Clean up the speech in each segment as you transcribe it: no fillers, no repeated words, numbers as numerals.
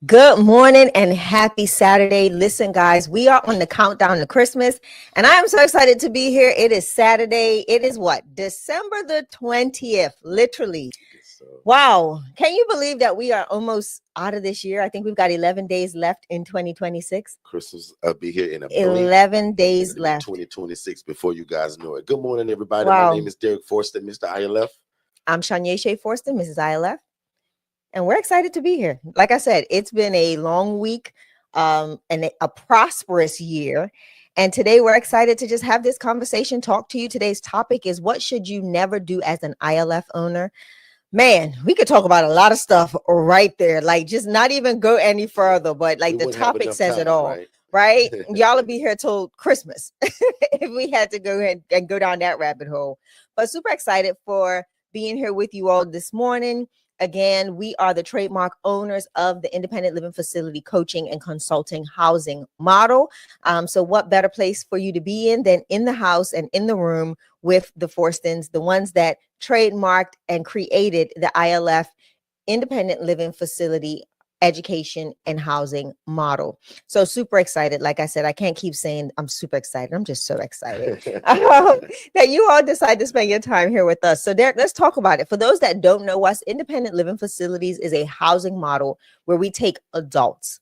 Good morning and happy Saturday. Listen, guys, we are on the countdown to Christmas, and I am so excited to be here. It is Saturday. It is what? December the 20th, literally. Wow. Can you believe that we are almost out of this year? I think we've got 11 days left in 2026. Christmas will be here in a 11 days left. 2026 before you guys know it. Good morning, everybody. Wow. My name is Derek Forston, Mr. ILF. I'm Shanya Shea Forston, Mrs. ILF. And we're excited to be here. Like I said, it's been a long week and a prosperous year. And today we're excited to just have this conversation, talk to you. Today's topic is what should you never do as an ILF owner? Man, we could talk about a lot of stuff right there. Like just not even go any further, but like the topic says it all. Right? Y'all will be here till Christmas if we had to go ahead and go down that rabbit hole. But super excited for being here with you all this morning. Again, we are the trademark owners of the Independent Living Facility Coaching and Consulting Housing Model. So what better place for you to be in than in the house and in the room with the Forstons, the ones that trademarked and created the ILF Independent Living Facility Education and Housing Model. So super excited. Like I said, I can't keep saying I'm super excited. I'm just so excited that you all decide to spend your time here with us. So Derek, let's talk about it. For those that don't know us, Independent Living Facilities is a housing model where we take adults,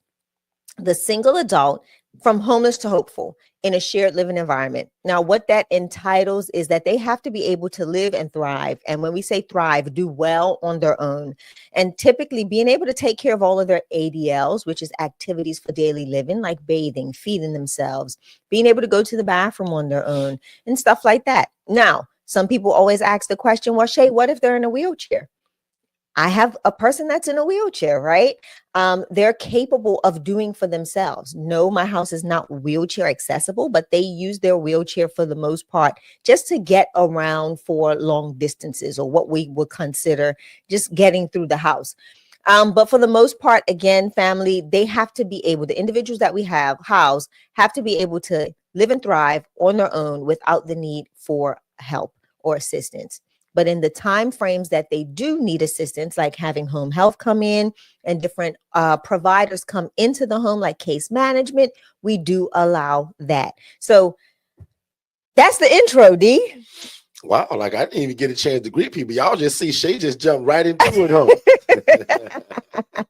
the single adult, from homeless to hopeful in a shared living environment. Now, what that entitles is that they have to be able to live and thrive. And when we say thrive, do well on their own. And typically being able to take care of all of their ADLs, which is activities for daily living, like bathing, feeding themselves, being able to go to the bathroom on their own and stuff like that. Now, some people always ask the question, well, Shay, what if they're in a wheelchair? I have a person that's in a wheelchair, right? They're capable of doing for themselves. No, my house is not wheelchair accessible, but they use their wheelchair for the most part just to get around for long distances or what we would consider just getting through the house. But for the most part, again, family, they have to be able, the individuals that we have housed have to be able to live and thrive on their own without the need for help or assistance. But in the time frames that they do need assistance, like having home health come in and different providers come into the home, like case management, we do allow that. So that's the intro, D. Wow, like I didn't even get a chance to greet people. Y'all just see Shay just jump right into it, huh?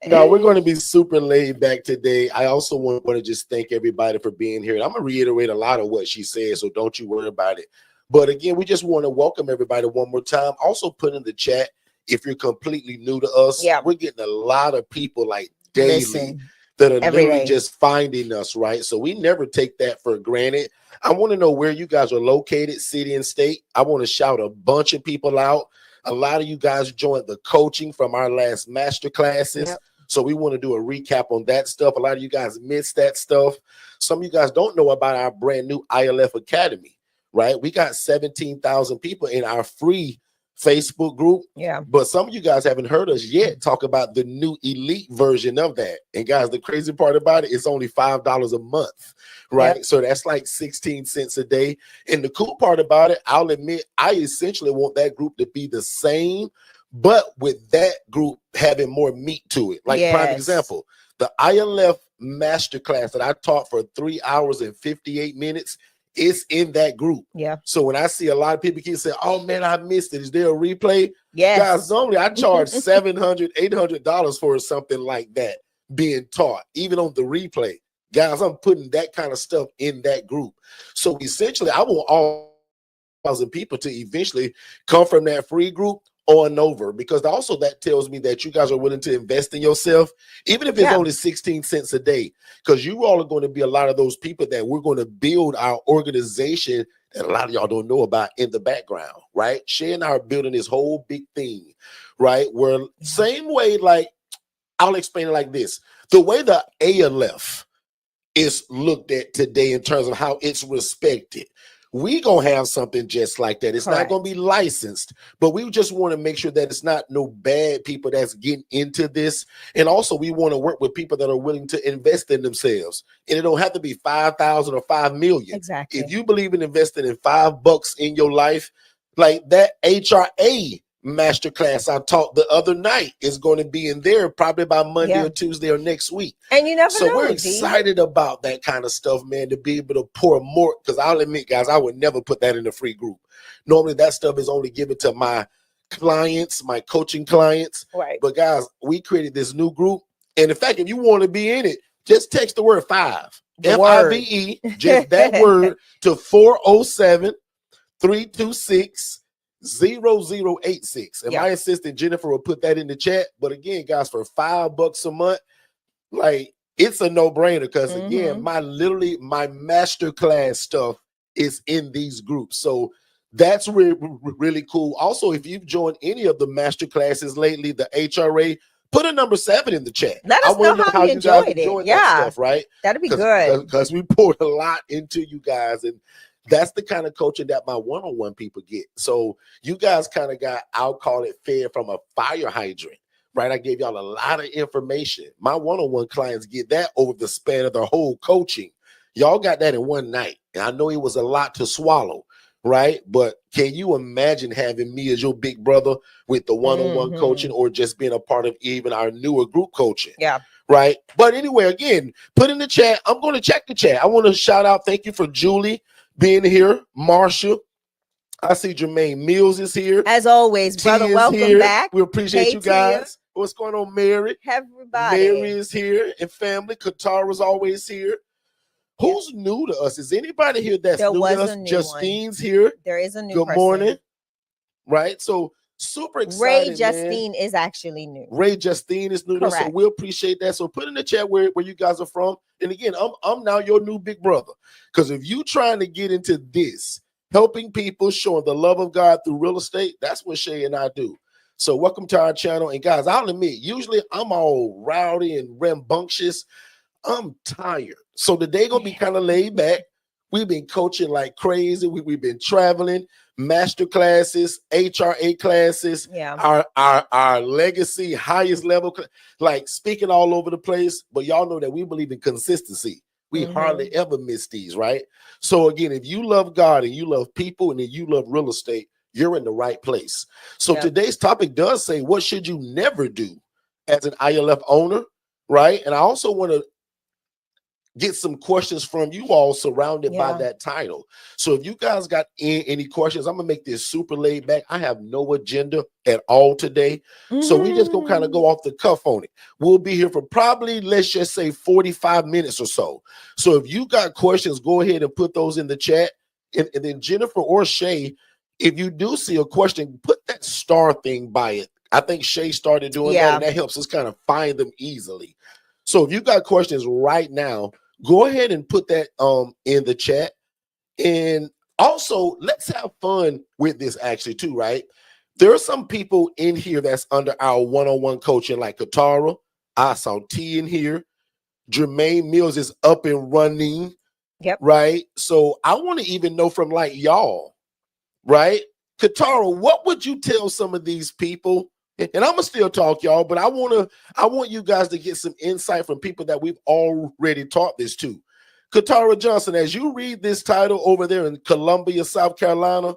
No, we're going to be super laid back today. I also want to just thank everybody for being here. And I'm going to reiterate a lot of what she said, so don't you worry about it. But again, we just want to welcome everybody one more time. Also put in the chat, if you're completely new to us, we're getting a lot of people like daily that are literally just finding us, right? So we never take that for granted. I want to know where you guys are located, city and state. I want to shout a bunch of people out. A lot of you guys joined the coaching from our last master classes. So we want to do a recap on that stuff. A lot of you guys missed that stuff. Some of you guys don't know about our brand new ILF Academy. Right, we got 17,000 people in our free Facebook group. But some of you guys haven't heard us yet talk about the new elite version of that. And guys, the crazy part about it, it's only $5 a month, right? So that's like 16 cents a day. And the cool part about it, I'll admit, I essentially want that group to be the same, but with that group having more meat to it. Like prime example, the ILF masterclass that I taught for 3 hours and 58 minutes. It's in that group. So when I see a lot of people keep saying, oh man, I missed it. Is there a replay? Guys, normally I charge $700, $800 for something like that being taught, even on the replay. Guys, I'm putting that kind of stuff in that group. So essentially, I want all 1,000 people to eventually come from that free group on over, because also that tells me that you guys are willing to invest in yourself, even if it's only 16 cents a day, because you all are going to be a lot of those people that we're going to build our organization that a lot of y'all don't know about in the background, right? Shay and I are building this whole big thing, right? Where same way, like I'll explain it like this. The way the ALF is looked at today in terms of how it's respected, we gonna have something just like that. It's not gonna be licensed, but we just want to make sure that it's not no bad people that's getting into this. And also we want to work with people that are willing to invest in themselves. And it don't have to be 5,000 or 5 million. Exactly. If you believe in investing in $5 in your life, like that HRA masterclass I taught the other night is going to be in there probably by Monday or Tuesday or next week. And you never know. So we're excited about that kind of stuff, man, to be able to pour more. Because I'll admit, guys, I would never put that in a free group. Normally that stuff is only given to my clients, my coaching clients. Right. But guys, we created this new group. And in fact, if you want to be in it, just text the word 5, F-I-V-E, just that word to 407-326-0086. And my assistant Jennifer will put that in the chat. But again, guys, for $5 a month, like, it's a no-brainer because again, my masterclass stuff is in these groups. So that's really cool. Also, if you've joined any of the masterclasses lately, the HRA, put a number 7 in the chat. Let us know how you enjoyed it. That stuff, right? That'd be good. Because we poured a lot into you guys, and that's the kind of coaching that my one-on-one people get. So you guys kind of got, I'll call it, fed from a fire hydrant, right? I gave y'all a lot of information. My one-on-one clients get that over the span of their whole coaching. Y'all got that in one night. And I know it was a lot to swallow, right? But can you imagine having me as your big brother with the one-on-one coaching, or just being a part of even our newer group coaching? Yeah. Right. But anyway, again, put in the chat. I'm going to check the chat. I want to shout out. Thank you for Julie being here. Marsha. I see Jermaine Mills is here. As always, brother, welcome back. We appreciate you guys. What's going on, Mary? Everybody. Mary is here, and family. Katara's always here. Who's new to us? Is anybody here that's new to us? Justine's here. There is a new Good morning. Right. So super excited. Ray Justine is actually new. Ray Justine is new to us, so we appreciate that. So put in the chat where you guys are from. And again, I'm now your new big brother. Because if you trying to get into this, helping people, showing the love of God through real estate, that's what Shay and I do. So welcome to our channel. And guys, I'll admit, usually I'm all rowdy and rambunctious. I'm tired. So today gonna be kind of laid back. We've been coaching like crazy. We've been traveling, master classes, HRA classes, our legacy, highest level, like speaking all over the place. But y'all know that we believe in consistency. We hardly ever miss these, right? So again, if you love God and you love people and then you love real estate, you're in the right place. So today's topic does say, what should you never do as an ILF owner, right? And I also want to get some questions from you all surrounded by that title. So if you guys got any questions, I'm gonna make this super laid back. I have no agenda at all today. So we just gonna kind of go off the cuff on it. We'll be here for probably, let's just say 45 minutes or so. So if you got questions, go ahead and put those in the chat. And then Jennifer or Shay, if you do see a question, put that star thing by it. I think Shay started doing that, and that helps us kind of find them easily. So if you got questions right now, go ahead and put that in the chat. And also, let's have fun with this actually too, right? There are some people in here that's under our one-on-one coaching, like Katara. I saw T in here. Jermaine Mills is up and running. Right? So I want to even know from like y'all, right? Katara, what would you tell some of these people? And I'm gonna still talk, y'all, but I want you guys to get some insight from people that we've already taught this to. Katara Johnson, as you read this title over there in Columbia, South Carolina,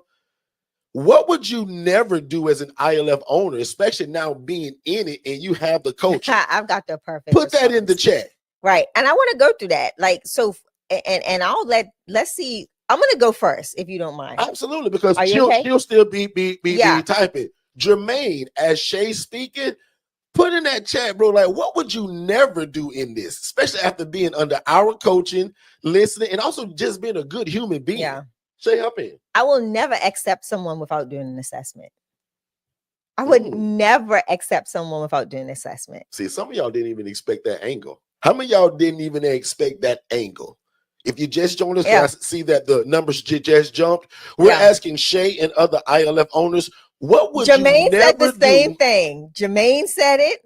what would you never do as an ILF owner, especially now being in it and you have the coach? I've got the perfect. Put that in the chat. Right, and I want to go through that, like, so, and I'll let's see. I'm gonna go first, if you don't mind. Absolutely, because she'll still be typing. Jermaine, as Shay speaking, put in that chat, bro. Like, what would you never do in this, especially after being under our coaching, listening, and also just being a good human being? Shay, hop in. I will never accept someone without doing an assessment. I would never accept someone without doing an assessment. See, some of y'all didn't even expect that angle. How many of y'all didn't even expect that angle? If you just joined us, I see that the numbers just jumped. We're asking Shay and other ILF owners, what would Jermaine you never said the same do? thing. Jermaine said it.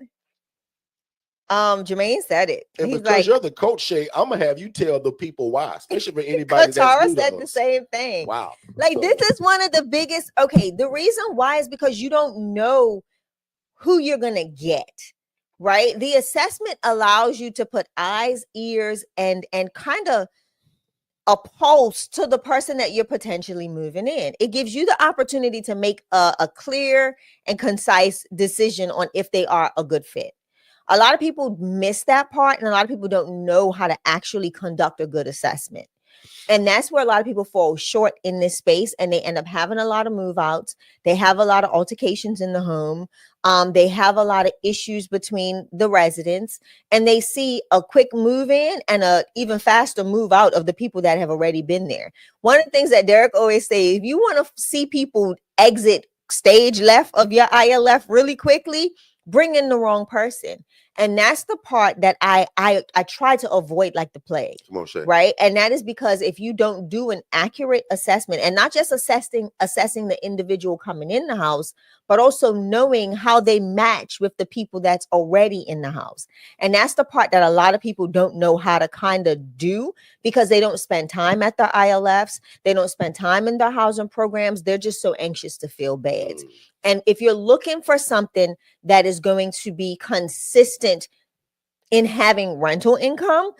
Jermaine said it. And he's because like, you're the coach, Shay, I'm gonna have you tell the people why, especially for anybody that's new to said us. the same thing. Wow. Like, this is one of the biggest. Okay, the reason why is because you don't know who you're gonna get. Right? The assessment allows you to put eyes, ears, and kind of a pulse to the person that you're potentially moving in. It gives you the opportunity to make a clear and concise decision on if they are a good fit. A lot of people miss that part, and a lot of people don't know how to actually conduct a good assessment. And that's where a lot of people fall short in this space, and they end up having a lot of move outs. They have a lot of altercations in the home. They have a lot of issues between the residents, and they see a quick move in and a even faster move out of the people that have already been there. One of the things that Derek always says, if you want to see people exit stage left of your ILF really quickly, bring in the wrong person. And that's the part that I try to avoid like the plague. Come on, Shay. Right. And that is because if you don't do an accurate assessment, and not just assessing the individual coming in the house, but also knowing how they match with the people that's already in the house. And that's the part that a lot of people don't know how to kind of do, because they don't spend time at the ILFs. They don't spend time in their housing programs. They're just so anxious to feel bad. And if you're looking for something that is going to be consistent in having rental income,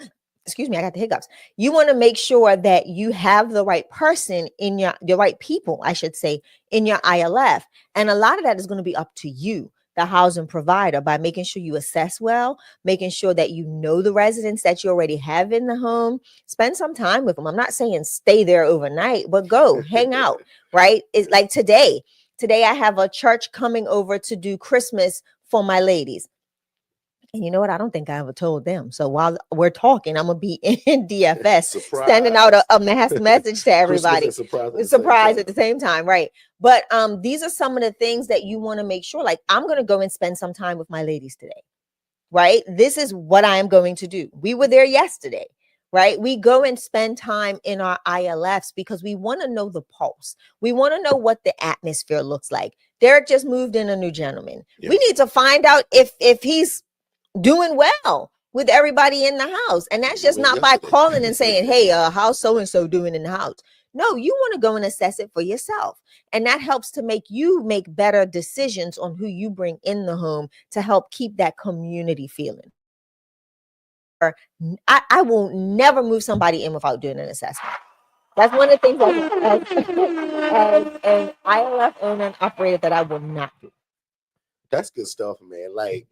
excuse me, I got the hiccups. You want to make sure that you have the right person in the right people, I should say, in your ILF. And a lot of that is going to be up to you, the housing provider, by making sure you assess well, making sure that you know the residents that you already have in the home. Spend some time with them. I'm not saying stay there overnight, but go hang out, right? It's like today. Today, I have a church coming over to do Christmas for my ladies. And you know what? I don't think I ever told them. So while we're talking, I'm going to be in DFS, sending out a mass message to everybody. Surprise at the same time, right? But these are some of the things that you want to make sure. Like, I'm going to go and spend some time with my ladies today, right? This is what I am going to do. We were there yesterday. Right? We go and spend time in our ILFs because we want to know the pulse. We want to know what the atmosphere looks like. Derek just moved in a new gentleman. Yeah. We need to find out if he's doing well with everybody in the house. And that's just not by calling and saying, hey, how's so-and-so doing in the house? No, you want to go and assess it for yourself. And that helps to make you make better decisions on who you bring in the home to help keep that community feeling. I will never move somebody in without doing an assessment. That's one of the things as an ILF owner and operator that I will not do. That's good stuff, man. Like,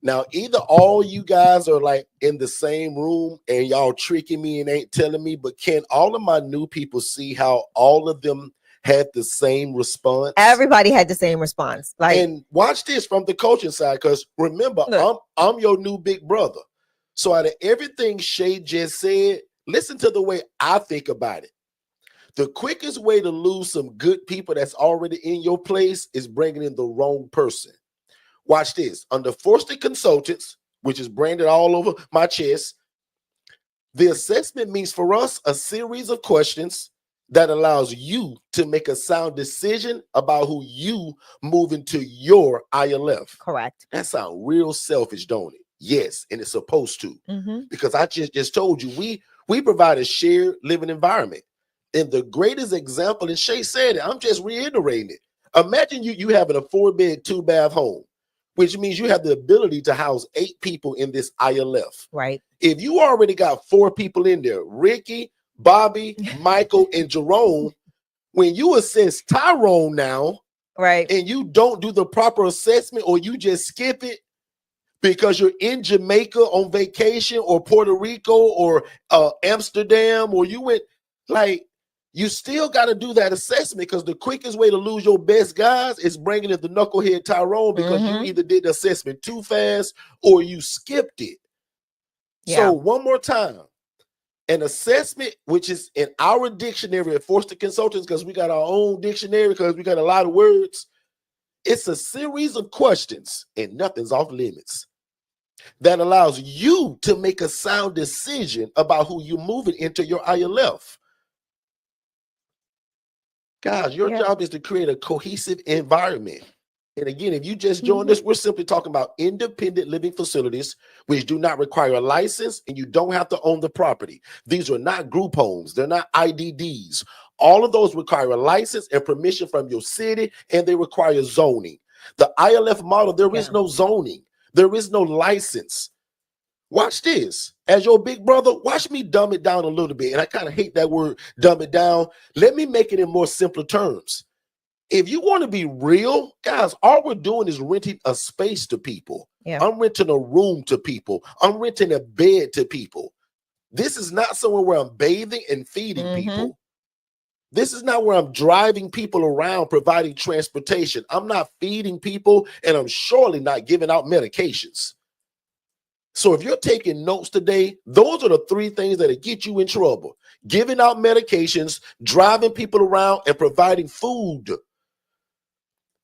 now either all you guys are like in the same room and y'all tricking me and ain't telling me, but can all of my new people see how all of them had the same response? Everybody had the same response. Like, and watch this from the coaching side, because remember, I'm your new big brother. So out of everything Shay just said, listen to the way I think about it. The quickest way to lose some good people that's already in your place is bringing in the wrong person. Watch this. Under Forston Consultants, which is branded all over my chest, the assessment means for us a series of questions that allows you to make a sound decision about who you move into your ILF. Correct. That sounds real selfish, don't it? Yes, and it's supposed to, because I just told you we provide a shared living environment. And the greatest example, and Shay said it, I'm just reiterating it. Imagine you having a 4-bed, 2-bath home, which means you have the ability to house 8 people in this ILF. Right. If you already got 4 people in there, Ricky, Bobby, Michael, and Jerome, when you assess Tyrone now, right, and you don't do the proper assessment, or you just skip it, because you're in Jamaica on vacation, or Puerto Rico, or Amsterdam, or you went, like, you still got to do that assessment, because the quickest way to lose your best guys is bringing in the knucklehead Tyrone, because you either did the assessment too fast or you skipped it. Yeah. So one more time, an assessment, which is in our dictionary at Forston Consultants, because we got our own dictionary, because we got a lot of words. It's a series of questions, and nothing's off limits, that allows you to make a sound decision about who you're moving into your ILF. Guys, your job is to create a cohesive environment. And again, if you just joined us, we're simply talking about independent living facilities, which do not require a license, and you don't have to own the property. These are not group homes. They're not IDDs. All of those require a license and permission from your city, and they require zoning. The ILF model, there is no zoning. There is no license. Watch this. As your big brother, watch me dumb it down a little bit. And I kind of hate that word, dumb it down. Let me make it in more simpler terms. If you want to be real, guys, all we're doing is renting a space to people. Yeah. I'm renting a room to people. I'm renting a bed to people. This is not somewhere where I'm bathing and feeding people. This is not where I'm driving people around, providing transportation. I'm not feeding people, and I'm surely not giving out medications. So if you're taking notes today, those are the three things that'll get you in trouble. Giving out medications, driving people around, and providing food.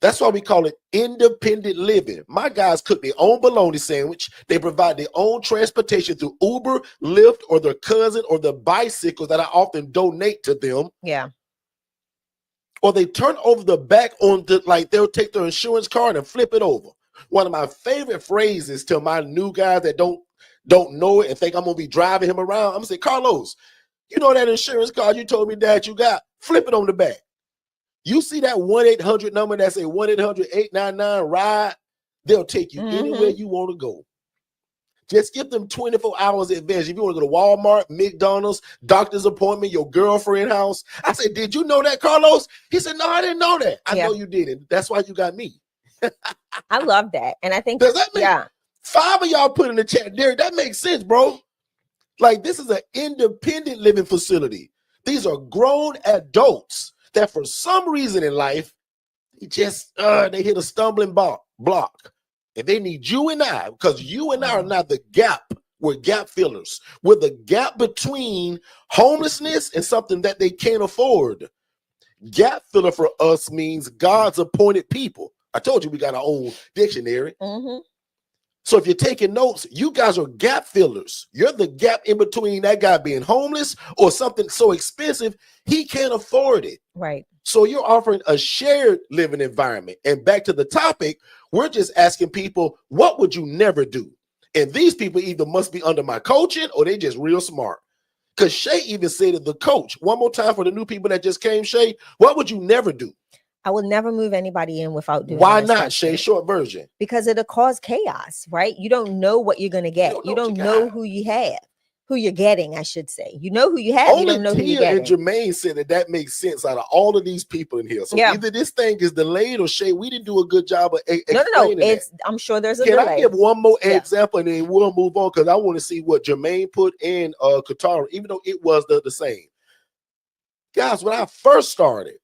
That's why we call it independent living. My guys cook their own bologna sandwich. They provide their own transportation through Uber, Lyft, or their cousin, or the bicycles that I often donate to them. Yeah. Or they turn over the back on the, like they'll take their insurance card and flip it over. One of my favorite phrases to my new guys that don't know it and think I'm gonna be driving him around, I'm gonna say, Carlos, you know that insurance card you told me that you got? Flip it on the back. You see that 1-800 number that say 1-800-899-RIDE? They'll take you anywhere you want to go. Just give them 24 hours advance. If you want to go to Walmart, McDonald's, doctor's appointment, your girlfriend house. I said, did you know that, Carlos? He said, no, I didn't know that. I know you didn't. That's why you got me. I love that. And I think, does that make 5 of y'all put in the chat, Derek? That makes sense, bro. Like, this is an independent living facility. These are grown adults that for some reason in life, they hit a stumbling block. And they need you and I, because you and I are not the gap. We're gap fillers. We're the gap between homelessness and something that they can't afford. Gap filler for us means God's appointed people. I told you we got our own dictionary. So if you're taking notes, you guys are gap fillers. You're the gap in between that guy being homeless or something so expensive he can't afford it. Right. So you're offering a shared living environment. And back to the topic, we're just asking people, what would you never do? And these people either must be under my coaching or they just real smart. Because Shay even said it, the coach. One more time for the new people that just came, Shay, what would you never do? I will never move anybody in without doing. Why not, Shay? Short version. Because it'll cause chaos, right? You don't know what you're going to get. You don't know who you have, who you're getting, I should say. You know who you have. Only you don't know who you're getting. And Jermaine said that makes sense out of all of these people in here. So either this thing is delayed or Shay, we didn't do a good job of explaining No. I'm sure there's a delay. Can I give one more example and then we'll move on because I want to see what Jermaine put in Qatar, even though it was the same. Guys, when I first started,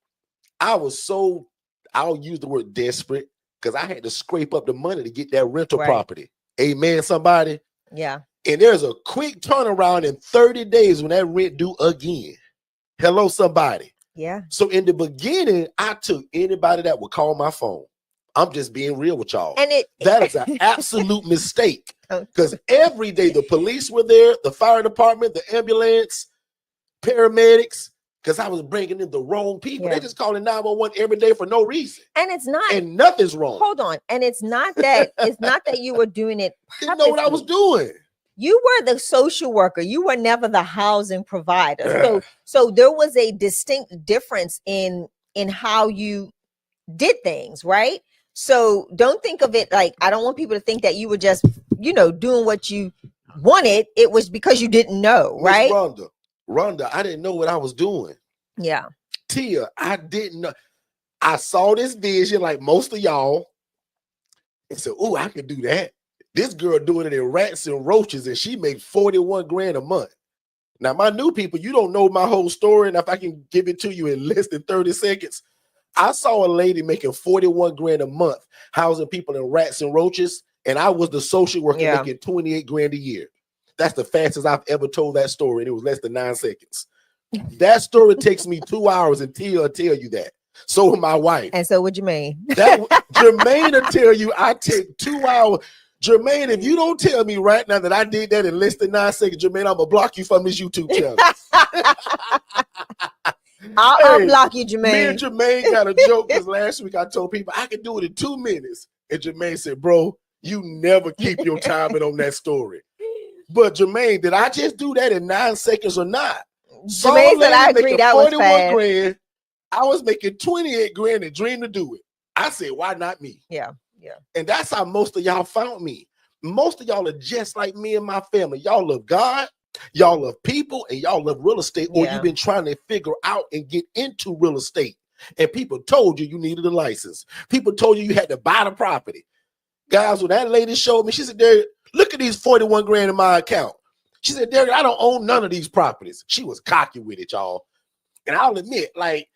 I was so, I'll use the word desperate because I had to scrape up the money to get that rental property. Amen, somebody? Yeah. And there's a quick turnaround in 30 days when that rent due again. Hello, somebody. Yeah. So in the beginning, I took anybody that would call my phone. I'm just being real with y'all. And that is an absolute mistake because every day the police were there, the fire department, the ambulance, paramedics, because I was bringing in the wrong people. They just calling 911 every day for no reason. And it's not. And nothing's wrong. Hold on. And it's not that you were doing it purposely. Didn't know what I was doing. You were the social worker. You were never the housing provider. So there was a distinct difference in how you did things, right? So don't think of it like, I don't want people to think that you were just, doing what you wanted. It was because you didn't know, right? Rhonda, I didn't know what I was doing. Yeah. Tia, I didn't know. I saw this vision like most of y'all and said, oh, I can do that. This girl doing it in rats and roaches and she makes 41 grand a month. Now, my new people, you don't know my whole story. And if I can give it to you in less than 30 seconds, I saw a lady making 41 grand a month, housing people in rats and roaches. And I was the social worker making 28 grand a year. That's the fastest I've ever told that story. And it was less than 9 seconds. That story takes me 2 hours and Tia will tell you that. So will my wife. And so would Jermaine. Jermaine will tell you I take 2 hours. Jermaine, if you don't tell me right now that I did that in less than 9 seconds, Jermaine, I'm going to block you from this YouTube channel. I'll block you, Jermaine. Me and Jermaine got a joke because last week I told people I could do it in 2 minutes. And Jermaine said, bro, you never keep your timing on that story. But Jermaine, did I just do that in 9 seconds or not? Jermaine said I agree, that was fast. Grand. I was making 28 grand and dreamed to do it. I said, why not me? Yeah. And that's how most of y'all found me. most of y'all are just like me and my family. Y'all love God, y'all love people, and y'all love real estate, or you've been trying to figure out and get into real estate. And people told you needed a license. People told you had to buy the property. Guys, when that lady showed me, she said, Derek, look at these 41 grand in my account. She said, Derek, I don't own none of these properties. She was cocky with it, y'all. And I'll admit, like,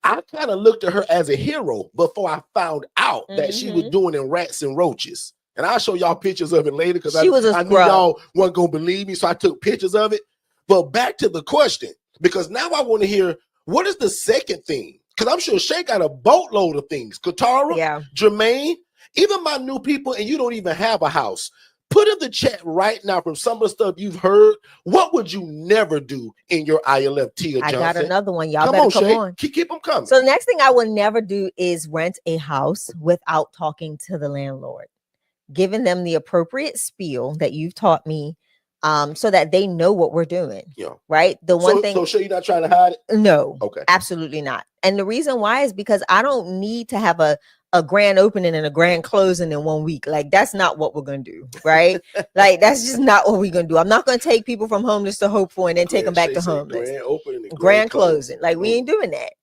I kind of looked at her as a hero before I found out that she was doing in rats and roaches. And I'll show y'all pictures of it later because I knew y'all weren't going to believe me. So I took pictures of it. But back to the question, because now I want to hear, what is the second thing? Because I'm sure Shay got a boatload of things. Katara, Jermaine, even my new people, and you don't even have a house. Put in the chat right now from some of the stuff you've heard. What would you never do in your ILF, Tia Johnson? I got another one. Y'all better come on. Keep them coming. So the next thing I will never do is rent a house without talking to the landlord, giving them the appropriate spiel that you've taught me, so that they know what we're doing. Yeah. Right. The one thing. So sure you're not trying to hide it? No. Okay. Absolutely not. And the reason why is because I don't need to have a grand opening and a grand closing in 1 week. Like, that's not what we're going to do. Right. Like, that's just not what we're going to do. I'm not going to take people from homeless to hopeful and then take them back to homeless. Grand opening and grand closing. Like, we ain't doing that.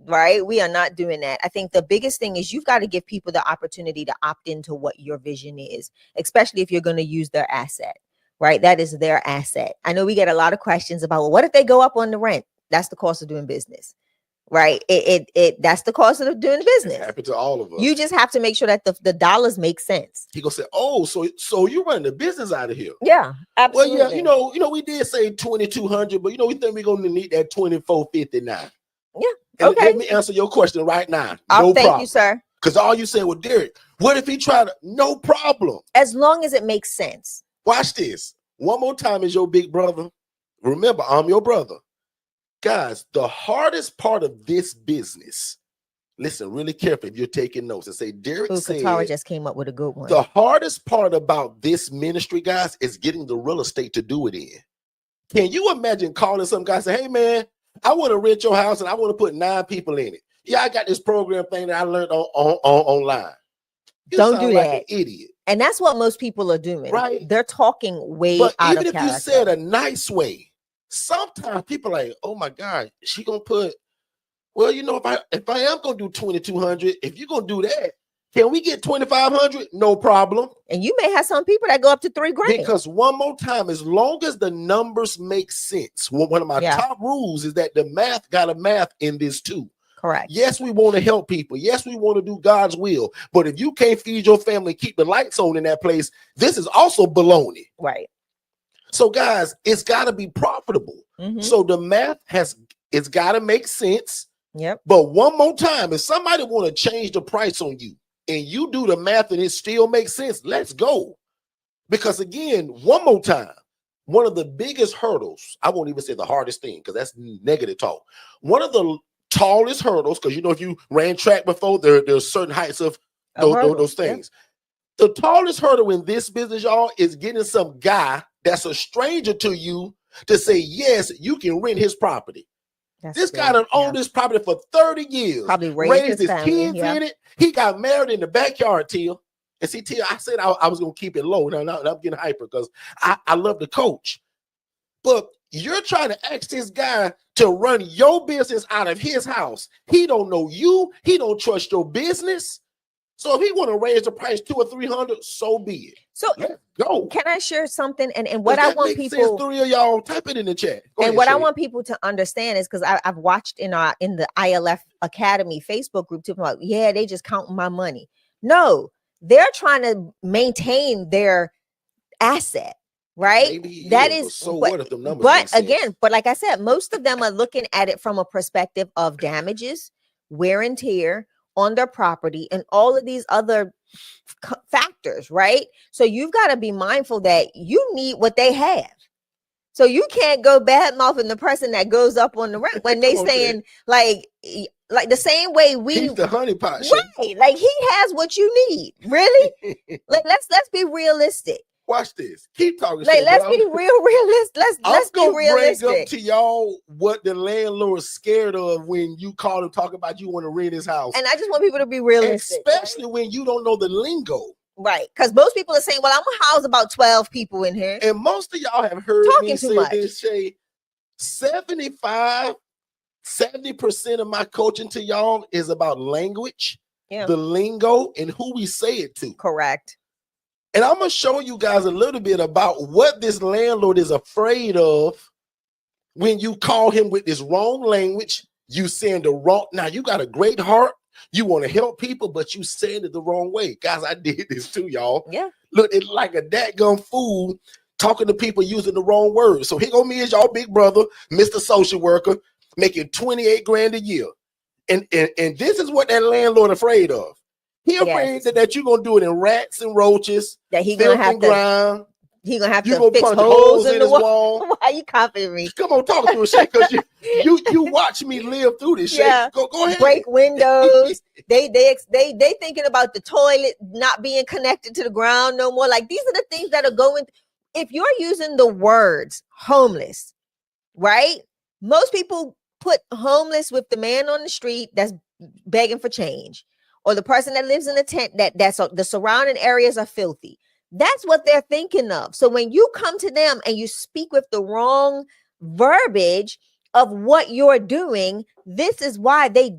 Right. We are not doing that. I think the biggest thing is you've got to give people the opportunity to opt into what your vision is, especially if you're going to use their asset. Right. That is their asset. I know we get a lot of questions about, well, what if they go up on the rent? That's the cost of doing business. Right. That's the cost of doing business. It happens to all of us. You just have to make sure that the dollars make sense. He gonna say, oh, so you're running the business out of here. Yeah, absolutely. Well, yeah, you know, we did say 2,200, but we think we're gonna need that 2,459. Yeah. And okay. Let me answer your question right now. No thank problem. You, sir. Because all you saying, well, Derek, what if he tried to? No problem. As long as it makes sense. Watch this. One more time as your big brother. Remember, I'm your brother. Guys, the hardest part of this business, listen really carefully if you're taking notes, and say, Derek said, Katara just came up with a good one. The hardest part about this ministry, guys, is getting the real estate to do it in. Can you imagine calling some guy and say, hey, man, I want to rent your house and I want to put 9 people in it. Yeah, I got this program thing that I learned online. You don't do like that. An idiot. And that's what most people are doing. Right. They're talking way but out even of character. If you said a nice way, sometimes people are like, oh my God, she gonna put, well, if I am gonna do 2,200, if you're gonna do that, can we get 2,500? No problem. And you may have some people that go up to $3 grand. Because one more time, as long as the numbers make sense, one of my top rules is that the math got a math in this too. Correct. Yes, we want to help people. Yes, we want to do God's will. But if you can't feed your family, keep the lights on in that place, this is also baloney. Right. So, guys, it's got to be profitable. So the math it's got to make sense. Yep. But one more time, if somebody want to change the price on you and you do the math and it still makes sense, let's go. Because again, one more time, one of the biggest hurdles, I won't even say the hardest thing because that's negative talk. One of the tallest hurdles, because if you ran track before, there's certain heights of those things. Yeah. The tallest hurdle in this business, y'all, is getting some guy that's a stranger to you to say, yes, you can rent his property. This guy done owned this property for 30 years. Probably raised his kids in it. He got married in the backyard, Tia. And see, Tia, I said I was going to keep it low. Now I'm getting hyper because I love the coach. But you're trying to ask this guy to run your business out of his house. He don't know you. He don't trust your business. So if he want to raise the price 200 or 300, so be it. So let's go. Can I share something? And what I want people, 3 of y'all, type it in the chat. Go ahead, what Shay. I want people to understand is because I've watched in the ILF Academy Facebook group too. Like, yeah, they just counting my money. No, they're trying to maintain their asset. Right. That is so what if the numbers but again, but like I said, most of them are looking at it from a perspective of damages, wear and tear on their property, and all of these other factors. Right. So you've got to be mindful that you need what they have. So you can't go bad mouthing the person that goes up on the rent when they saying like the same way he's the honeypot. Right. Like he has what you need. Really? let's be realistic. Watch this. Keep talking. Like, let's be realistic. Let's be realistic. Bring up to y'all what the landlord's scared of when you call him talk about you want to rent his house. And I just want people to be realistic, especially when you don't know the lingo. Right. Because most people are saying, well, I'm gonna house about 12 people in here. And most of y'all have heard Talking me too say much. this, Shay. 70% of my coaching to y'all is about language, the lingo, and who we say it to. Correct. And I'm going to show you guys a little bit about what this landlord is afraid of when you call him with this wrong language. You saying the wrong. Now, you got a great heart. You want to help people, but you said it the wrong way. Guys, I did this too, y'all. Yeah. Look, it's like a dadgum fool talking to people using the wrong words. So here go me as y'all big brother, Mr. Social Worker, making 28 grand a year. And this is what that landlord afraid of. He afraid that you're going to do it in rats and roaches, that he going to have to, he gonna have to fix holes in the wall. Why are you copying me? Come on, talk to us, Shay, because you watch me live through this, Shay. Yeah. Go ahead. Break windows. they thinking about the toilet not being connected to the ground no more. Like, these are the things that are going. If you're using the words homeless, right? Most people put homeless with the man on the street that's begging for change, or the person that lives in a tent that's the surrounding areas are filthy. That's what they're thinking of. So when you come to them and you speak with the wrong verbiage of what you're doing, this is why they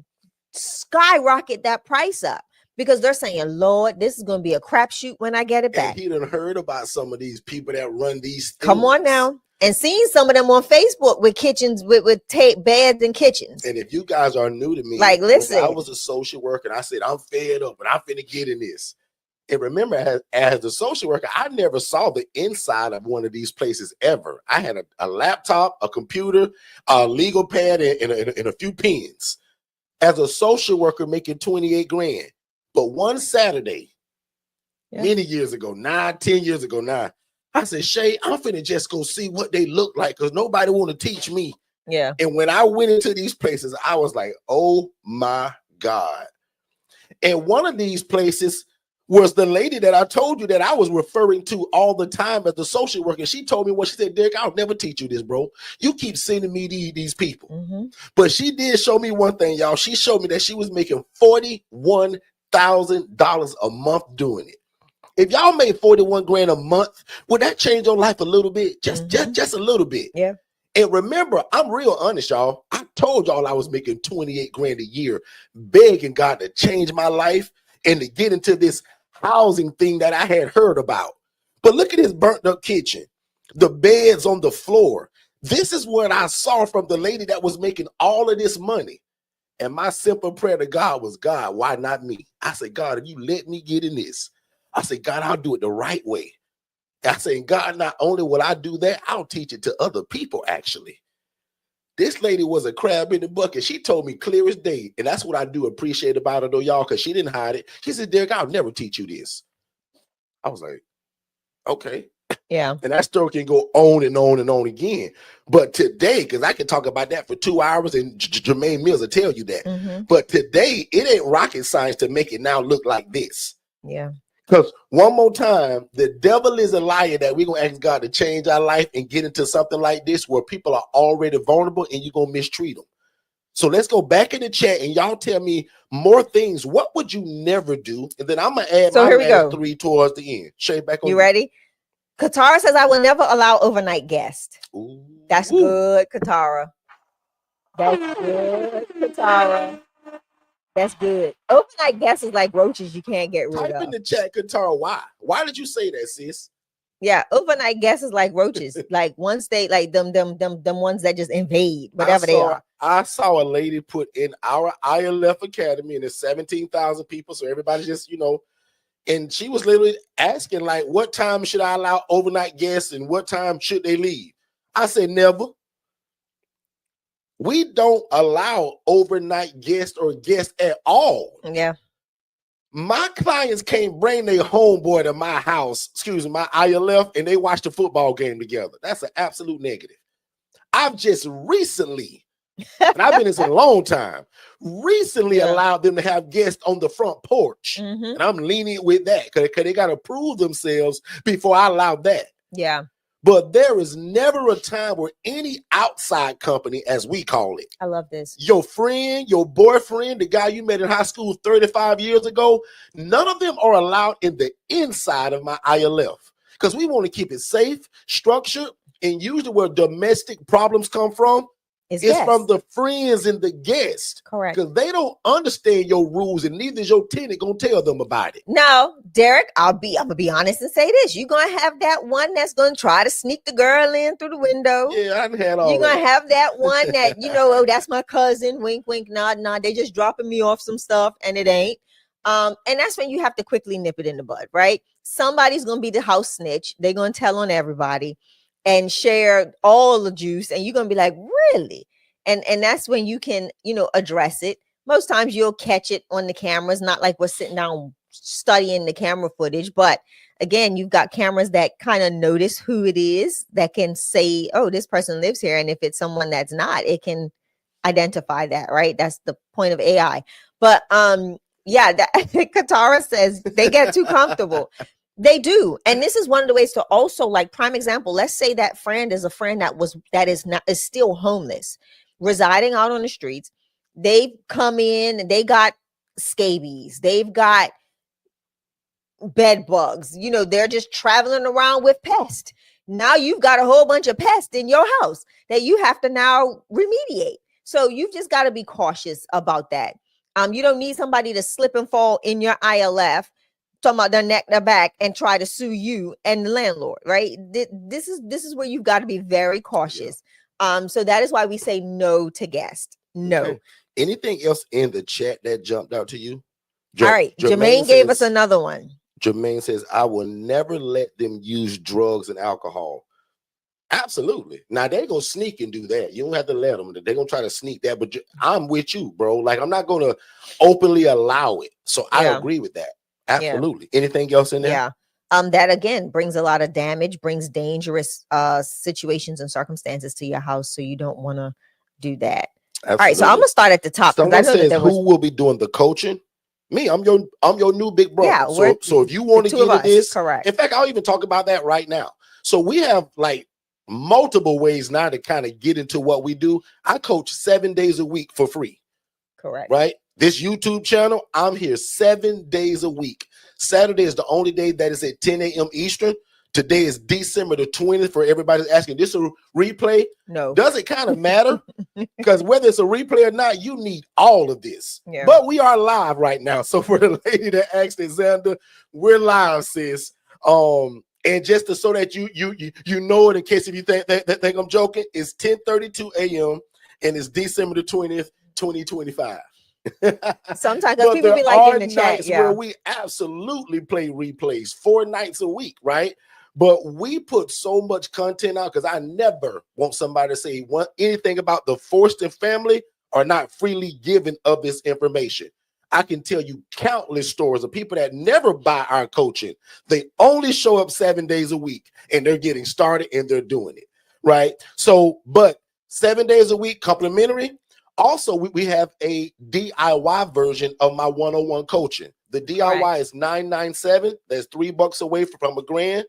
skyrocket that price up, because they're saying, Lord, this is going to be a crapshoot when I get it back. And he done heard about some of these people that run these things. Come on now. And seen some of them on Facebook with kitchens, with tape beds and kitchens. And if you guys are new to me, like, listen, I was a social worker and I said, I'm fed up and I'm finna get in this. And remember, as a social worker, I never saw the inside of one of these places ever. I had a laptop, a computer, a legal pad, and a few pens. As a social worker making 28 grand. But one Saturday, many years ago, 10 years ago now, I said, Shay, I'm finna just go see what they look like because nobody want to teach me. Yeah. And when I went into these places, I was like, oh my God. And one of these places was the lady that I told you that I was referring to all the time as the social worker. She told me what she said, Derek, I'll never teach you this, bro. You keep sending me these people. Mm-hmm. But she did show me one thing, y'all. She showed me that she was making $41,000 a month doing it. If y'all made 41 grand a month, would that change your life a little bit? Just a little bit. Yeah. And remember, I'm real honest, y'all. I told y'all I was making 28 grand a year, begging God to change my life and to get into this housing thing that I had heard about. But look at this burnt up kitchen, the beds on the floor. This is what I saw from the lady that was making all of this money. And my simple prayer to God was, God, why not me? I said, God, if you let me get in this, I said, God, I'll do it the right way. I said, God, not only will I do that, I'll teach it to other people, actually. This lady was a crab in the bucket. She told me clear as day. And that's what I do appreciate about her, though, y'all, because she didn't hide it. She said, Derek, I'll never teach you this. I was like, okay. Yeah. And that story can go on and on and on again. But today, because I can talk about that for 2 hours, and Jermaine Mills will tell you that. Mm-hmm. But today, it ain't rocket science to make it now look like this. Yeah. Because one more time, the devil is a liar that we're going to ask God to change our life and get into something like this where people are already vulnerable and you're going to mistreat them. So let's go back in the chat and y'all tell me more things. What would you never do? And then I'm going to add my last 3 towards the end. Shay, back on you. Ready? Katara says, I will never allow overnight guests. Ooh. That's good, Katara. That's good, Katara. That's good. Overnight guests is like roaches you can't get rid of. Type in the chat, Katara, why? Why did you say that, sis? Yeah, overnight guests is like roaches. Like once they like them ones that just invade, whatever they are. I saw a lady put in our ILF Academy, and there's 17,000 people, so everybody just, and she was literally asking, like, what time should I allow overnight guests and what time should they leave? I said, never. We don't allow overnight guests or guests at all. Yeah. My clients can't bring their homeboy to my house, my ILF, and they watch the football game together. That's an absolute negative. I've just recently, and I've been in this a long time, allowed them to have guests on the front porch. Mm-hmm. And I'm lenient with that because they got to prove themselves before I allow that. Yeah. But there is never a time where any outside company, as we call it, I love this. Your friend, your boyfriend, the guy you met in high school 35 years ago, none of them are allowed in the inside of my ILF because we want to keep it safe, structured, and usually where domestic problems come from is from the friends and the guests. Correct. Because they don't understand your rules, and neither is your tenant gonna tell them about it. Now, Derek, I'm gonna be honest and say this: you're gonna have that one that's gonna try to sneak the girl in through the window. Yeah, I had all. You're gonna have that one that oh, that's my cousin. Wink, wink, nod, nod. They just dropping me off some stuff, and it ain't. And that's when you have to quickly nip it in the bud, right? Somebody's gonna be the house snitch. They're gonna tell on everybody and share all the juice, and you're gonna be like, really? And that's when you can, address it. Most times you'll catch it on the cameras, not like we're sitting down studying the camera footage, but again, you've got cameras that kind of notice who it is, that can say, oh, this person lives here, and if it's someone that's not, it can identify that, right? That's the point of AI. But yeah, Katara says they get too comfortable. They do. And this is one of the ways to also, like, prime example, let's say that friend is a friend that is still homeless, residing out on the streets. They've come in and they got scabies. They've got bed bugs. They're just traveling around with pests. Now you've got a whole bunch of pests in your house that you have to now remediate. So you've just got to be cautious about that. You don't need somebody to slip and fall in your ILF, talking about their neck, their back, and try to sue you and the landlord, right? This is where you've got to be very cautious. Yeah. So that is why we say no to guests. No. Okay. Anything else in the chat that jumped out to you? All right. Jermaine gave us another one. Jermaine says, I will never let them use drugs and alcohol. Absolutely. Now they're gonna sneak and do that. You don't have to let them. They're gonna try to sneak that, but I'm with you, bro. Like, I'm not gonna openly allow it. So I agree with that. Absolutely. Yeah. Anything else in there? Yeah. That again brings a lot of damage, brings dangerous situations and circumstances to your house. So you don't want to do that. Absolutely. All right. So I'm gonna start at the top. Someone says, who will be doing the coaching? Me. I'm your new big brother. Yeah, so if you want to get into this, correct. In fact, I'll even talk about that right now. So we have like multiple ways now to kind of get into what we do. I coach 7 days a week for free. Correct. Right? This YouTube channel, I'm here 7 days a week. Saturday is the only day that is at 10 a.m. Eastern. Today is December the 20th. For everybody asking, this a replay? No. Does it kind of matter? Because whether it's a replay or not, you need all of this. Yeah. But we are live right now. So for the lady that asked Xander, we're live, sis. And just so that you know it, in case if you think I'm joking, it's 10:32 a.m. and it's December the 20th, 2025. Sometimes people be like in the chat, where we absolutely play replays 4 nights a week, right? But we put so much content out because I never want somebody to say anything about the Forston family or not freely given of this information. I can tell you countless stories of people that never buy our coaching. They only show up 7 days a week and they're getting started and they're doing it, right? So, but 7 days a week, complimentary. Also, we have a DIY version of my one-on-one coaching. The DIY is $997. That's $3 away from $1,000.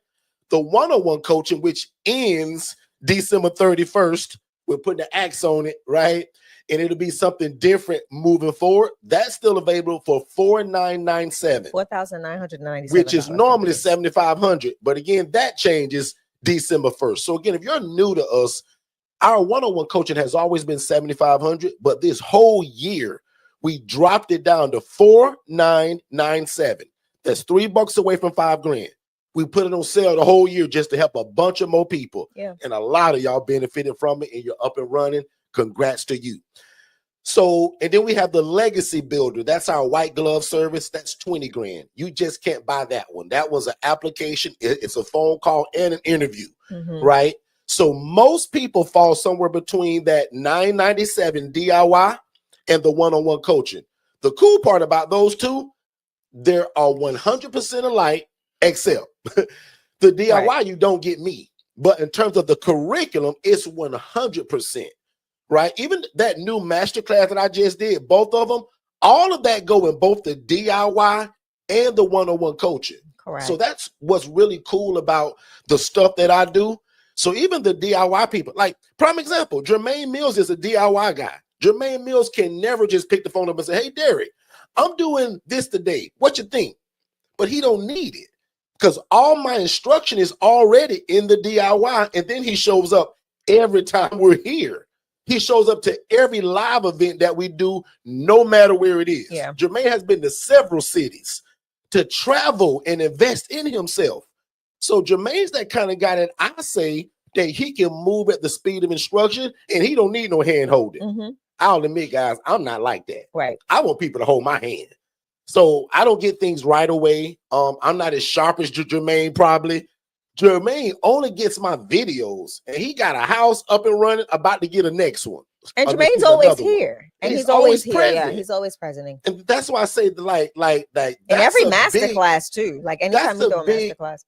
The one-on-one coaching, which ends December 31st, we're putting the axe on it, right? And it'll be something different moving forward. That's still available for $4,997. $4,997. Which is normally $7,500. But again, that changes December 1st. So again, if you're new to us, our one-on-one coaching has always been $7,500, but this whole year we dropped it down to $4,997. That's $3 away from $5,000. We put it on sale the whole year just to help a bunch of more people. Yeah. And a lot of y'all benefited from it and you're up and running. Congrats to you. So, and then we have the Legacy Builder. That's our white glove service. That's $20,000. You just can't buy that one. That was an application. It's a phone call and an interview, right? So most people fall somewhere between that $997 DIY and the one-on-one coaching. The cool part about those two, they are 100% alike, except the DIY, you don't get me. But in terms of the curriculum, it's 100%, right? Even that new masterclass that I just did, both of them, all of that go in both the DIY and the one-on-one coaching. Correct. So that's what's really cool about the stuff that I do. So even the DIY people, like prime example, Jermaine Mills is a DIY guy. Jermaine Mills can never just pick the phone up and say, hey, Derek, I'm doing this today. What you think? But he don't need it because all my instruction is already in the DIY. And then he shows up every time we're here. He shows up to every live event that we do, no matter where it is. Yeah. Jermaine has been to several cities to travel and invest in himself. So Jermaine's that kind of guy that I say that he can move at the speed of instruction and he don't need no hand holding. I'll admit, guys, I'm not like that. Right. I want people to hold my hand. So I don't get things right away. I'm not as sharp as Jermaine probably. Jermaine only gets my videos, and he got a house up and running, about to get a next one. And Jermaine's always here, and he's always here. present. Yeah, he's always present. And that's why I say like in every masterclass too. Like anytime we do a masterclass,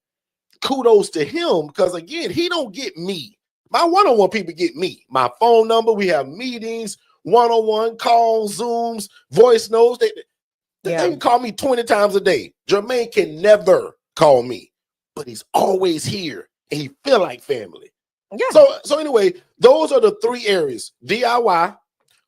kudos to him because again, he don't get me. My one-on-one people get me. My phone number. We have meetings, one-on-one calls, Zooms, voice notes. They can call me 20 times a day. Jermaine can never call me, but he's always here and he feel like family. Yeah. So anyway, those are the three areas: DIY,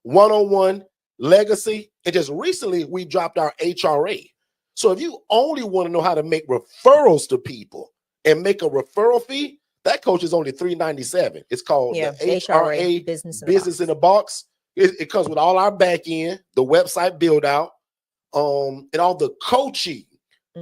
one-on-one, legacy, and just recently we dropped our HRA. So if you only want to know how to make referrals to people and make a referral fee, that coach is only $397. It's called the HRA Business in a Box. It comes with all our back end, the website build out, and all the coaching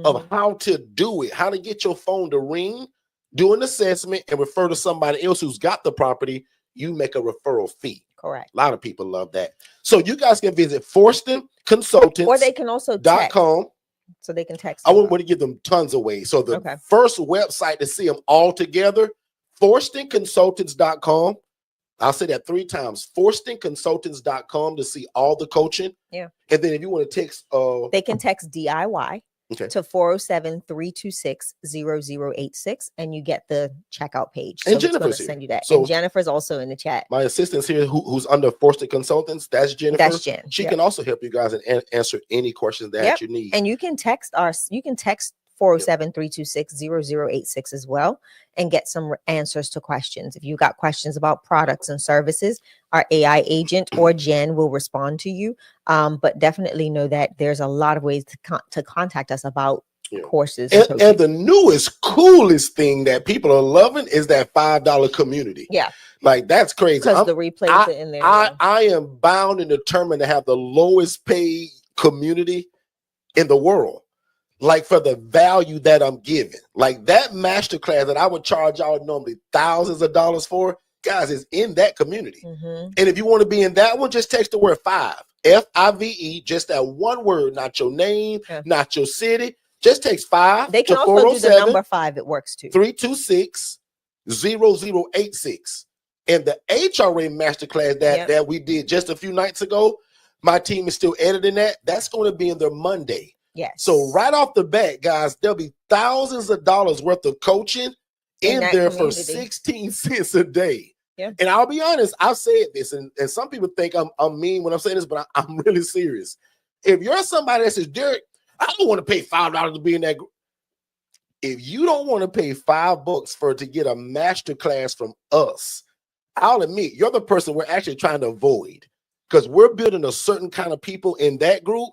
of how to do it, how to get your phone to ring, do an assessment, and refer to somebody else who's got the property. You make a referral fee. Correct. A lot of people love that. So you guys can visit Forston Consultants, or they can also .com. So they can text. I wouldn't want to give them tons away. So the first website to see them all together, ForstonConsultants.com. I'll say that 3 times. ForstonConsultants.com to see all the coaching. Yeah. And then if you want to text, they can text DIY to 407-326-0086, and you get the checkout page. So and Jennifer's send you that. So and Jennifer's also in the chat. My assistant's here who's under Forston Consultants. That's Jennifer. That's Jen. She can also help you guys and answer any questions that you need. And you can text 407-326-0086 as well and get some answers to questions. If you got questions about products and services, our AI agent or Jen will respond to you. But definitely know that there's a lot of ways to contact us about courses. And the newest, coolest thing that people are loving is that $5 community. Yeah. Like that's crazy. Because the replays are in there. I am bound and determined to have the lowest paid community in the world. Like for the value that I'm giving, like that masterclass that I would charge y'all normally thousands of dollars for, guys, is in that community. And if you want to be in that one, just text the word 5, FIVE, just that one word, not your name, not your city. Just text 5. They can also do the number 5. It works too. 326-0086. And the HRA masterclass that we did just a few nights ago, my team is still editing that. That's going to be in their Monday. Yes. So right off the bat, guys, there'll be thousands of dollars worth of coaching in there for 16 cents a day. Yeah. And I'll be honest, I've said this, and some people think I'm mean when I'm saying this, but I'm really serious. If you're somebody that says, Derek, I don't want to pay $5 to be in that group. If you don't want to pay $5 to get a master class from us, I'll admit you're the person we're actually trying to avoid, because we're building a certain kind of people in that group.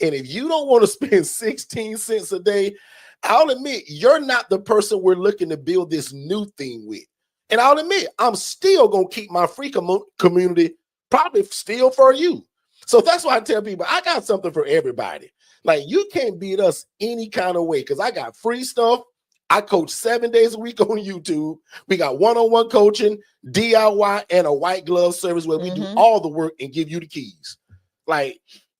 And if you don't want to spend 16 cents a day, I'll admit you're not the person we're looking to build this new thing with. And I'll admit I'm still going to keep my free community probably still for you. So that's why I tell people I got something for everybody. Like you can't beat us any kind of way because I got free stuff. I coach 7 days a week on YouTube. We got one-on-one coaching, DIY, and a white glove service where we do all the work and give you the keys. Like,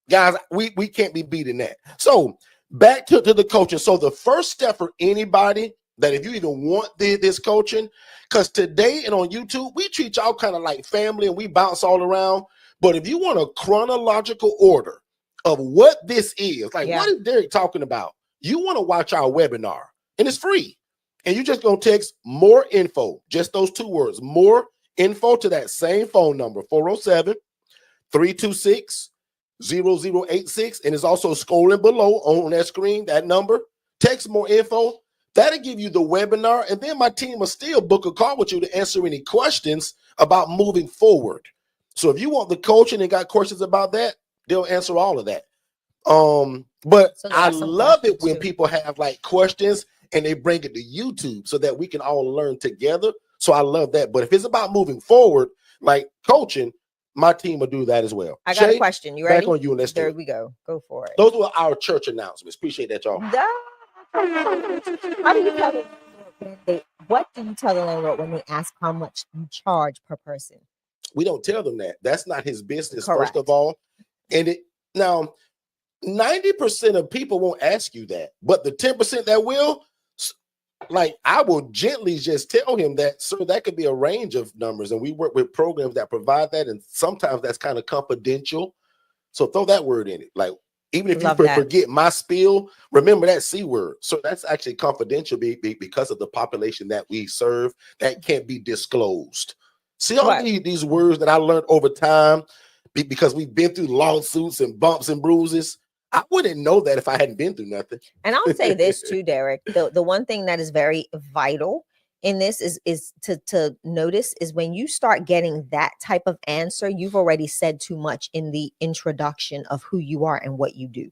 guys, we can't be beating that. So back to the coaching. So the first step for anybody that if you even want this coaching, because today and on YouTube, we treat y'all kind of like family and we bounce all around. But if you want a chronological order of what this is, like what is Derek talking about? You want to watch our webinar and it's free. And you just going to text more info, just those 2 words, more info to that same phone number, 407-326-0086. And it's also scrolling below on that screen, that number. Text more info. That'll give you the webinar, and then my team will still book a call with you to answer any questions about moving forward. So if you want the coaching and got questions about that, they'll answer all of that. But So I there's some love it questions when too. people have like questions and they bring it to YouTube so that we can all learn together. So I love that. But if it's about moving forward, like coaching, my team will do that as well. I got a Shay, question. You back ready? on you, and let's do There it. we go. Go for it. Those were our church announcements. Appreciate that, y'all. How do you tell the landlord when what do you tell the landlord when they ask how much you charge per person? We don't tell them that. That's not his business, Correct. first of all. And it now 90% of people won't ask you that, but the 10% that will, like, I will gently just tell him that, sir, that could be a range of numbers. And we work with programs that provide that. And sometimes that's kind of confidential. So throw that word in it. Like, even if Love you that. forget my spiel, remember that C word. So that's actually confidential because of the population that we serve that can't be disclosed. See all Right. these words that I learned over time because we've been through lawsuits and bumps and bruises. I wouldn't know that if I hadn't been through nothing. And I'll say this too, Derek. The one thing that is very vital in this is to notice is when you start getting that type of answer, you've already said too much in the introduction of who you are and what you do.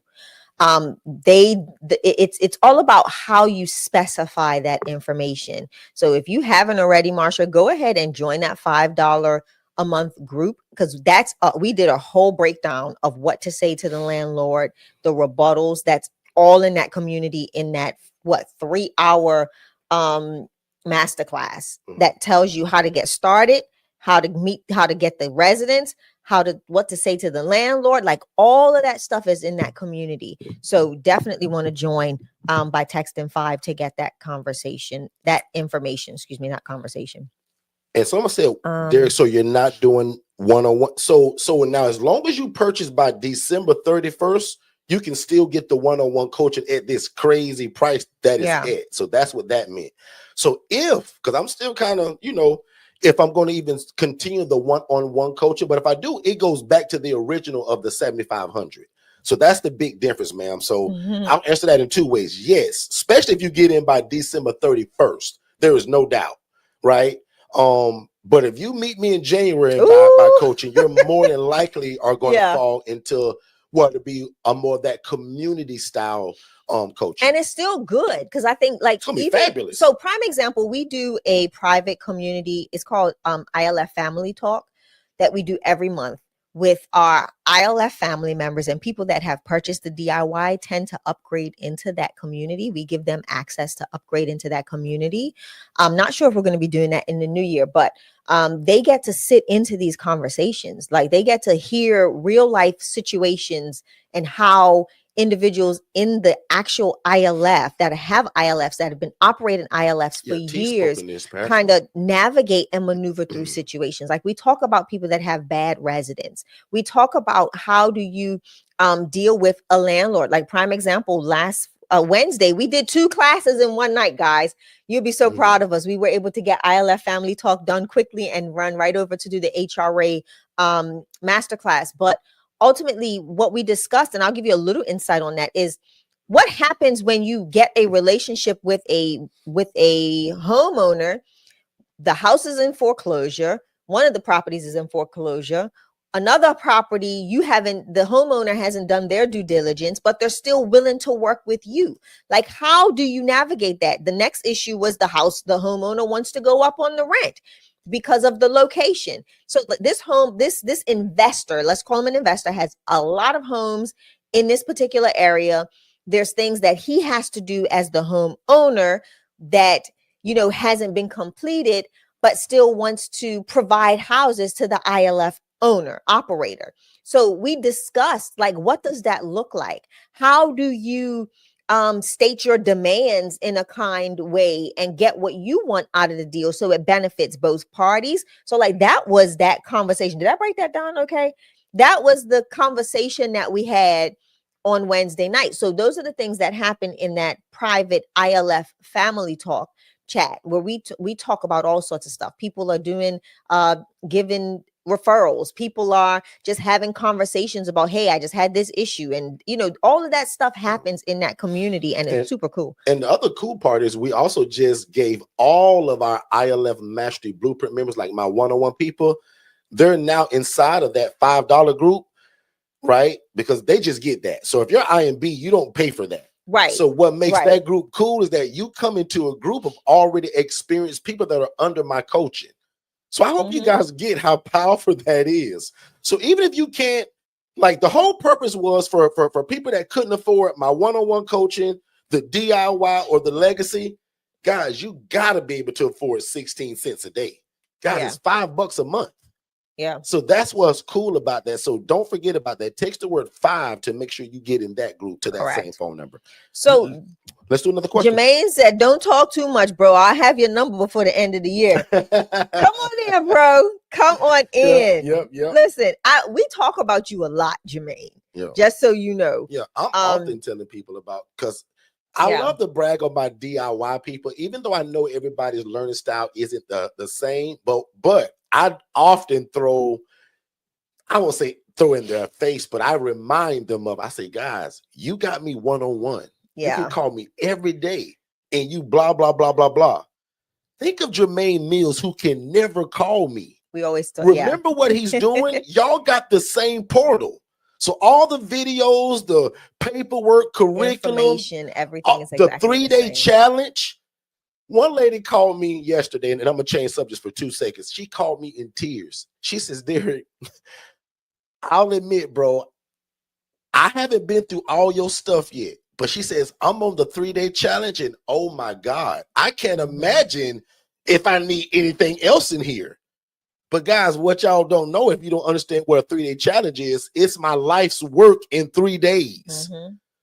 It's all about how you specify that information. So if you haven't already, Marsha, go ahead and join that $5 a month group, because that's we did a whole breakdown of what to say to the landlord, the rebuttals. That's all in that community, in that 3-hour masterclass that tells you how to get started, how to get the residents, what to say to the landlord. Like, all of that stuff is in that community. So definitely want to join by texting 5 to get that information, not conversation. And someone said, Derek, so you're not doing one-on-one. So now, as long as you purchase by December 31st, you can still get the one-on-one coaching at this crazy price that is at. So that's what that meant. So because I'm still kind of, if I'm going to even continue the one-on-one coaching, but if I do, it goes back to the original of the 7,500. So that's the big difference, ma'am. So I'll answer that in 2 ways. Yes, especially if you get in by December 31st, there is no doubt, right? But if you meet me in January and by coaching, you're more than likely are going to fall into what to be a more of that community style coaching. And it's still good, because I think, like, it's gonna be fabulous. So prime example, we do a private community. It's called ILF Family Talk that we do every month with our ILF family members, and people that have purchased the DIY tend to upgrade into that community. We give them access to upgrade into that community. I'm not sure if we're going to be doing that in the new year, but they get to sit into these conversations. Like, they get to hear real life situations and how individuals in the actual ILF that have ILFs, that have been operating ILFs for years, kind of navigate and maneuver through situations. Like, we talk about people that have bad residents. We talk about how do you deal with a landlord. Like, prime example, last Wednesday, we did 2 classes in one night, guys. You'll be so proud of us. We were able to get ILF Family Talk done quickly and run right over to do the HRA masterclass. But ultimately, what we discussed, and I'll give you a little insight on that, is what happens when you get a relationship with a homeowner. The house is in foreclosure. One of the properties is in foreclosure. Another property, the homeowner hasn't done their due diligence, but they're still willing to work with you. Like, how do you navigate that? The next issue was the house. The homeowner wants to go up on the rent because of the location. So this investor, let's call him an investor, has a lot of homes in this particular area. There's things that he has to do as the homeowner that, hasn't been completed, but still wants to provide houses to the ILF operator. So we discussed, like, what does that look like? How do you state your demands in a kind way and get what you want out of the deal so it benefits both parties? So, like, that was that conversation. Did I break that down okay? That was the conversation that we had on Wednesday night. So those are the things that happen in that private ILF Family Talk chat, where we talk about all sorts of stuff. People are doing giving referrals. People are just having conversations about, hey, I just had this issue. And, all of that stuff happens in that community, and it's super cool. And the other cool part is we also just gave all of our ILF Mastery Blueprint members, like my one-on-one people, they're now inside of that $5 group, right? Because they just get that. So if you're IMB, you don't pay for that. Right. So what makes that group cool is that you come into a group of already experienced people that are under my coaching. So I hope you guys get how powerful that is. So even if you can't, like, the whole purpose was for people that couldn't afford my one-on-one coaching, the DIY, or the legacy, guys, you gotta be able to afford 16 cents a day. Guys, it's $5 a month. Yeah. So that's what's cool about that. So don't forget about that. Text the word 5 to make sure you get in that group to that same phone number. So let's do another question. Jermaine said, don't talk too much, bro. I'll have your number before the end of the year. Come on in, bro. Come on in. Yep. Listen, we talk about you a lot, Jermaine. Yep. Just so you know. Yeah, I'm often telling people about, because I love to brag on my DIY people, even though I know everybody's learning style isn't the same, but I often I won't say throw in their face, but I remind them I say, guys, you got me one-on-one. You can call me every day and you blah, blah, blah, blah, blah. Think of Jermaine Mills, who can never call me. We always remember what he's doing. Y'all got the same portal. So all the videos, the paperwork, curriculum, everything is exactly the 3-day challenge. One lady called me yesterday, and I'm gonna change subjects for 2 seconds. She called me in tears. She says, Derek, I'll admit, bro, I haven't been through all your stuff yet. But she says, I'm on the 3-day challenge, and oh my God, I can't imagine if I need anything else in here. But guys, what y'all don't know, if you don't understand what a 3-day challenge is, it's my life's work in 3 days.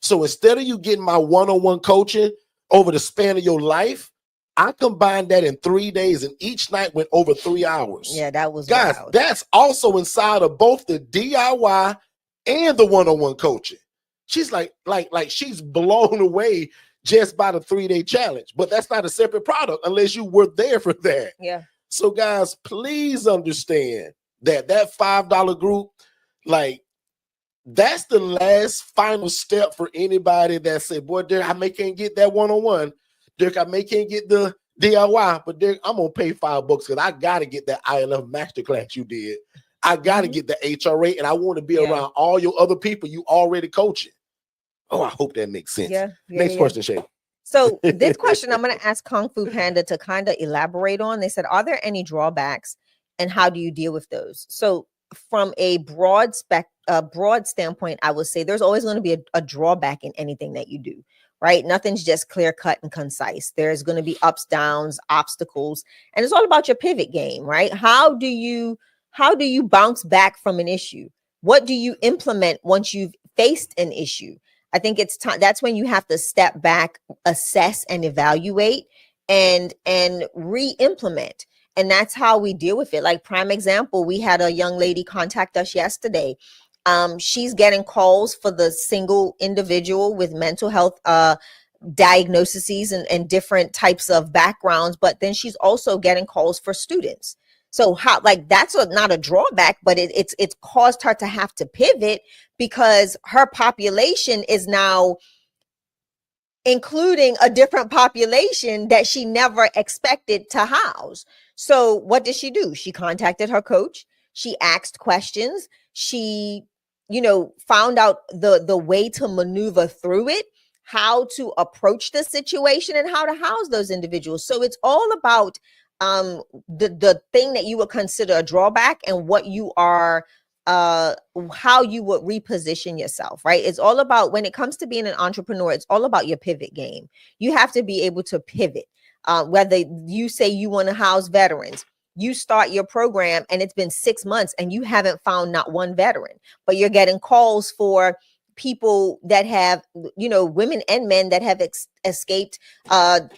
So instead of you getting my one-on-one coaching over the span of your life, I combined that in 3 days, and each night went over 3 hours. Yeah, that was guys. Wild. That's also inside of both the DIY and the one-on-one coaching. She's like she's blown away just by the 3-day challenge. But that's not a separate product unless you were there for that. Yeah. So guys, please understand that $5 group, like, that's the last final step for anybody that said, boy, Derek, I can't get that one-on-one. Derek, I can't get the DIY, but Derek, I'm gonna pay $5 because I gotta get that ILF masterclass you did. I gotta get the HRA, and I want to be around all your other people you already coaching. Oh, I hope that makes sense. Next question, Shay. So this question I'm going to ask Kung Fu Panda to kind of elaborate on. They said, are there any drawbacks, and how do you deal with those? So from a broad standpoint, I would say there's always going to be a drawback in anything that you do, right? Nothing's just clear cut and concise. There's going to be ups, downs, obstacles, and it's all about your pivot game, right? How do you bounce back from an issue? What do you implement once you've faced an issue? I think it's time. That's when you have to step back, assess, and evaluate, and re-implement. And that's how we deal with it. Like, prime example, we had a young lady contact us yesterday. She's getting calls for the single individual with mental health diagnoses and different types of backgrounds, but then she's also getting calls for students. So how, like, that's not a drawback, but it's caused her to have to pivot because her population is now including a different population that she never expected to house. So what did she do? She contacted her coach. She asked questions. She, found out the way to maneuver through it, how to approach the situation, and how to house those individuals. So it's all about the thing that you would consider a drawback and what you are, how you would reposition yourself, right? It's all about, when it comes to being an entrepreneur, it's all about your pivot game. You have to be able to pivot. Whether you say you want to house veterans, you start your program and it's been 6 months and you haven't found not one veteran, but you're getting calls for people that have, women and men that have escaped, a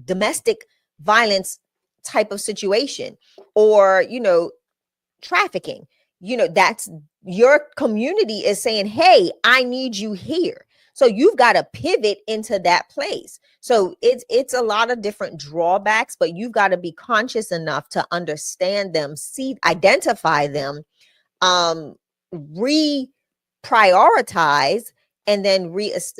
domestic violence type of situation, or, trafficking. That's your community is saying, hey, I need you here. So you've got to pivot into that place. So it's a lot of different drawbacks, but you've got to be conscious enough to understand them, identify them, reprioritize, and then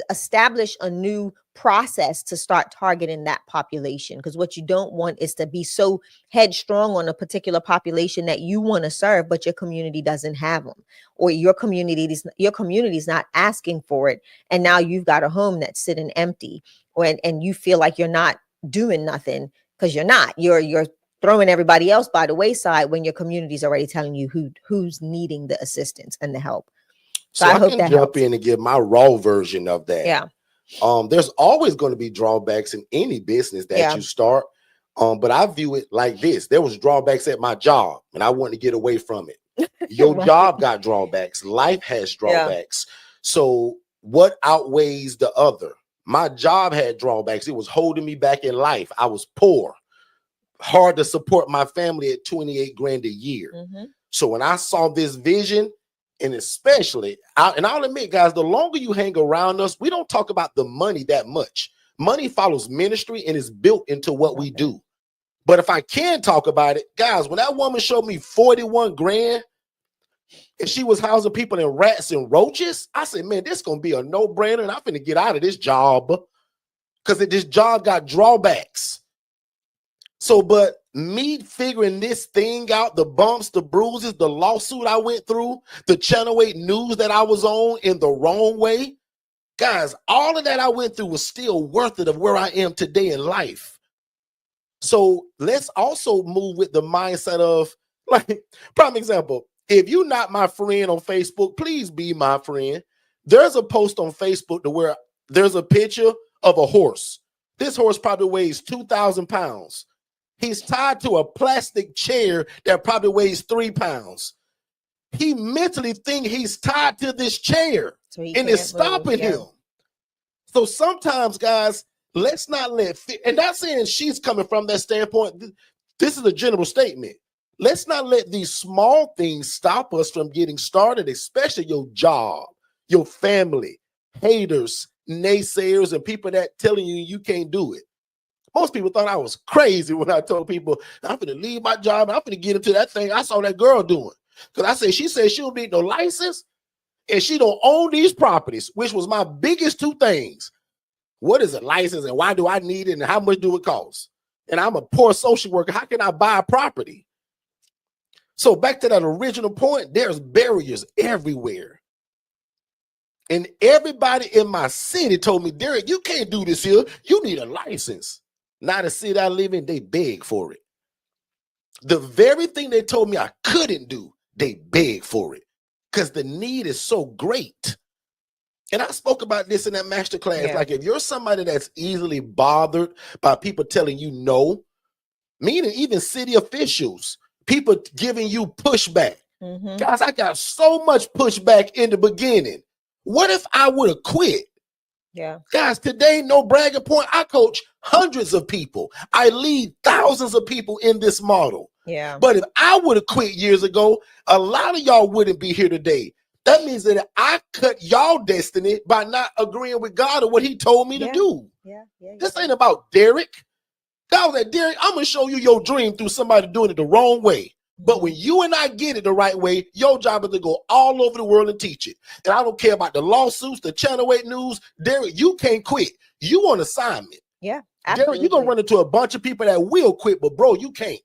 establish a new process to start targeting that population. Because what you don't want is to be so headstrong on a particular population that you want to serve, but your community doesn't have them, or your community is not asking for it, and now you've got a home that's sitting empty, and you feel like you're not doing nothing, because you're throwing everybody else by the wayside when your community is already telling you who's needing the assistance and the help. So I can jump in and give my raw version of that. Yeah. There's always going to be drawbacks in any business that you start. But I view it like this. There was drawbacks at my job, and I wanted to get away from it. Your job got drawbacks. Life has drawbacks. So what outweighs the other? My job had drawbacks. It was holding me back in life. I was poor. Hard to support my family at 28 grand a year. So when I saw this vision, and especially, I'll admit, guys, the longer you hang around us, we don't talk about the money that much. Money follows ministry and is built into what we do. But if I can talk about it, guys, when that woman showed me 41 grand and she was housing people in rats and roaches, I said, man, this is going to be a no-brainer, and I'm going to get out of this job, because this job got drawbacks. So, but me figuring this thing out, the bumps, the bruises, the lawsuit I went through, the Channel 8 news that I was on in the wrong way, guys, all of that I went through was still worth it of where I am today in life. So let's also move with the mindset of, like, prime example, if you're not my friend on Facebook, please be my friend. There's a post on Facebook to where there's a picture of a horse. This horse probably weighs 2,000 pounds. He's tied to a plastic chair that probably weighs 3 pounds. He mentally thinks he's tied to this chair, and it's stopping him. So sometimes, guys, let's not let, and not saying she's coming from that standpoint. This is a general statement. Let's not let these small things stop us from getting started, especially your job, your family, haters, naysayers, and people that telling you you can't do it. Most people thought I was crazy when I told people I'm going to leave my job. I'm going to get into that thing I saw that girl doing. Because I said, she said she don't need no license and she don't own these properties, which was my biggest two things. What is a license and why do I need it and how much do it cost? And I'm a poor social worker. How can I buy a property? So back to that original point, there's barriers everywhere. And everybody in my city told me, Derek, you can't do this here. You need a license. Now the city I live in, they beg for it. The very thing they told me I couldn't do, they beg for it because the need is so great. And I spoke about this in that masterclass. Like if you're somebody that's easily bothered by people telling you no, meaning even city officials, people giving you pushback. Guys, I got so much pushback in the beginning. What if I would have quit? Guys, today, no bragging point, I coach hundreds of people. I lead thousands of people in this model. But if I would have quit years ago, a lot of y'all wouldn't be here today. That means that I cut y'all destiny by not agreeing with God or what he told me to do. This ain't about Derek. God was like, Derek, I'm going to show you your dream through somebody doing it the wrong way. But when you and I get it the right way, your job is to go all over the world and teach it. And I don't care about the lawsuits, the Channel 8 news. Derek, you can't quit. You on assignment. Absolutely. Derek, you're going to run into a bunch of people that will quit, but bro, you can't.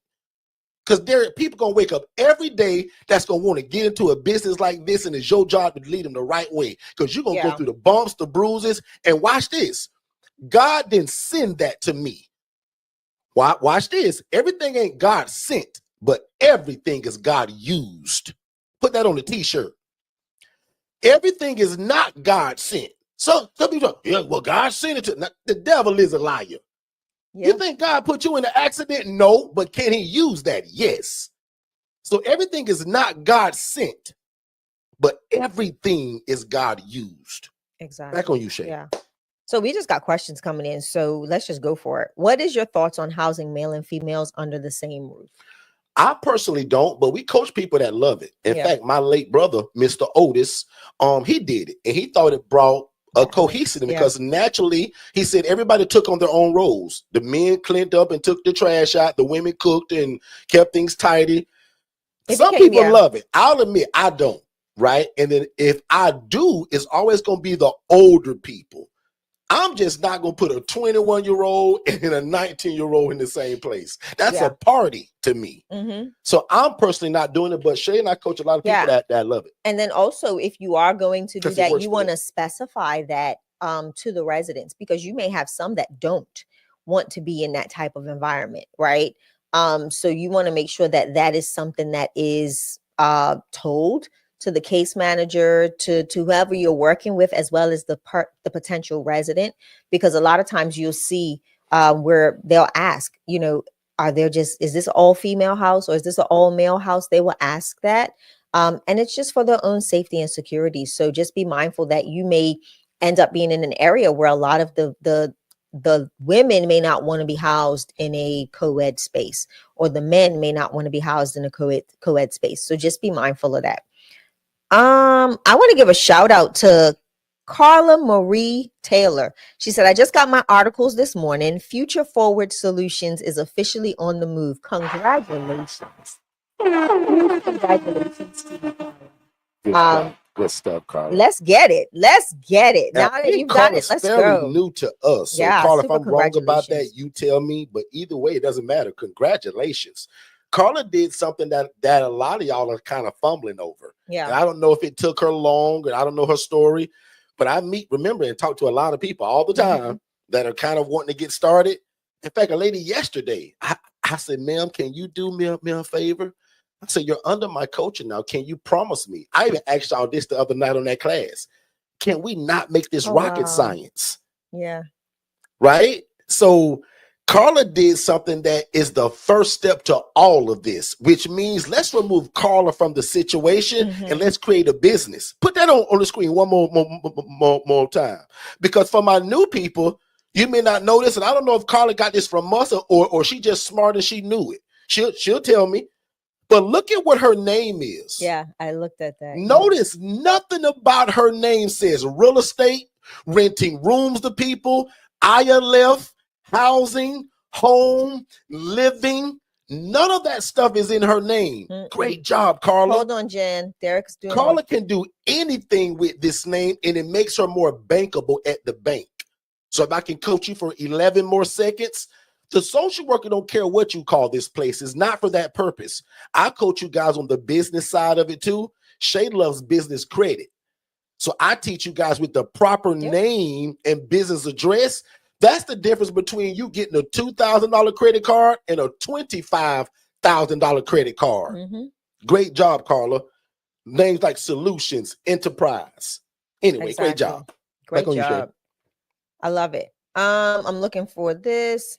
Because Derek, people going to wake up every day that's going to want to get into a business like this, and it's your job to lead them the right way. Because you're going to go through the bumps, the bruises, and watch this. God didn't send that to me. Watch this. Everything ain't God sent, but everything is God used. Put that on the t-shirt. Everything is not God sent. So some people, well, God sent it to. Now, the devil is a liar. You think God put you in an accident? No, but can he use that? Yes. So everything is not God sent, but everything is God used. Exactly. Back on you, Shay. So we just got questions coming in. So let's just go for it. What is your thoughts on housing male and females under the same roof? I personally don't, but we coach people that love it. In fact, my late brother, Mr. Otis, he did it, and he thought it brought a cohesive, because naturally, he said everybody took on their own roles. The men cleaned up and took the trash out. The women cooked and kept things tidy. Some people love it. I'll admit I don't, right? And then if I do, it's always going to be the older people. I'm just not going to put a 21-year-old and a 19-year-old in the same place. That's a party to me. So I'm personally not doing it, but Shay and I coach a lot of people that love it. And then also, if you are going to do that, you want to specify that to the residents, because you may have some that don't want to be in that type of environment, right? So you want to make sure that that is something that is told to the case manager, to whoever you're working with, as well as the potential resident, because a lot of times you'll see where they'll ask, you know, is this all female house or is this an all male house? They will ask that. And it's just for their own safety and security. So just be mindful that you may end up being in an area where a lot of the women may not want to be housed in a co-ed space, or the men may not want to be housed in a co-ed space. So just be mindful of that. I want to give a shout out to Carla Marie Taylor. She said, I just got my articles this morning. Future Forward Solutions is officially on the move. Congratulations. Congratulations to you. Good stuff, Carla. Let's get it. Now that you've got it, let's go. New to us. So Carla, if I'm wrong about that, you tell me. But either way, it doesn't matter. Congratulations. Carla did something that a lot of y'all are kind of fumbling over. Yeah. And I don't know if it took her long, and I don't know her story, but I remember and talk to a lot of people all the time that are kind of wanting to get started. In fact, a lady yesterday, I said, ma'am, can you do me a favor? I said, you're under my coaching now. Can you promise me? I even asked y'all this the other night on that class. Can we not make this rocket science? Yeah. Right? So Carla did something that is the first step to all of this, which means let's remove Carla from the situation and let's create a business. Put that on the screen one more time. Because for my new people, you may not know this, and I don't know if Carla got this from us or she just smart and she knew it. She'll tell me. But look at what her name is. Yeah, I looked at that. Notice nothing about her name says real estate, renting rooms to people, ILF, housing, home, living. None of that stuff is in her name. Great job, Carla. Hold on, Jen. Derek's doing Carla can do anything with this name, and it makes her more bankable at the bank. So if I can coach you for 11 more seconds, the social worker don't care what you call this place. It's not for that purpose. I coach you guys on the business side of it too. Shay loves business credit. So I teach you guys with the proper name and business address. That's the difference between you getting a $2,000 credit card and a $25,000 credit card. Great job, Carla. Names like Solutions, Enterprise. Anyway, great job. Great job. I love it. I'm looking for this.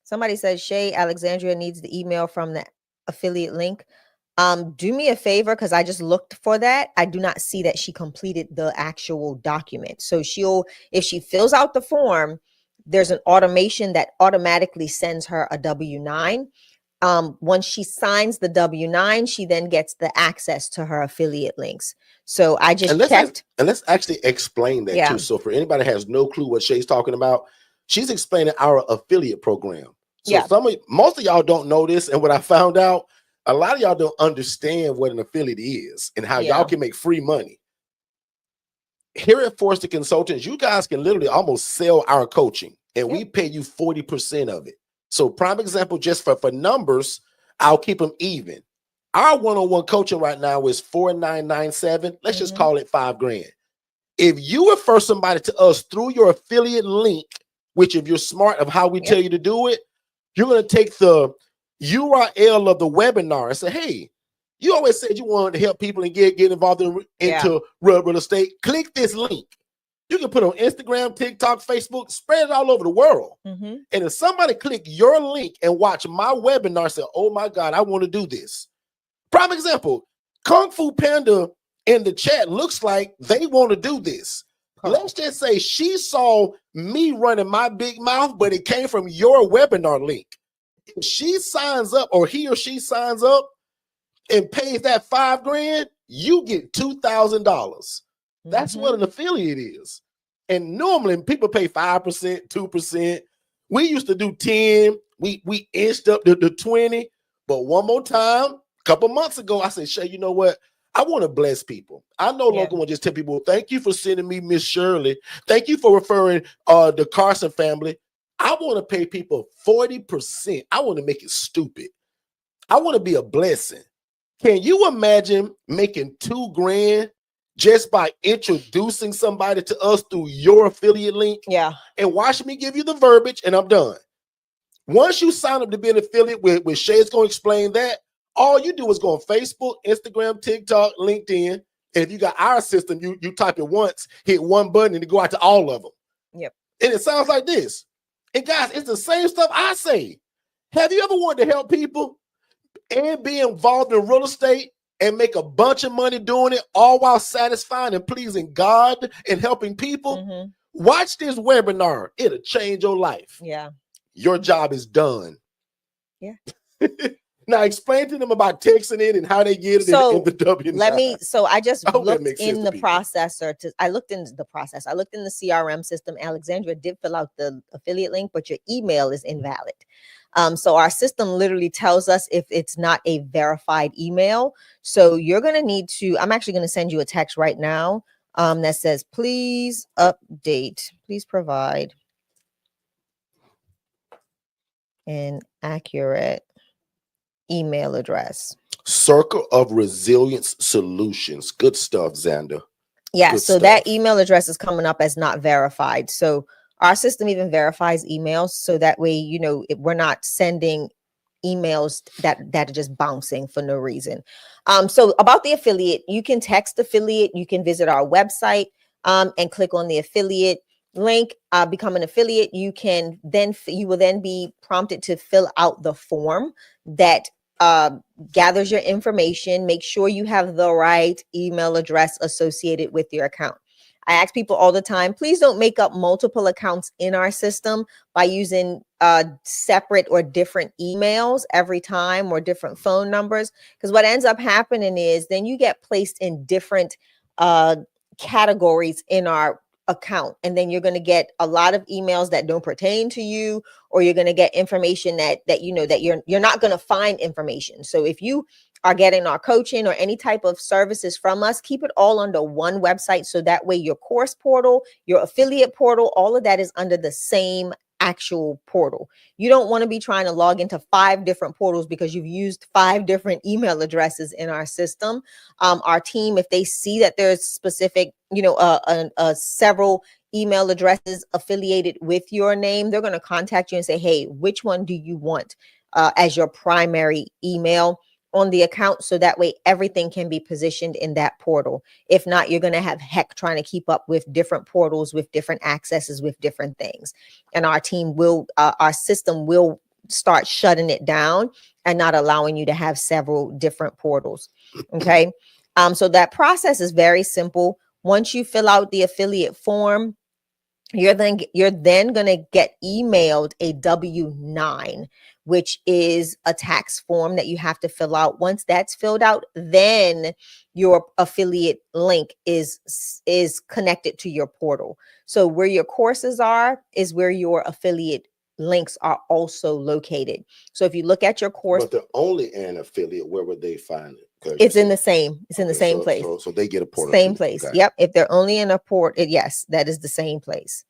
Somebody says Shay Alexandria needs the email from the affiliate link. Do me a favor, because I just looked for that. I do not see that she completed the actual document. So if she fills out the form, there's an automation that automatically sends her a W-9. Once she signs the W-9, she then gets the access to her affiliate links. So I just checked. And let's actually explain that too. So for anybody that has no clue what Shay's talking about, she's explaining our affiliate program. So most of y'all don't know this. And what I found out, a lot of y'all don't understand what an affiliate is and how y'all can make free money. Here at Forston Consultants, you guys can literally almost sell our coaching, and we pay you 40% of it. So prime example, just for numbers, I'll keep them even. Our one-on-one coaching right now is $4,997. Let's just call it $5,000. If you refer somebody to us through your affiliate link, which if you're smart of how we tell you to do it, you're going to take the URL of the webinar and say, hey, you always said you wanted to help people and get involved into real estate. Click this link. You can put it on Instagram, TikTok, Facebook, spread it all over the world. And if somebody click your link and watch my webinar and say, oh my God, I want to do this. Prime example, Kung Fu Panda in the chat looks like they want to do this. Let's just say she saw me running my big mouth, but it came from your webinar link. If she signs up, or he or she signs up and pays that $5,000, you get $2,000. That's what an affiliate is. And normally people pay 5%, 2%. We used to do 10. We inched up to 20. But one more time, a couple months ago, I said, Shay, you know what? I want to bless people. I no longer want to just tell people, thank you for sending me Miss Shirley. Thank you for referring the Carson family. I want to pay people 40%. I want to make it stupid. I want to be a blessing. Can you imagine making $2,000 just by introducing somebody to us through your affiliate link? Yeah. And watch me give you the verbiage, and I'm done. Once you sign up to be an affiliate with Shay's going to explain that, all you do is go on Facebook, Instagram, TikTok, LinkedIn. And if you got our system, you type it once, hit one button, and it go out to all of them. Yep. And it sounds like this. And guys, it's the same stuff I say. Have you ever wanted to help people and be involved in real estate and make a bunch of money doing it, all while satisfying and pleasing God and helping people? Mm-hmm. Watch this webinar. It'll change your life. Yeah. Your job is done. Yeah. Now explain to them about texting it and how they get it in the W9. I just looked in the people. processor I looked in the CRM system. Alexandra did fill out the affiliate link, but your email is invalid. So our system literally tells us if it's not a verified email. So you're going to need to, I'm actually going to send you a text right now that says, please provide an accurate email address. Circle of Resilience Solutions. Good stuff, Xander. Yeah. Good so stuff. that email address is coming up as not verified. So our system even verifies emails. So that way, you know, we're not sending emails that are just bouncing for no reason. So about the affiliate, you can text affiliate. You can visit our website and click on the affiliate link, become an affiliate. You will then be prompted to fill out the form that gathers your information. Make sure you have the right email address associated with your account. I ask people all the time, please don't make up multiple accounts in our system by using separate or different emails every time or different phone numbers, because what ends up happening is then you get placed in different categories in our account, and then you're going to get a lot of emails that don't pertain to you, or you're going to get information that you know that you're not going to find information. So if you are getting our coaching or any type of services from us, keep it all under one website, so that way your course portal, your affiliate portal, all of that is under the same actual portal. You don't want to be trying to log into 5 different portals because you've used 5 different email addresses in our system. Our team, if they see that there's specific, several email addresses affiliated with your name, they're going to contact you and say, hey, which one do you want as your primary email on the account, so that way everything can be positioned in that portal. If not, you're going to have heck trying to keep up with different portals, with different accesses, with different things. And our system will start shutting it down and not allowing you to have several different portals. Okay. So that process is very simple. Once you fill out the affiliate form, you're then going to get emailed a W-9, which is a tax form that you have to fill out. Once that's filled out, then your affiliate link is connected to your portal. So where your courses are is where your affiliate links are also located. So if you look at your course, but they're only an affiliate, where would they find it? It's in the same place. So they get a portal. Same place. Okay. Yep. If they're only in a port, yes, that is the same place.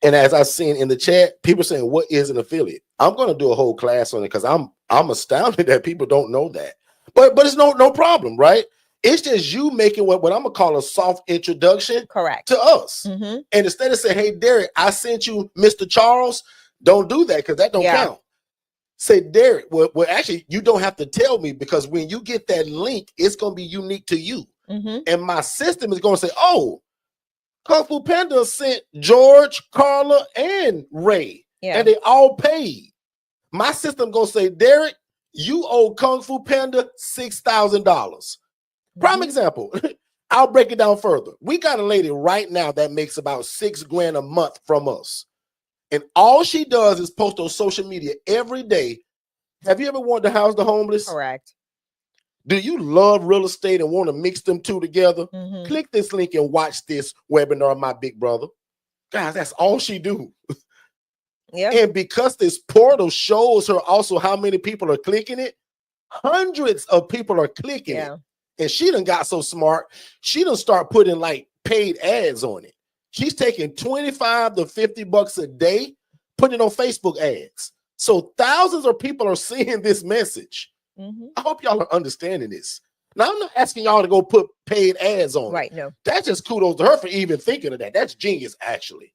And as I've seen in the chat, people saying, what is an affiliate? I'm going to do a whole class on it, because I'm astounded that people don't know that. But it's no problem, right? It's just you making what I'm gonna call a soft introduction, correct, to us. Mm-hmm. And instead of saying, hey, Derek, I sent you Mr. Charles, don't do that, because that don't count. Say, Derek, well, actually, you don't have to tell me, because when you get that link, it's going to be unique to you. Mm-hmm. And my system is going to say, oh, Kung Fu Panda sent George, Carla, and Ray, and they all paid. My system going to say, Derek, you owe Kung Fu Panda $6,000. Prime example. I'll break it down further. We got a lady right now that makes about $6,000 a month from us. And all she does is post on social media every day. Have you ever wanted to house the homeless? Correct. Do you love real estate and want to mix them two together? Mm-hmm. Click this link and watch this webinar, my big brother. Guys, that's all she do. Yeah. And because this portal shows her also how many people are clicking it, hundreds of people are clicking it. And she done got so smart, she done start putting like paid ads on it. She's taking 25 to 50 bucks a day, putting it on Facebook ads. So thousands of people are seeing this message. I hope y'all are understanding this. Now, I'm not asking y'all to go put paid ads on it. No. That's just kudos to her for even thinking of that. That's genius, actually.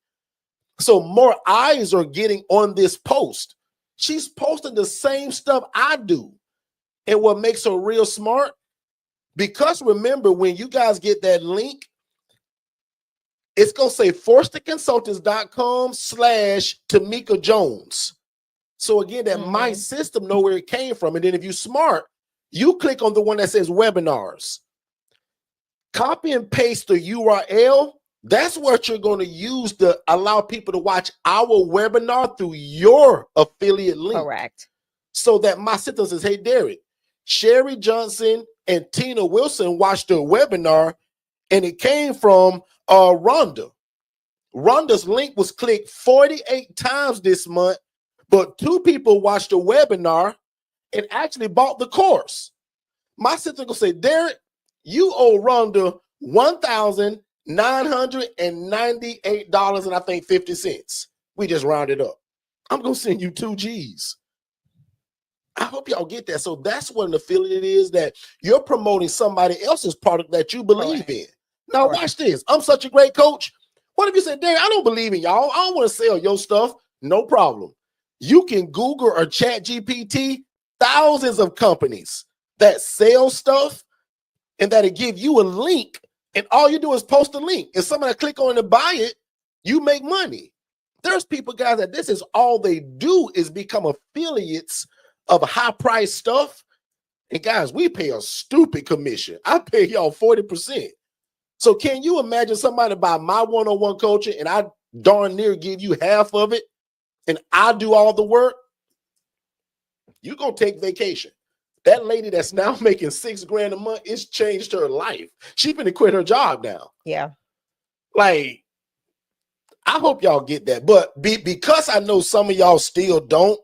So more eyes are getting on this post. She's posting the same stuff I do. And what makes her real smart, because remember, when you guys get that link, it's going to say forstonconsultants.com/Tamika Jones. So again, that my system know where it came from. And then if you're smart, you click on the one that says webinars. Copy and paste the URL. That's what you're going to use to allow people to watch our webinar through your affiliate link. Correct. So that my system says, hey, Derek, Sherry Johnson and Tina Wilson watched the webinar, and it came from Rhonda. Rhonda's link was clicked 48 times this month, but 2 people watched the webinar and actually bought the course. My system will say, Derek, you owe Rhonda $1,998 and I think 50 cents. We just rounded up. I'm gonna send you 2 G's. I hope y'all get that. So that's what an affiliate is, that you're promoting somebody else's product that you believe in. Now watch this. I'm such a great coach. What if you said, Derek, I don't believe in y'all. I don't want to sell your stuff. No problem. You can Google or Chat GPT thousands of companies that sell stuff and that'll give you a link, and all you do is post a link. If somebody click on it and buy it, you make money. There's people, guys, that this is all they do is become affiliates of high-priced stuff. And guys, we pay a stupid commission. I pay y'all 40%. So can you imagine somebody buy my one-on-one coaching and I darn near give you half of it and I do all the work? You're going to take vacation. That lady that's now making $6 grand a month, it's changed her life. She's going to quit her job now. Yeah. Like, I hope y'all get that. But because I know some of y'all still don't,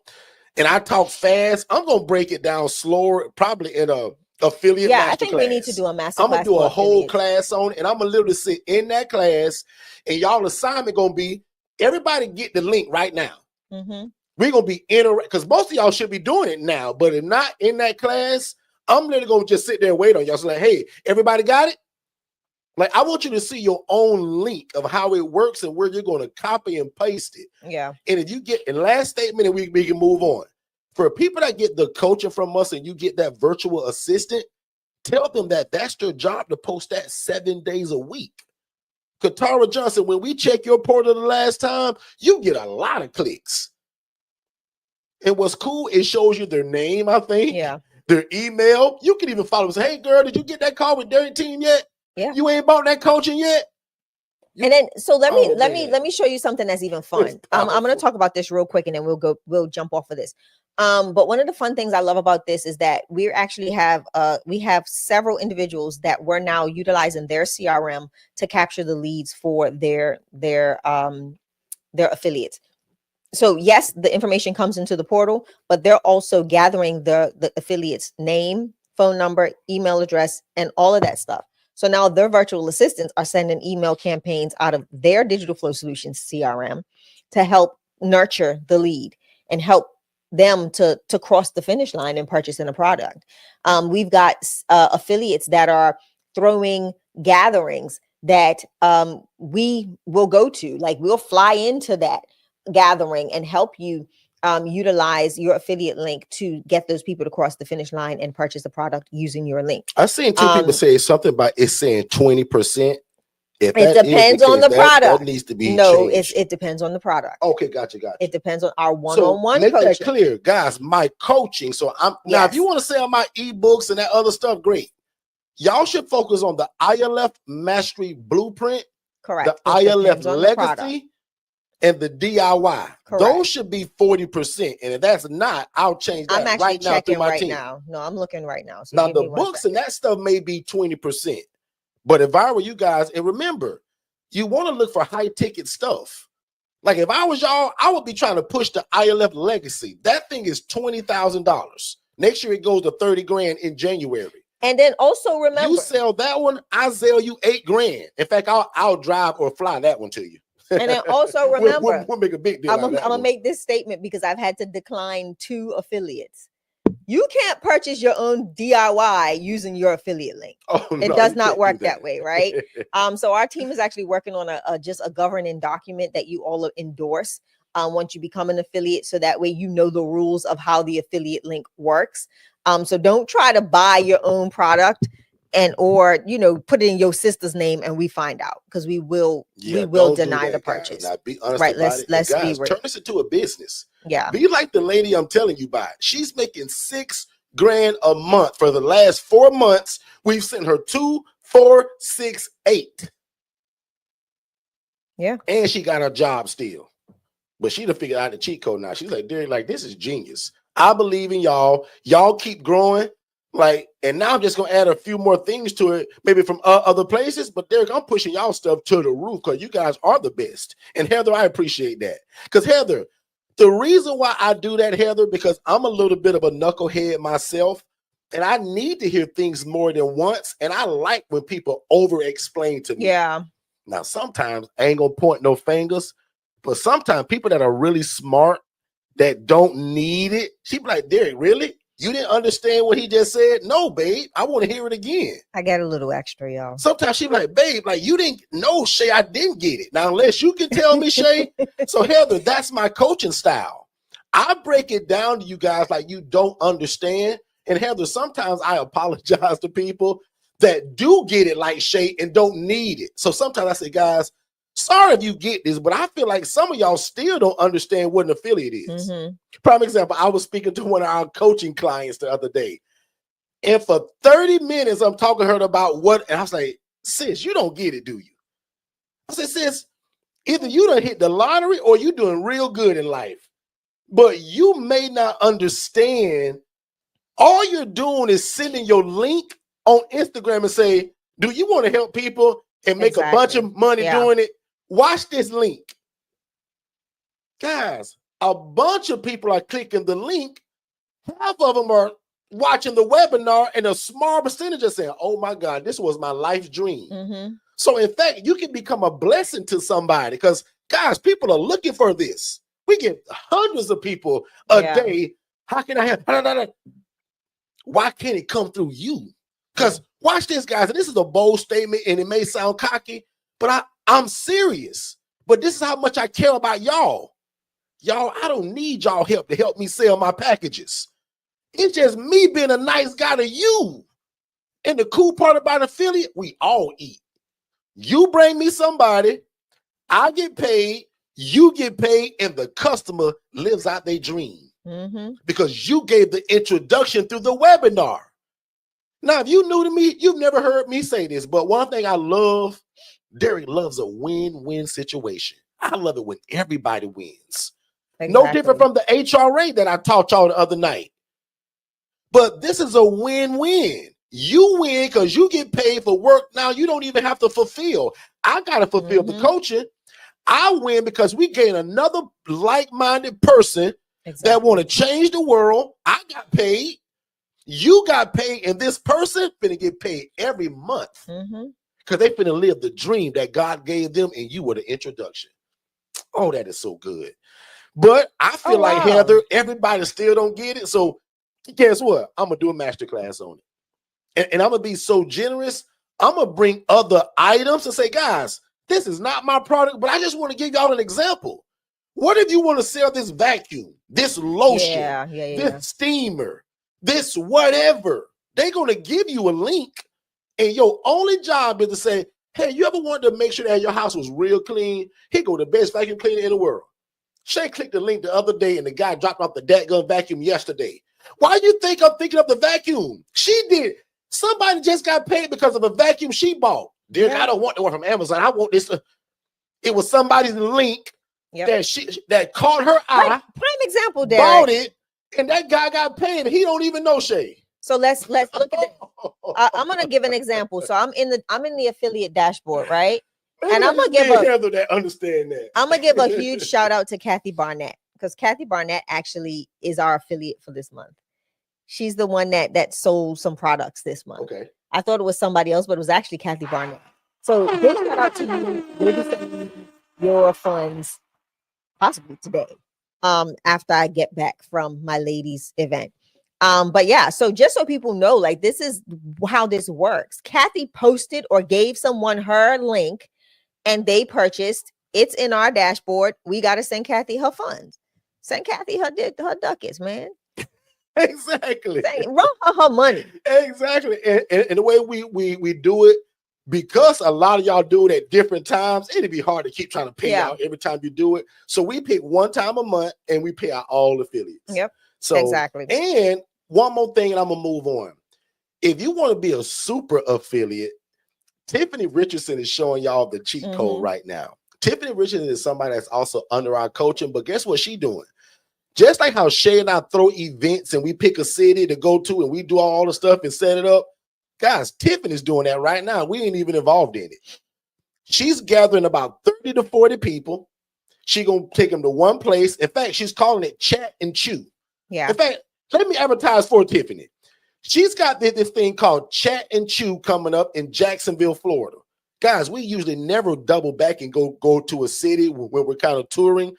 and I talk fast, I'm going to break it down slower, probably in a affiliate master I think class. we need to do a master I'm class. going to do a whole class on it, and I'm going to literally sit in that class, and y'all assignment going to be, everybody get the link right now. We're going to be because most of y'all should be doing it now, but if not in that class, I'm literally going to just sit there and wait on y'all. So like, hey, everybody got it? Like, I want you to see your own link of how it works and where you're going to copy and paste it. Yeah. And if you get the last statement, and we can move on. For people that get the coaching from us and you get that virtual assistant, tell them that that's their job to post that 7 days a week. Katara Johnson, when we check your portal the last time, you get a lot of clicks. And what's cool, it shows you their name, I think. Yeah. Their email. You can even follow and say, hey, girl, did you get that call with Derek Team yet? Yeah. You ain't bought that coaching yet? And then, so let me show you something that's even fun. I'm going to talk about this real quick, and then we'll jump off of this. But one of the fun things I love about this is that we actually have several individuals that we're now utilizing their CRM to capture the leads for their affiliates. So yes, the information comes into the portal, but they're also gathering the affiliate's name, phone number, email address, and all of that stuff. So now their virtual assistants are sending email campaigns out of their Digital Flow Solutions CRM to help nurture the lead and help them to cross the finish line in purchasing a product. We've got affiliates that are throwing gatherings that we will go to, like we'll fly into that gathering and help you utilize your affiliate link to get those people to cross the finish line and purchase a product using your link. I've seen 2 people say something about it's saying 20%. It depends on the product. That needs to be changed. It depends on the product. Okay, gotcha. It depends on our one-on-one make coaching. that clear, guys. My coaching. So now, if you want to sell my ebooks and that other stuff, great. Y'all should focus on the ILF Mastery Blueprint, correct? The ILF Legacy, and the DIY. Correct. Those should be 40%. And if that's not, I'll change that. I'm actually right now checking through my right team. now. No, I'm looking right now. So now the books and that stuff may be 20%. But if I were you guys, and remember, you want to look for high ticket stuff. Like if I was y'all, I would be trying to push the ILF legacy. That thing is $20,000. Next year it goes to 30 grand in January. And then also remember, you sell that one, I sell you 8 grand. In fact, I'll drive or fly that one to you. And then also remember, we'll make a big deal. I'm gonna make this statement because I've had to decline 2 affiliates. You can't purchase your own DIY using your affiliate link. It does not work that way, right? So our team is actually working on just a governing document that you all endorse once you become an affiliate, so that way you know the rules of how the affiliate link works. So don't try to buy your own product or put it in your sister's name and we find out, because we will deny the purchase. Now, be honest, right? Let's Let's guys, be real. turn this into a business. Yeah. Be like the lady I'm telling you about. She's making 6 grand a month for the last 4 months. We've sent her 2, 4, 6, 8. Yeah. And she got her job still, but she done figured out the cheat code now. She's like, Derek, like, this is genius. I believe in y'all. Y'all keep growing. Like, and now I'm just gonna add a few more things to it, maybe from other places. But Derek, I'm pushing y'all stuff to the roof because you guys are the best. And Heather, I appreciate that. Because Heather, the reason why I do that, Heather, because I'm a little bit of a knucklehead myself, and I need to hear things more than once. And I like when people over-explain to me. Yeah. Now, sometimes I ain't gonna point no fingers, but sometimes people that are really smart that don't need it, she be like, Derek, really? You didn't understand what he just said? No, babe, I want to hear it again. I get a little extra, y'all. Sometimes she be like, babe, like, you didn't know, Shay, I didn't get it. Now, unless you can tell me, Shay. So, Heather, that's my coaching style. I break it down to you guys like you don't understand. And Heather, sometimes I apologize to people that do get it like Shay and don't need it. So sometimes I say, guys, sorry if you get this, but I feel like some of y'all still don't understand what an affiliate is. Prime example, I was speaking to one of our coaching clients the other day, and for 30 minutes, I'm talking to her about what, and I was like, sis, you don't get it, do you? I said, sis, either you done hit the lottery or you doing real good in life, but you may not understand. All you're doing is sending your link on Instagram and say, do you want to help people and make a bunch of money doing it? Watch this link. Guys, a bunch of people are clicking the link. Half of them are watching the webinar, and a small percentage are saying, oh my God, this was my life's dream. So in fact, you can become a blessing to somebody because, guys, people are looking for this. We get hundreds of people a day. How can I have? Why can't it come through you? Because watch this, guys, and this is a bold statement, and it may sound cocky, but I'm serious. But this is how much I care about y'all. Y'all, I don't need y'all help to help me sell my packages. It's just me being a nice guy to you. And the cool part about affiliate, we all eat. You bring me somebody, I get paid, you get paid, and the customer lives out their dream. Because you gave the introduction through the webinar. Now, if you new to me, you've never heard me say this, but one thing I love, Derek loves a win-win situation. I love it when everybody wins. No different from the HRA that I taught y'all the other night. But this is a win-win. You win because you get paid for work. Now you don't even have to fulfill. I got to fulfill the coaching. I win because we gain another like-minded person that want to change the world. I got paid. You got paid, and this person finna get paid every month because they finna live the dream that God gave them, and you were the introduction. Oh, that is so good. But I feel like, Heather, everybody still don't get it. So guess what? I'm going to do a masterclass on it. And I'm going to be so generous. I'm going to bring other items and say, guys, this is not my product, but I just want to give y'all an example. What if you want to sell this vacuum, this lotion, this steamer, this whatever? They're going to give you a link, and your only job is to say, hey, you ever wanted to make sure that your house was real clean? Here go the best vacuum cleaner in the world. Shay clicked the link the other day, and the guy dropped off the dadgum vacuum yesterday. Why do you think I'm thinking of the vacuum? She did. Somebody just got paid because of a vacuum she bought. Derek, I don't want the one from Amazon. I want this. It was somebody's link that caught her eye. Prime example, Derek. Bought it, and that guy got paid, and he don't even know Shay. So let's look at it. I'm gonna give an example. So I'm in the affiliate dashboard, right? Maybe And I'm gonna give Heather that understand that. I'm gonna give a huge shout out to Kathy Barnett, because Kathy Barnett actually is our affiliate for this month. She's the one that sold some products this month. Okay. I thought it was somebody else, but it was actually Kathy Barnett. So big shout out to you. Maybe send your funds possibly today. After I get back from my ladies event. But yeah, so just so people know, like, this is how this works. Kathy posted or gave someone her link and they purchased. It's in our dashboard. We got to send Kathy her funds. Send Kathy her ducats, man. Exactly. Run her money. Exactly. And the way we do it, because a lot of y'all do it at different times, it'd be hard to keep trying to pay out every time you do it. So we pick one time a month and we pay out all affiliates. Yep. So exactly. And one more thing, and I'm gonna move on. If you want to be a super affiliate, Tiffany Richardson is showing y'all the cheat code right now. Tiffany Richardson is somebody that's also under our coaching, but guess what she's doing? Just like how Shay and I throw events and we pick a city to go to and we do all the stuff and set it up. Guys, Tiffany's doing that right now. We ain't even involved in it. She's gathering about 30 to 40 people. She's going to take them to one place. In fact, she's calling it Chat and Chew. Yeah. In fact, let me advertise for Tiffany. She's got this thing called Chat and Chew coming up in Jacksonville, Florida. Guys, we usually never double back and go to a city where we're kind of touring.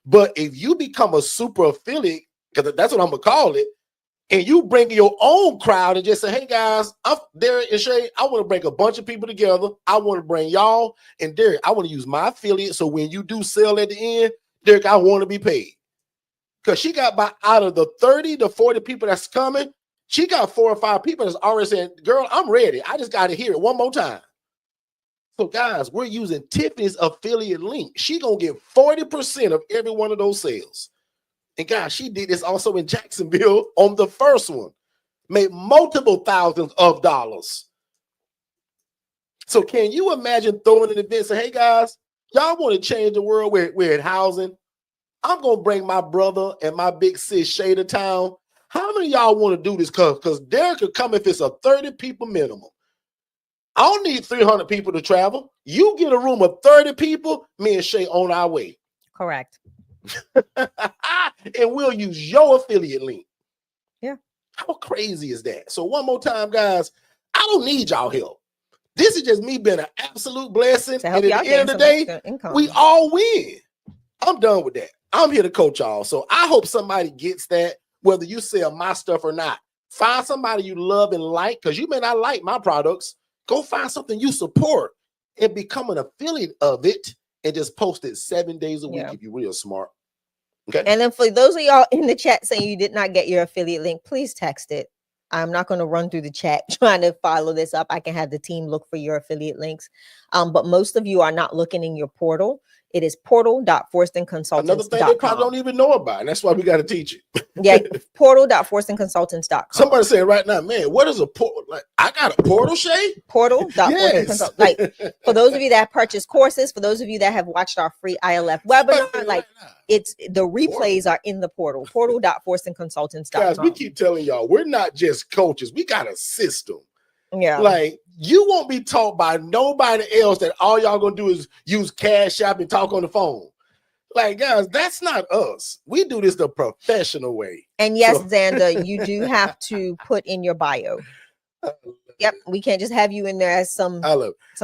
But if you become a super affiliate, because that's what I'm going to call it, and you bring your own crowd and just say, hey, guys, I'm Derek and Shay. I want to bring a bunch of people together. I want to bring y'all. And Derek, I want to use my affiliate. So when you do sell at the end, Derek, I want to be paid. Because she got out of the 30 to 40 people that's coming, she got 4 or 5 people that's already saying, girl, I'm ready. I just got to hear it one more time. So, guys, we're using Tiffany's affiliate link. She going to get 40% of every one of those sales. And guys, she did this also in Jacksonville on the first one. Made multiple thousands of dollars. So can you imagine throwing an event and say, hey, guys, y'all want to change the world? We're at housing. I'm going to bring my brother and my big sis Shay to town. How many of y'all want to do this? Because Derek could come if it's a 30 people minimum. I don't need 300 people to travel. You get a room of 30 people, me and Shay on our way. Correct. And we'll use your affiliate link. Yeah. How crazy is that? So one more time, guys, I don't need y'all help. This is just me being an absolute blessing. And at the end of the day, we all win. I'm done with that. I'm here to coach y'all. So I hope somebody gets that, whether you sell my stuff or not. Find somebody you love and like, because you may not like my products. Go find something you support and become an affiliate of it and just post it 7 days a week if you're real smart. Okay. And then for those of y'all in the chat saying you did not get your affiliate link, please text it. I'm not going to run through the chat trying to follow this up. I can have the team look for your affiliate links. But most of you are not looking in your portal. It is portal.forstonconsultants.com. Another thing they probably don't even know about, and that's why we got to teach it. Yeah, portal.forstonconsultants.com. Somebody saying right now, man, what is a portal? Like, I got a portal, Shay? Portal.forstonconsultants. Like, for those of you that purchase courses, for those of you that have watched our free ILF webinar, like, it's the replays are in the portal. Portal.forstonconsultants.com. Guys, we keep telling y'all, we're not just coaches. We got a system. Yeah. Like, you won't be taught by nobody else that all y'all gonna do is use Cash App and talk on the phone. Like, guys, that's not us. We do this the professional way. And yes, Xander, you do have to put in your bio. Yep, we can't just have you in there as some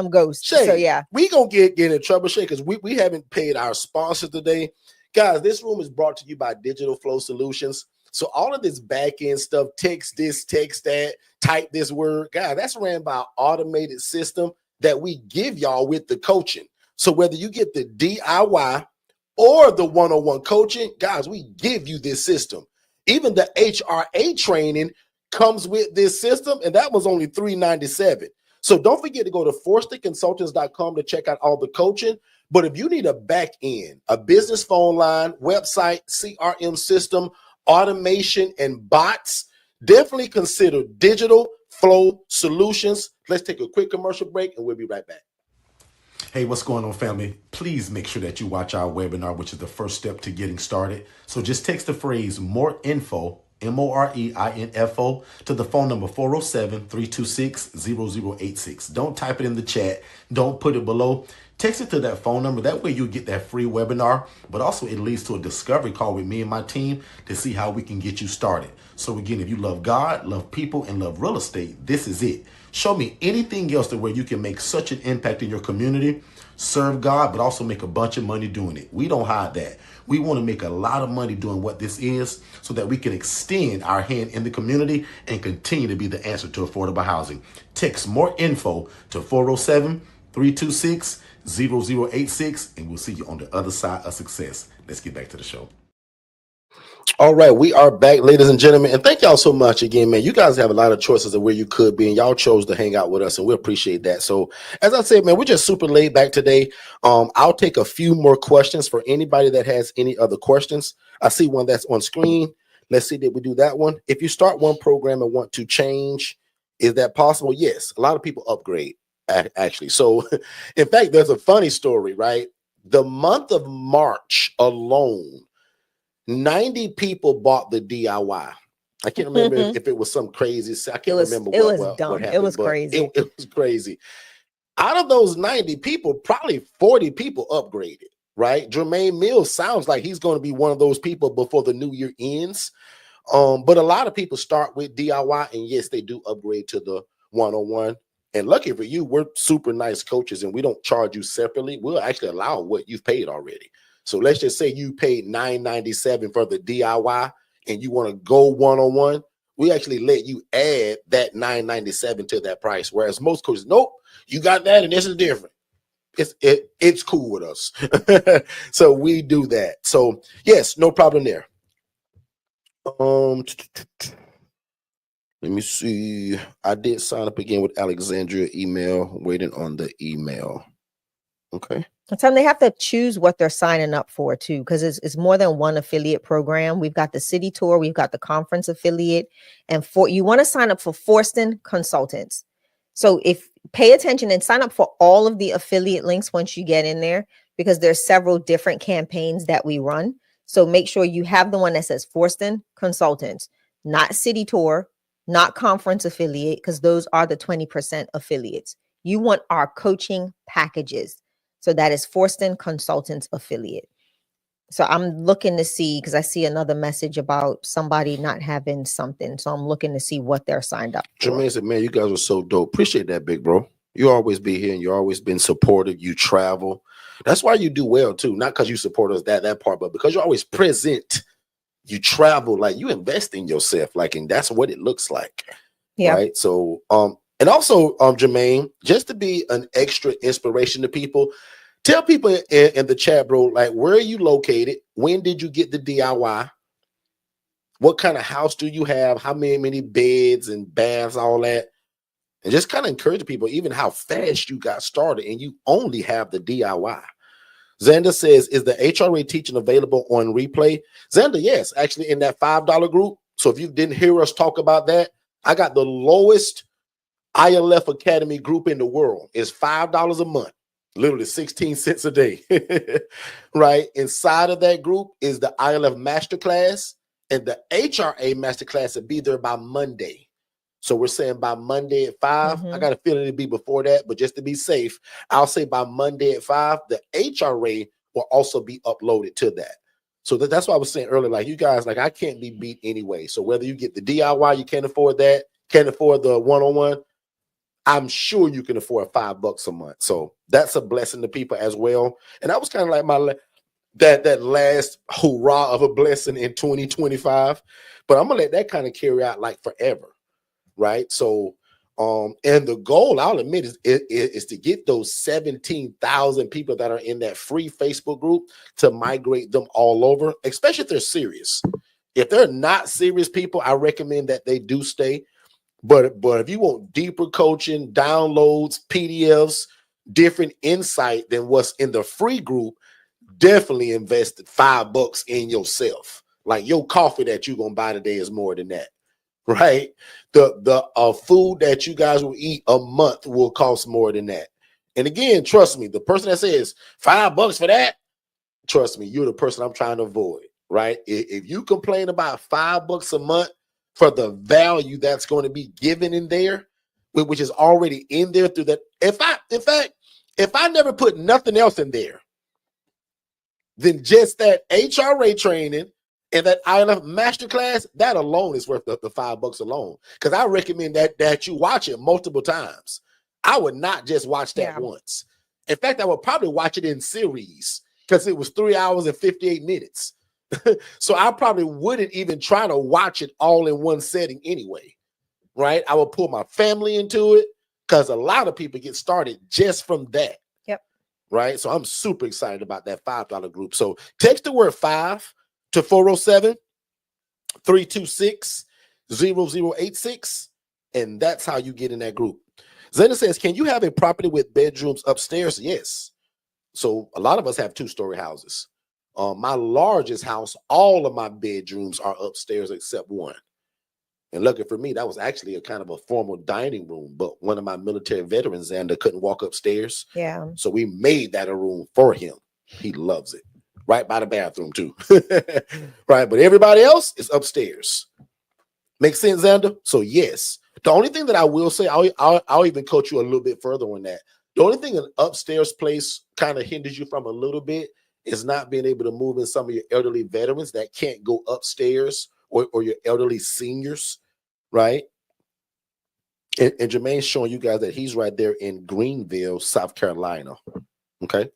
ghost. Shay, so yeah, we gonna get in trouble, Shay, because we haven't paid our sponsor today. Guys, this room is brought to you by Digital Flow Solutions. So all of this back end stuff, text this, text that, type this word, guys, that's ran by an automated system that we give y'all with the coaching. So whether you get the DIY or the one-on-one coaching, guys, we give you this system. Even the HRA training comes with this system, and that was only $397. So don't forget to go to forstonconsultants.com to check out all the coaching. But if you need a back end, a business phone line, website, CRM system, automation, and bots, definitely consider Digital Flow Solutions. Let's take a quick commercial break, and we'll be right back. Hey, what's going on, family? Please make sure that you watch our webinar, which is the first step to getting started. So just text the phrase more info, MOREINFO, to the phone number 407-326-0086. Don't type it in the chat. Don't put it below. Text it to that phone number. That way you'll get that free webinar, but also it leads to a discovery call with me and my team to see how we can get you started. So again, if you love God, love people, and love real estate, this is it. Show me anything else to where you can make such an impact in your community, serve God, but also make a bunch of money doing it. We don't hide that. We want to make a lot of money doing what this is so that we can extend our hand in the community and continue to be the answer to affordable housing. Text more info to 407-326-0086, and we'll see you on the other side of success. Let's get back to the show. All right, we are back, ladies and gentlemen, and thank y'all so much again, man. You guys have a lot of choices of where you could be, and y'all chose to hang out with us, and we appreciate that. So, as I said, man, we're just super laid back today. I'll take a few more questions for anybody that has any other questions. I see one that's on screen. Let's see, did we do that one? If you start one program and want to change, is that possible? Yes, a lot of people upgrade, actually. So, in fact, there's a funny story, right? The month of March alone, 90 people bought the DIY. I can't remember if it was some crazy. I can't remember what happened. It was crazy. It was crazy. Out of those 90 people, probably 40 people upgraded, right? Jermaine Mills sounds like he's going to be one of those people before the new year ends. But a lot of people start with DIY, and yes, they do upgrade to the one-on-one. And lucky for you, we're super nice coaches, and we don't charge you separately. We'll actually allow what you've paid already. So let's just say you paid $997 for the DIY and you want to go one-on-one. We actually let you add that $997 to that price. Whereas most coaches, nope, you got that and this is different. It's cool with us. So we do that. So yes, no problem there. Let me see. I did sign up again with Alexandria email, waiting on the email. Okay. Sometimes they have to choose what they're signing up for too, because it's more than one affiliate program. We've got the city tour, we've got the conference affiliate, and you want to sign up for Forston Consultants. So if pay attention and sign up for all of the affiliate links once you get in there, because there's several different campaigns that we run. So make sure you have the one that says Forston Consultants, not city tour, not conference affiliate, because those are the 20% affiliates. You want our coaching packages. So that is Forston Consultants affiliate. So I'm looking to see, because I see another message about somebody not having something. So I'm looking to see what they're signed up for. Jermaine said, man, you guys are so dope. Appreciate that, big bro. You always be here and you always been supportive. You travel. That's why you do well too. Not because you support us that part, but because you're always present. You travel, like you invest in yourself, like, and that's what it looks like. Yeah. Right. So and also Jermaine, just to be an extra inspiration to people, tell people in the chat, bro, like, where are you located? When did you get the DIY? What kind of house do you have? How many beds and baths, all that? And just kind of encourage people, even how fast you got started and you only have the DIY. Xander says, is the HRA teaching available on replay? Xander, yes, actually in that $5 group. So if you didn't hear us talk about that, I got the lowest ILF Academy group in the world. It's $5 a month. Literally 16 cents a day, right? Inside of that group is the ILF Masterclass, and the HRA Masterclass will be there by Monday. So we're saying by Monday at 5. I got a feeling it'll be before that, but just to be safe, I'll say by Monday at 5, the HRA will also be uploaded to that. So that's what I was saying earlier, like, you guys, like, I can't be beat anyway. So whether you get the DIY, you can't afford that, can't afford the one-on-one, I'm sure you can afford $5 a month. So that's a blessing to people as well. And that was kind of like my that last hurrah of a blessing in 2025. But I'm gonna let that kind of carry out like forever, right? So and the goal, I'll admit, is to get those 17,000 people that are in that free Facebook group to migrate them all over, especially if they're serious. If they're not serious people, I recommend that they do stay. But if you want deeper coaching, downloads, PDFs, different insight than what's in the free group, definitely invest $5 in yourself. Like, your coffee that you're gonna buy today is more than that, right? The food that you guys will eat a month will cost more than that. And again, trust me, the person that says $5 for that, trust me, you're the person I'm trying to avoid, right? If you complain about $5 a month for the value that's going to be given in there, which is already in there through that. In fact, If I never put nothing else in there, then just that HRA training and that ILF masterclass, that alone is worth the $5 alone. Because I recommend that you watch it multiple times. I would not just watch that once. In fact, I would probably watch it in series because it was 3 hours and 58 minutes. So I probably wouldn't even try to watch it all in one setting anyway, right? I would pull my family into it because a lot of people get started just from that. Yep. Right? So I'm super excited about that $5 group. So text the word 5 to 407-326-0086, and that's how you get in that group. Zena says, can you have a property with bedrooms upstairs? Yes. So a lot of us have 2-story houses. My largest house, all of my bedrooms are upstairs except one. And lucky for me, that was actually a kind of a formal dining room, but one of my military veterans, Xander, couldn't walk upstairs. Yeah. So we made that a room for him. He loves it. Right by the bathroom too. Right. But everybody else is upstairs. Make sense, Xander? So yes. The only thing that I will say, I'll even coach you a little bit further on that. The only thing an upstairs place kind of hinders you from a little bit is not being able to move in some of your elderly veterans that can't go upstairs, or your elderly seniors, right? And Jermaine's showing you guys that he's right there in Greenville, South Carolina. Okay.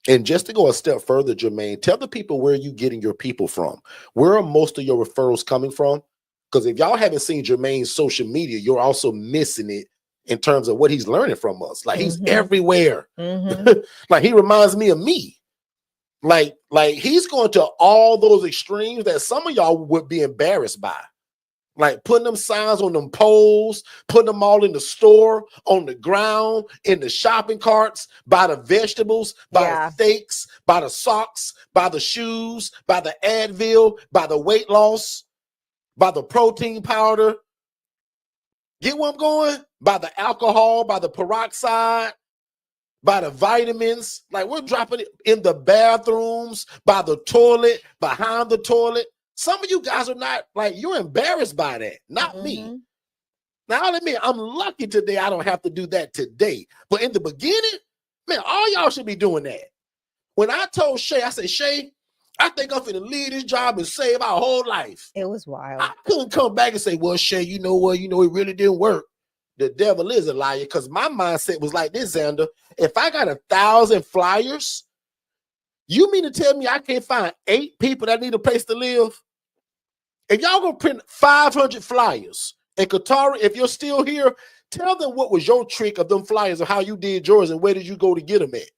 And just to go a step further, Jermaine, tell the people where you're getting your people from. Where are most of your referrals coming from? Because if y'all haven't seen Jermaine's social media, you're also missing it in terms of what he's learning from us. Like he's everywhere. Like he reminds me of me. Like he's going to all those extremes that some of y'all would be embarrassed by. Like putting them signs on them poles, putting them all in the store, on the ground, in the shopping carts, by the vegetables, by the steaks, by the socks, by the shoes, by the Advil, by the weight loss, by the protein powder. Get where I'm going? By the alcohol, by the peroxide, by the vitamins. Like we're dropping it in the bathrooms, by the toilet, behind the toilet. Some of you guys are not, like, you're embarrassed by that. Not me. Now, I'll admit, I'm lucky today I don't have to do that today. But in the beginning, man, all y'all should be doing that. When I told Shay, I said, Shay, I think I'm finna leave this job and save our whole life. It was wild. I couldn't come back and say, well, Shay, you know what? You know, it really didn't work. The devil is a liar, because my mindset was like this, Xander. If I got 1,000 flyers, you mean to tell me I can't find 8 people that need a place to live? If y'all gonna print 500 flyers, and Katara, if you're still here, tell them what was your trick of them flyers, or how you did yours, and where did you go to get them at?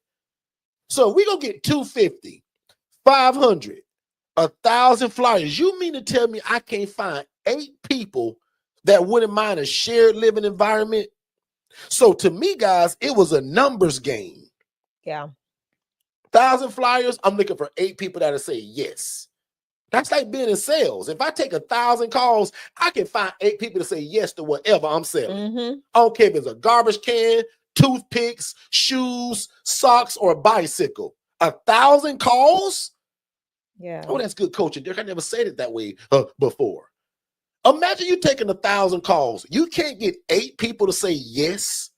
So we gonna get 250, 500, 1,000 flyers. You mean to tell me I can't find 8 people that wouldn't mind a shared living environment? So to me, guys, it was a numbers game. Yeah. 1,000 flyers, I'm looking for 8 people that'll say yes. That's like being in sales. If I take 1,000 calls, I can find 8 people to say yes to whatever I'm selling. I don't care if it's a garbage can, toothpicks, shoes, socks, or a bicycle. 1,000 calls? Yeah. Oh, that's good coaching, Derek. I never said it that way before. Imagine you taking 1,000 calls. You can't get 8 people to say yes.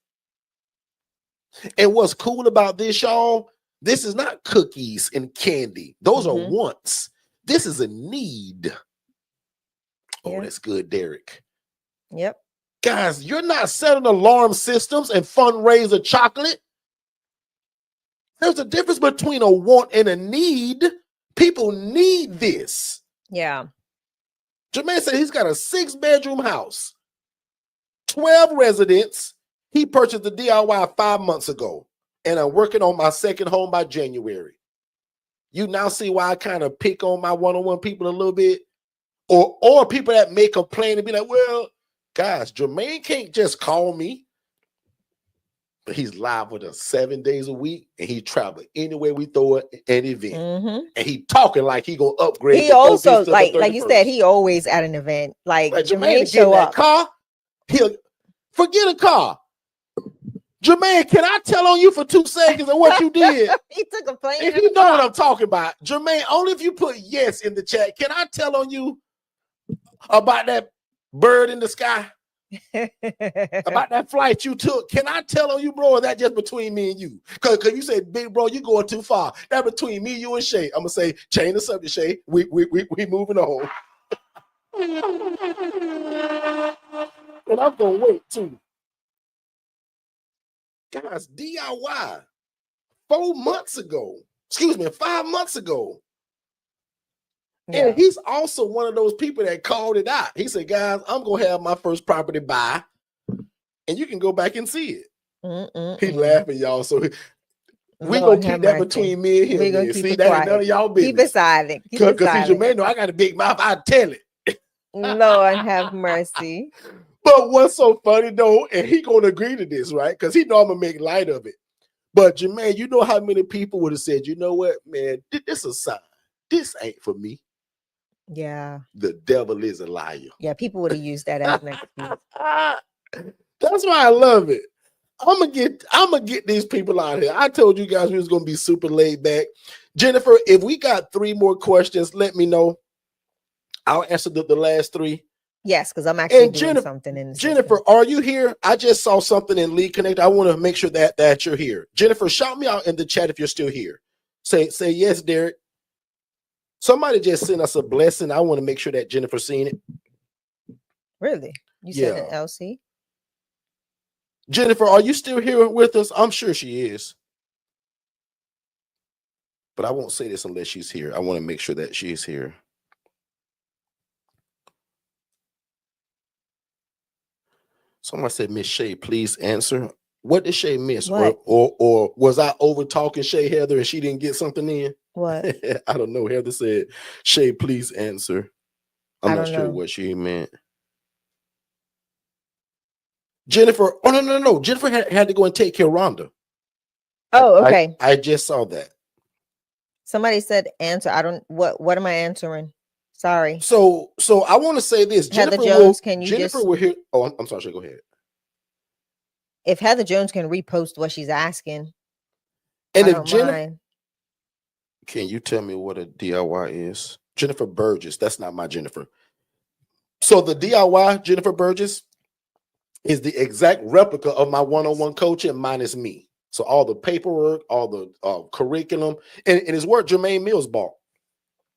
And what's cool about this, y'all, this is not cookies and candy. Those are wants. This is a need. Oh, that's good, Derek. Yep. Guys, you're not selling alarm systems and fundraiser chocolate. There's a difference between a want and a need. People need this. Yeah. Jermaine said he's got a 6-bedroom house, 12 residents. He purchased the DIY 5 months ago, and I'm working on my second home by January. You now see why I kind of pick on my one-on-one people a little bit, or people that may complain and be like, well, guys, Jermaine can't just call me. But he's live with us 7 days a week, and he travel anywhere we throw an event. And he talking like he gonna upgrade. He also, like you said, he always at an event. Like Jermaine show up. Car, he'll forget a car. Jermaine, can I tell on you for 2 seconds of what you did? He took a plane. If you know what I'm talking about, Jermaine, only if you put yes in the chat. Can I tell on you about that bird in the sky? about that flight you took. Can I tell on you, bro? Or that just between me and you? Because you said, big bro, you going too far. That between me, you, and Shay. I'm gonna say, change the subject, Shay. We moving on. And I'm gonna wait too. Guys, DIY 4 months ago. Excuse me, 5 months ago. Yeah. And he's also one of those people that called it out. He said, guys, I'm going to have my first property buy, and you can go back and see it. He's laughing, y'all. So we're going to keep that between me and him. We're going to see, keep it that quiet. Ain't none of y'all business. Keep it silent. Because he's your man. No, I got a big mouth. I tell it. Lord have mercy. But what's so funny, though, and he going to agree to this, right? Because he know I'm going to make light of it. But, Jermaine, you know how many people would have said, you know what, man, this is a sign. This ain't for me. Yeah. The devil is a liar. Yeah, people would have used that as an excuse. That's why I love it. I'm gonna get these people out here. I told you guys we was gonna be super laid back. Jennifer, if we got 3 more questions, let me know. I'll answer the last 3. Yes, because I'm actually doing something in the Jennifer, are you here? I just saw something in Lead Connect. I want to make sure that you're here. Jennifer, shout me out in the chat if you're still here. Say yes, Derek. Somebody just sent us a blessing. I want to make sure that Jennifer seen it. Really? You said an LC? Jennifer, are you still here with us? I'm sure she is. But I won't say this unless she's here. I want to make sure that she's here. Someone said, Miss Shay, please answer. What did Shay miss? Or was I over talking Shay Heather and she didn't get something in? What? I don't know. Heather said, Shay, please answer. I'm not sure what she meant. Jennifer, oh, no. Jennifer had to go and take care of Rhonda. Oh, okay. I just saw that. Somebody said answer. I don't, what am I answering? Sorry. So I want to say this. Heather Jones, can you Jennifer will hear. Oh, I'm sorry. Shay, go ahead. If Heather Jones can repost what she's asking, and if Jennifer, can you tell me what a DIY is? Jennifer Burgess. That's not my Jennifer. So the DIY, Jennifer Burgess, is the exact replica of my one-on-one coaching minus me. So all the paperwork, all the curriculum, and it's what Jermaine Mills bought.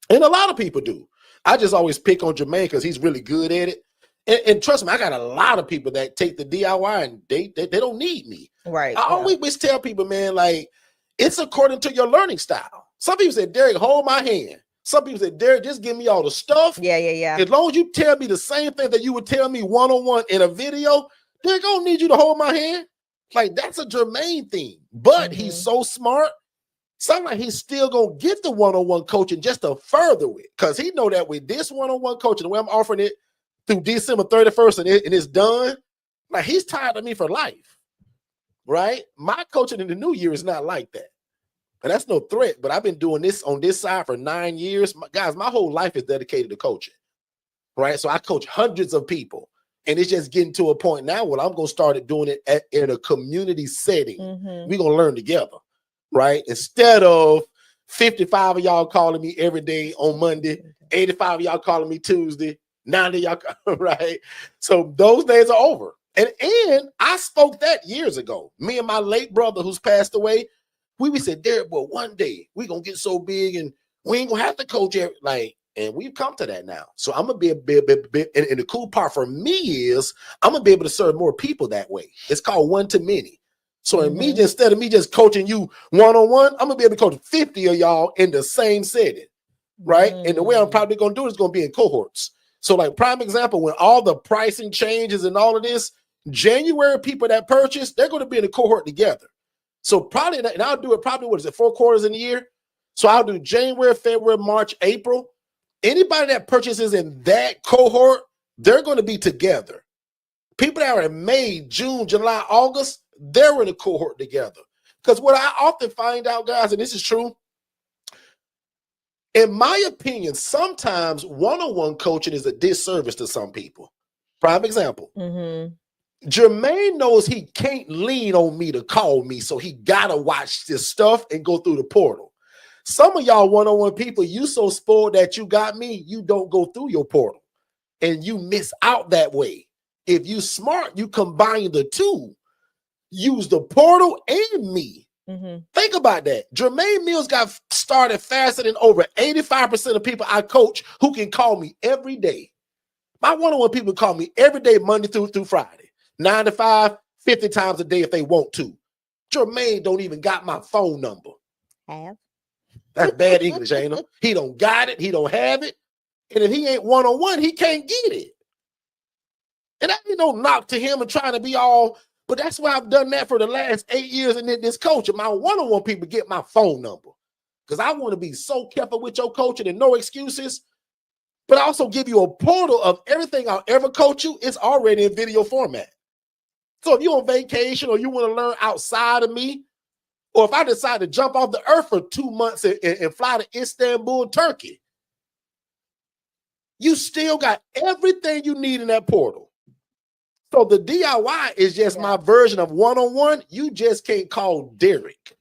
And a lot of people do. I just always pick on Jermaine because he's really good at it. And trust me, I got a lot of people that take the DIY and they don't need me. Right. I always tell people, man, like, it's according to your learning style. Some people say, Derek, hold my hand. Some people say, Derek, just give me all the stuff. Yeah. As long as you tell me the same thing that you would tell me one-on-one in a video, they're going to need you to hold my hand. Like, that's a Jermaine thing. But he's so smart. Sounds like he's still going to get the one-on-one coaching just to further it. Because he know that with this one-on-one coaching, the way I'm offering it through December 31st and it's done, like, he's tired of me for life. Right? My coaching in the new year is not like that. And that's no threat, but I've been doing this on this side for 9 years. Guys, my whole life is dedicated to coaching, right? So I coach hundreds of people, and it's just getting to a point now where I'm going to start doing it in a community setting. We're going to learn together, right? Instead of 55 of y'all calling me every day on Monday, 85 of y'all calling me Tuesday, 90 y'all, right? So those days are over. And I spoke that years ago. Me and my late brother who's passed away, we said, Derek, well, one day we're going to get so big and we ain't going to have to coach and we've come to that now. So I'm going to be a bit, and the cool part for me is I'm going to be able to serve more people that way. It's called one to many. So instead of me just coaching you one-on-one, I'm going to be able to coach 50 of y'all in the same setting, right? And the way I'm probably going to do it is going to be in cohorts. So like prime example, when all the pricing changes and all of this, January people that purchase, they're going to be in a cohort together. So probably, and I'll do it probably, 4 quarters in a year? So I'll do January, February, March, April. Anybody that purchases in that cohort, they're going to be together. People that are in May, June, July, August, they're in a cohort together. Because what I often find out, guys, and this is true, in my opinion, sometimes one-on-one coaching is a disservice to some people. Prime example. Jermaine knows he can't lean on me to call me, so he gotta watch this stuff and go through the portal. Some of y'all one-on-one people, you so spoiled that you got me, you don't go through your portal, and you miss out that way. If you smart, you combine the two. Use the portal and me. Think about that. Jermaine Mills got started faster than over 85% of people I coach who can call me every day. My one-on-one people call me every day, Monday through Friday, 9 to 5, 50 times a day if they want to. Jermaine don't even got my phone number. That's bad English, ain't it? He don't got it. He don't have it. And if he ain't one-on-one, he can't get it. And I ain't no knock to him and trying to be all, but that's why I've done that for the last 8 years and then this coaching. My one-on-one people get my phone number because I want to be so careful with your coaching and no excuses, but I also give you a portal of everything I'll ever coach you. It's already in video format. So if you're on vacation or you want to learn outside of me, or if I decide to jump off the earth for 2 months and fly to Istanbul, Turkey, you still got everything you need in that portal. So the DIY is just my version of one-on-one. You just can't call Derek.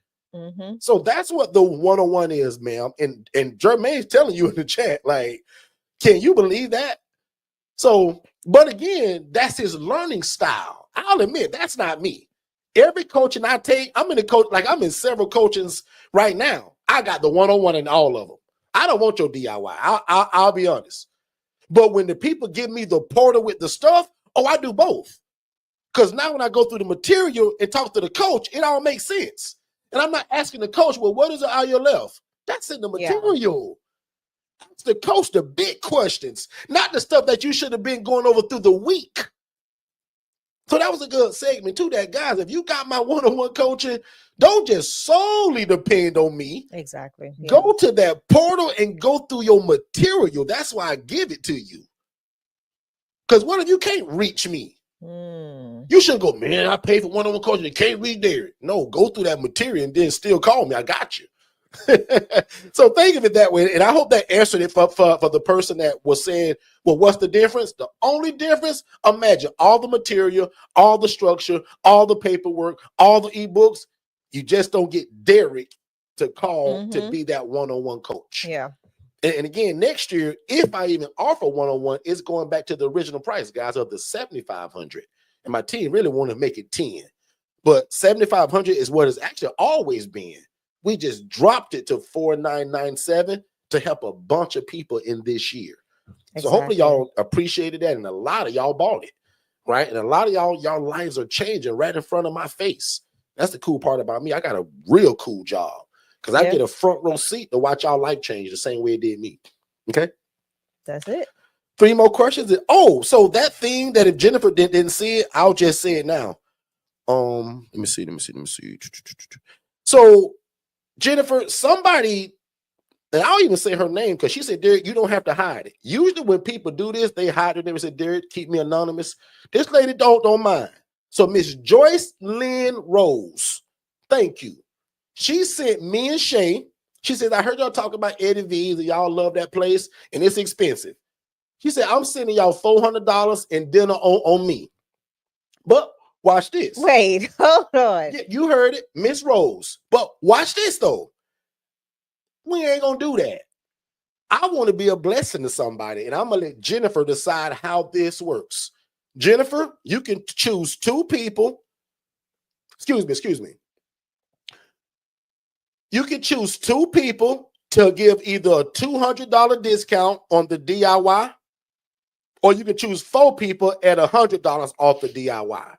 So that's what the one-on-one is, ma'am. And Jermaine's telling you in the chat, like, can you believe that? So, but again, that's his learning style. I'll admit that's not me. Every coaching I take, I'm in several coachings right now. I got the one-on-one in all of them. I don't want your DIY. I'll be honest. But when the people give me the portal with the stuff, I do both. Because now when I go through the material and talk to the coach, it all makes sense. And I'm not asking the coach, well, what is an ILF? That's in the material. Ask the coach the big questions, not the stuff that you should have been going over through the week. So that was a good segment too, that guys, if you got my one-on-one coaching, don't just solely depend on me. Exactly. Yeah. Go to that portal and go through your material. That's why I give it to you. Because what if you can't reach me? You shouldn't go, man, I paid for one-on-one coaching and can't reach Derek. No, go through that material and then still call me. I got you. So think of it that way. And I hope that answered it for the person that was saying, well, what's the difference? The only difference, imagine all the material, all the structure, all the paperwork, all the ebooks. You just don't get Derek to call to be that one-on-one coach. Yeah. And again, next year, if I even offer one-on-one, it's going back to the original price, guys, of the $7,500. And my team really want to make it 10. But $7,500 is what it's actually always been. We just dropped it to $4,997 to help a bunch of people in this year. Exactly. So hopefully y'all appreciated that, and a lot of y'all bought it, right? And a lot of y'all lives are changing right in front of my face. That's the cool part about me. I got a real cool job because I get a front row seat to watch y'all life change the same way it did me. Okay, that's it. 3 more questions. So that thing that if Jennifer didn't see it, I'll just say it now. Let me see. So Jennifer, somebody, and I'll even say her name because she said, Derek, you don't have to hide it. Usually when people do this, they hide it. They say, Derek, keep me anonymous. This lady don't mind. So Miss Joyce Lynn Rose, thank you. She sent me and Shay. She said, I heard y'all talk about Eddie V's and y'all love that place and it's expensive. She said, I'm sending y'all $400 and dinner on me. But watch this. Wait, hold on. Yeah, you heard it, Miss Rose. But watch this, though. We ain't going to do that. I want to be a blessing to somebody, and I'm going to let Jennifer decide how this works. Jennifer, you can choose 2 people. Excuse me. You can choose 2 people to give either a $200 discount on the DIY, or you can choose 4 people at $100 off the DIY.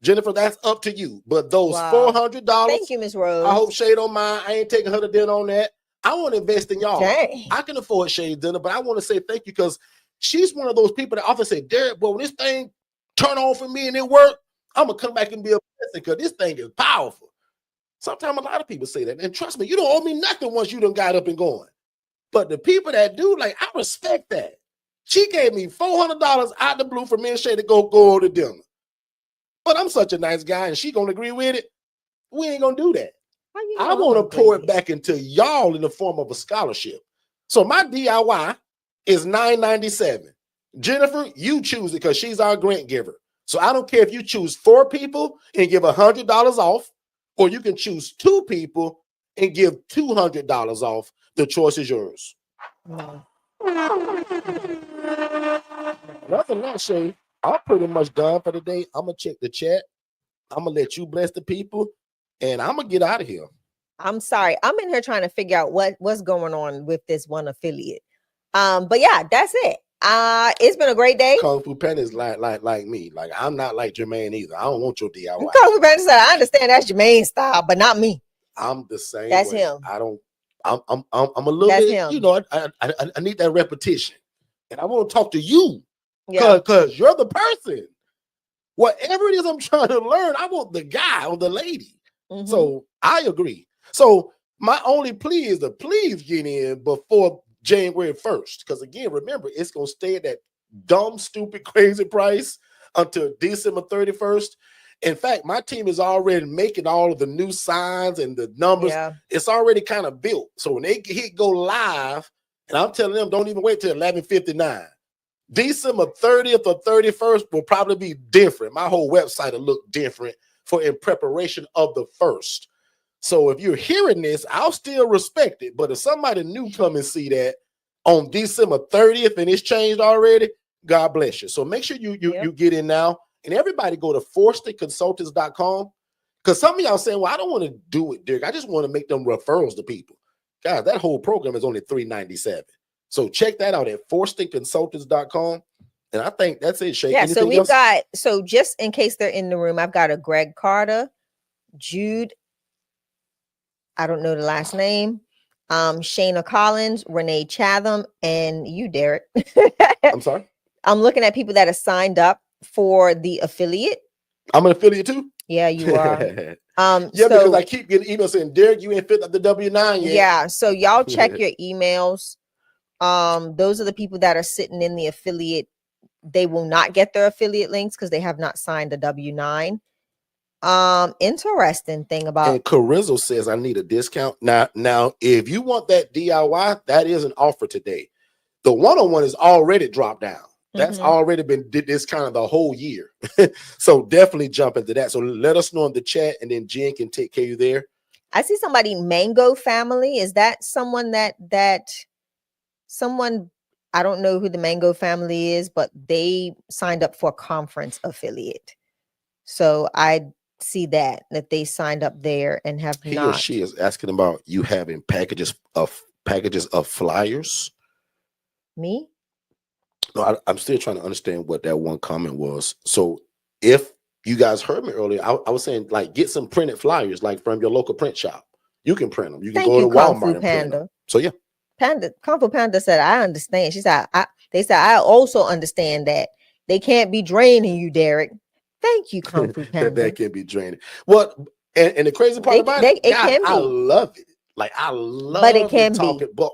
Jennifer, that's up to you. But those $400. Thank you, Miss Rose. I hope Shay don't mind. I ain't taking her to dinner on that. I want to invest in y'all. Dang. I can afford Shay's dinner, but I want to say thank you because she's one of those people that often say, Derek, boy, when this thing turn on for me and it work, I'm going to come back and be a blessing because this thing is powerful. Sometimes a lot of people say that. And trust me, you don't owe me nothing once you done got up and going. But the people that do, like, I respect that. She gave me $400 out the blue for me and Shay to go to dinner. But I'm such a nice guy, and she gonna agree with it. We ain't gonna do that. I want to pour it back into y'all in the form of a scholarship. So my DIY is $997. Jennifer, you choose it because she's our grant giver. So I don't care if you choose 4 people and give $100 off, or you can choose 2 people and give $200 off. The choice is yours. No. Nothing less, Shay. I'm pretty much done for the day. I'm gonna check the chat. I'm gonna let you bless the people, and I'm gonna get out of here. I'm sorry. I'm in here trying to figure out what's going on with this one affiliate. But yeah, that's it. It's been a great day. Kung Fu Panda is like me. Like I'm not like Jermaine either. I don't want your DIY. Kung Fu Panda said, I understand that's Jermaine's style, but not me. I'm the same. That's way. him. I don't. I'm a little That's bit. him. You know, I need that repetition, and I want to talk to you Yeah. because you're the person. Whatever it is I'm trying to learn, I want the guy or the lady. Mhm. So I agree. So my only plea is to please get in before January 1st. Because again, remember, it's gonna stay at that dumb, stupid, crazy price until December 31st. In fact, my team is already making all of the new signs and the numbers. Yeah. It's already kind of built. So when they go live, and I'm telling them, don't even wait till 11:59. December 30th or 31st will probably be different. My whole website will look different in preparation of the 1st. So if you're hearing this, I'll still respect it. But if somebody new come and see that on December 30th and it's changed already, God bless you. So make sure you get in now. And everybody go to forstonconsultants.com. Because some of y'all saying, well, I don't want to do it, Derek. I just want to make them referrals to people. Guys, that whole program is only $397. So check that out at forstonconsultants.com. And I think that's it, Shay. Yeah, Anything so we've else? got, so just in case they're in the room, I've got a Greg Carter, Jude, I don't know the last name, Shayna Collins, Renee Chatham, and you, Derek. I'm sorry? I'm looking at people that are signed up for the affiliate. I'm an affiliate too? Yeah, you are. Yeah, So, because I keep getting emails saying, Derek, you ain't fit up the W-9 yet. yeah, so y'all check your emails. Those are the people that are sitting in the affiliate. They will not get their affiliate links because they have not signed a W-9. Interesting thing about, And Carrizo says I need a discount. Now, if you want that DIY, that is an offer today. The one-on-one is already dropped down. That's already been discounted the whole year. So definitely jump into that. So let us know in the chat, and then Jen can take care of you there. I see somebody, Mango Family. Is that someone someone, I don't know who the Mango Family is, but they signed up for a conference affiliate. So I see that they signed up there and have He not. or she is asking about you having packages of flyers. Me? No, I'm still trying to understand what that one comment was. So if you guys heard me earlier, I was saying, like, get some printed flyers, like from your local print shop. You can print them. You can Thank go you, to Kung Walmart Fu and print them. Panda. So yeah. Kung Fu Panda said, I understand. She said, they said, I also understand that they can't be draining you, Derek. Thank you, Kung Fu Panda. that can be draining. Well, and the crazy part about it, God, can be. I love it. Like I love But it can talking. be. But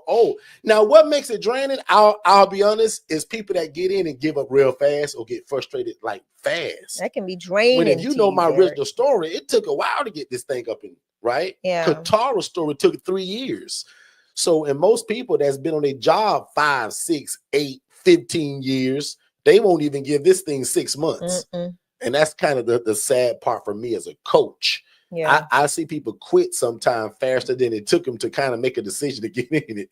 now what makes it draining? I'll be honest, is people that get in and give up real fast or get frustrated like fast. That can be draining. When if you know my Derek. original story, it took a while to get this thing up and right. Yeah. Katara's story took 3 years. So, and most people that's been on a job 5, 6, 8, 15 years, they won't even give this thing 6 months. And that's kind of the sad part for me as a coach. Yeah. I see people quit sometime faster than it took them to kind of make a decision to get in it.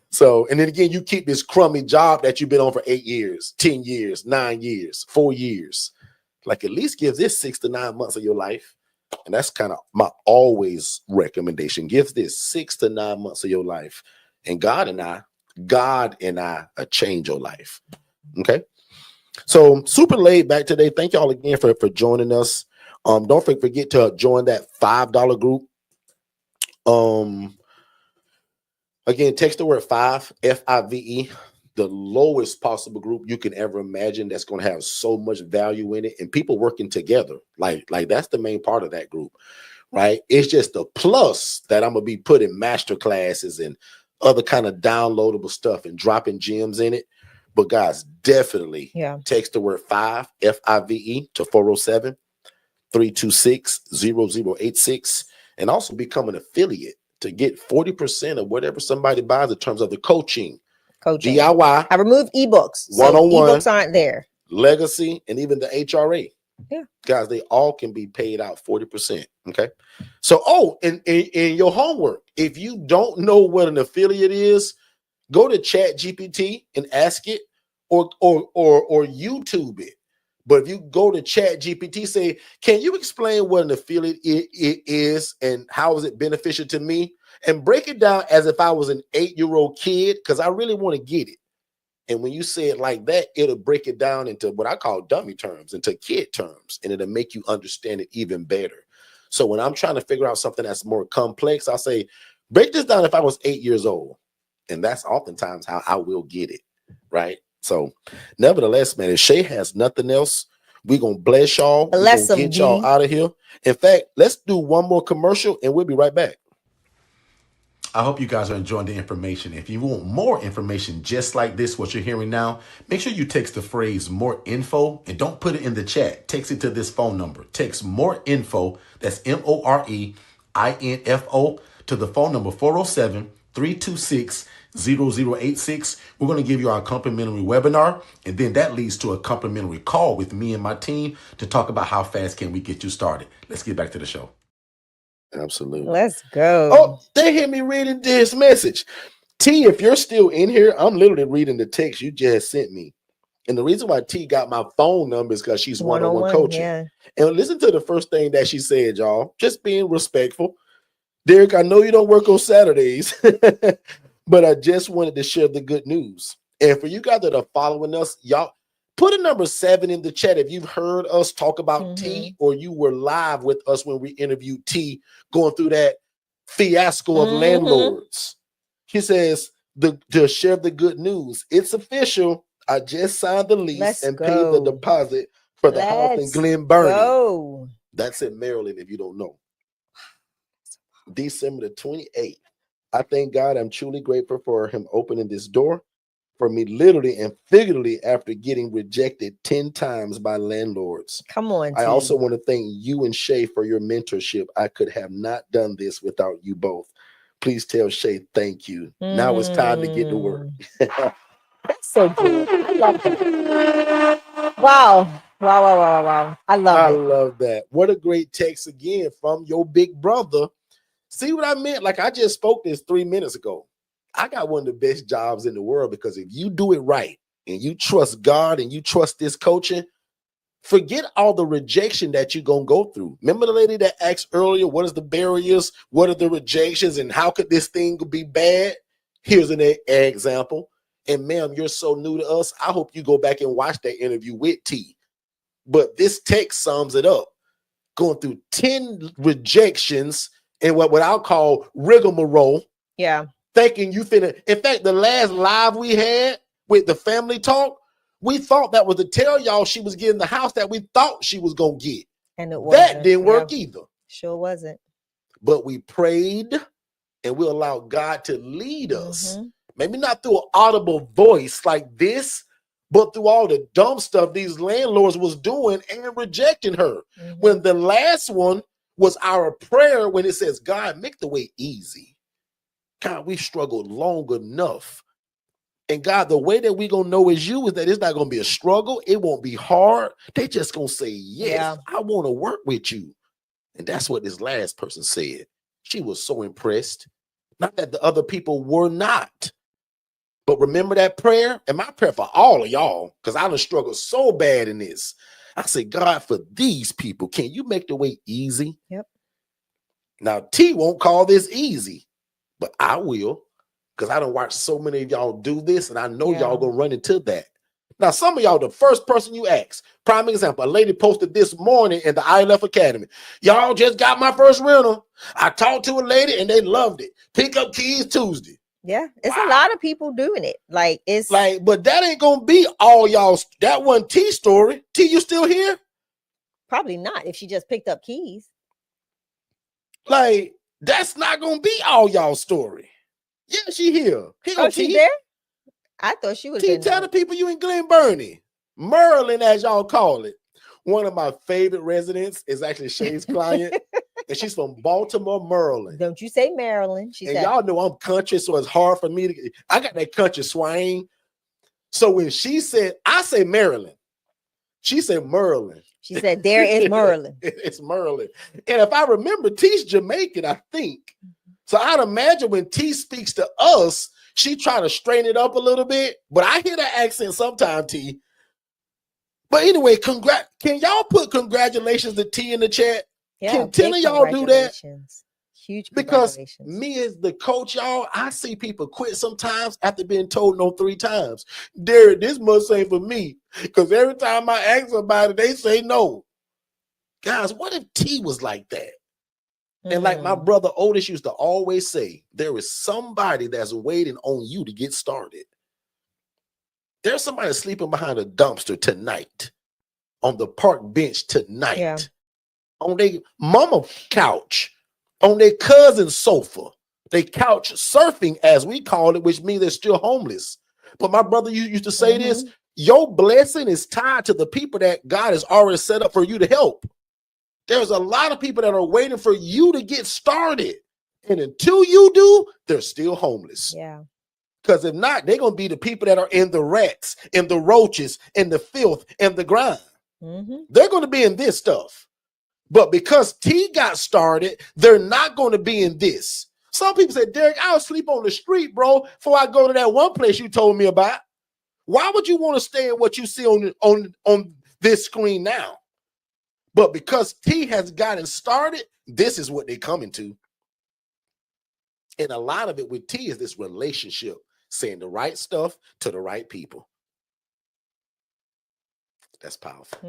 So, and then again, you keep this crummy job that you've been on for 8 years, 10 years, 9 years, 4 years. Like at least give this 6 to 9 months of your life. And that's kind of my always recommendation. Give this 6 to 9 months of your life. And God and I change your life. Okay. So super laid back today. Thank y'all again for joining us. Don't forget to join that $5 group. Again, text the word 5, F-I-V-E, the lowest possible group you can ever imagine that's going to have so much value in it, and people working together. Like that's the main part of that group, right? It's just a plus that I'm going to be putting master classes and other kind of downloadable stuff and dropping gems in it. But guys, definitely text the word 5, F-I-V-E to 407-326-0086, and also become an affiliate to get 40% of whatever somebody buys in terms of the coaching. DIY. I removed ebooks. One-on-one. Ebooks aren't there. Legacy and even the HRA. Yeah. Guys, they all can be paid out 40%. Okay. So, in your homework, if you don't know what an affiliate is, go to Chat GPT and ask it or YouTube it. But if you go to Chat GPT, say, can you explain what an affiliate is and how is it beneficial to me? And break it down as if I was an 8-year-old kid, because I really want to get it. And when you say it like that, it'll break it down into what I call dummy terms, into kid terms, and it'll make you understand it even better. So when I'm trying to figure out something that's more complex, I'll say, break this down if I was 8 years old. And that's oftentimes how I will get it, right? So nevertheless, man, if Shay has nothing else, we're going to bless y'all. We're going to get y'all out of here. In fact, let's do one more commercial and we'll be right back. I hope you guys are enjoying the information. If you want more information just like this, what you're hearing now, make sure you text the phrase more info and don't put it in the chat. Text it to this phone number. Text more info. That's MOREINFO to the phone number 407-326-0086. We're going to give you our complimentary webinar, and then that leads to a complimentary call with me and my team to talk about how fast can we get you started. Let's get back to the show. Absolutely. Let's go. Oh, they hear me reading this message. T, if you're still in here, I'm literally reading the text you just sent me. And the reason why T got my phone number is because she's one-on-one coaching. Yeah. And listen to the first thing that she said, y'all. Just being respectful. Derek, I know you don't work on Saturdays, but I just wanted to share the good news. And for you guys that are following us, y'all, put a number 7 in the chat if you've heard us talk about T, or you were live with us when we interviewed T going through that fiasco of landlords. She says, to share the good news. It's official. I just signed the lease and paid the deposit for the house in Glen Burnie. That's in Maryland, if you don't know. December the 28th. I thank God. I'm truly grateful for him opening this door for me, literally and figuratively, after getting rejected 10 times by landlords. Come on. I also want to thank you and Shay for your mentorship. I could have not done this without you both. Please tell Shay thank you. Now it's time to get to work. That's so good. I love that. Wow. I love that. What a great text again from your big brother. See what I meant? Like, I just spoke this 3 minutes ago. I got one of the best jobs in the world, because if you do it right and you trust God and you trust this coaching, forget all the rejection that you're going to go through. Remember the lady that asked earlier, what is the barriers? What are the rejections? And how could this thing be bad? Here's an example. And ma'am, you're so new to us. I hope you go back and watch that interview with T. But this text sums it up. Going through 10 rejections and what I'll call rigmarole. Yeah. Thinking you finna. In fact, the last live we had with the family talk, we thought that was to tell y'all she was getting the house that we thought she was gonna get. And that didn't work either. Sure wasn't. But we prayed and we allowed God to lead us. Maybe not through an audible voice like this, but through all the dumb stuff these landlords was doing and rejecting her. When the last one was our prayer, when it says, God, make the way easy. God, we struggled long enough. And God, the way that we're going to know is you is that it's not going to be a struggle. It won't be hard. They just going to say, yes, I want to work with you. And that's what this last person said. She was so impressed. Not that the other people were not. But remember that prayer? And my prayer for all of y'all, because I done struggled so bad in this. I say, God, for these people, can you make the way easy? Yep. Now, T won't call this easy, but I will, because I done watched so many of y'all do this, and I know y'all gonna run into that. Now, some of y'all, the first person you ask, prime example, a lady posted this morning in the ILF Academy. Y'all just got my first rental. I talked to a lady, and they loved it. Pick up keys Tuesday. Yeah, it's a lot of people doing it. Like, it's like, but that ain't gonna be all y'all. That one T story. T, you still here? Probably not if she just picked up keys. Like, that's not gonna be all y'all story. Yeah, she here. Oh, she there? I thought she was. T, tell the people you in Glen Burnie, Maryland, as y'all call it. One of my favorite residents is actually Shay's client. And she's from Baltimore, Maryland. Don't you say Maryland? She said, y'all know I'm country, so it's hard for me to. I got that country swing. So when she said, I say Maryland, she said Maryland. She said, there is Maryland. It's Maryland. And if I remember, T's Jamaican, I think. So I'd imagine when T speaks to us, she try to straighten it up a little bit. But I hear that accent sometimes, T. But anyway, can y'all put congratulations to T in the chat? Yeah, Can 10 of y'all do that? Huge Because congratulations. me as the coach, y'all, I see people quit sometimes after being told no 3 times. Derek, this must say for me. Because every time I ask about it, they say no. Guys, what if T was like that? And like my brother Otis used to always say, there is somebody that's waiting on you to get started. There's somebody sleeping behind a dumpster tonight, on the park bench tonight, on their mama couch, on their cousin's sofa, they couch surfing, as we call it, which means they're still homeless. But my brother used to say this, your blessing is tied to the people that God has already set up for you to help. There's a lot of people that are waiting for you to get started. And until you do, they're still homeless. Yeah. Because if not, they're going to be the people that are in the rats, in the roaches, in the filth, and the grind. They're going to be in this stuff. But because T got started, they're not going to be in this. Some people say, Derek, I'll sleep on the street, bro, before I go to that one place you told me about. Why would you want to stay in what you see on this screen now? But because T has gotten started, this is what they're coming to. And a lot of it with T is this relationship, saying the right stuff to the right people. That's powerful.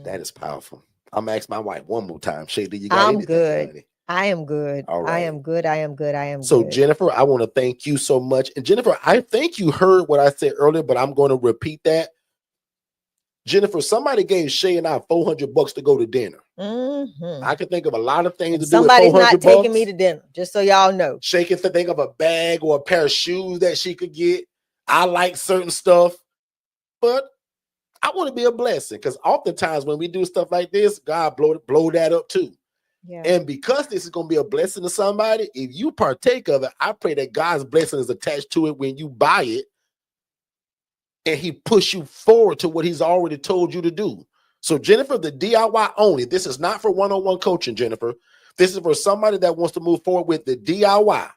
That is powerful. I'm going to ask my wife one more time. Shay, do you got anything? I'm good. Honey? I am good. All right. I am good. I am good. I am so good. Jennifer, I want to thank you so much. And Jennifer, I think you heard what I said earlier, but I'm going to repeat that. Jennifer, somebody gave Shay and I $400 to go to dinner. I can think of a lot of things to do with $400. Somebody's not taking me to dinner, just so y'all know. Shay can think of a bag or a pair of shoes that she could get. I like certain stuff, but I want to be a blessing, because oftentimes when we do stuff like this, God blow that up too. Yeah. And because this is going to be a blessing to somebody, if you partake of it, I pray that God's blessing is attached to it when you buy it, and he push you forward to what he's already told you to do. So Jennifer, the DIY only, this is not for one-on-one coaching, Jennifer. This is for somebody that wants to move forward with the DIY.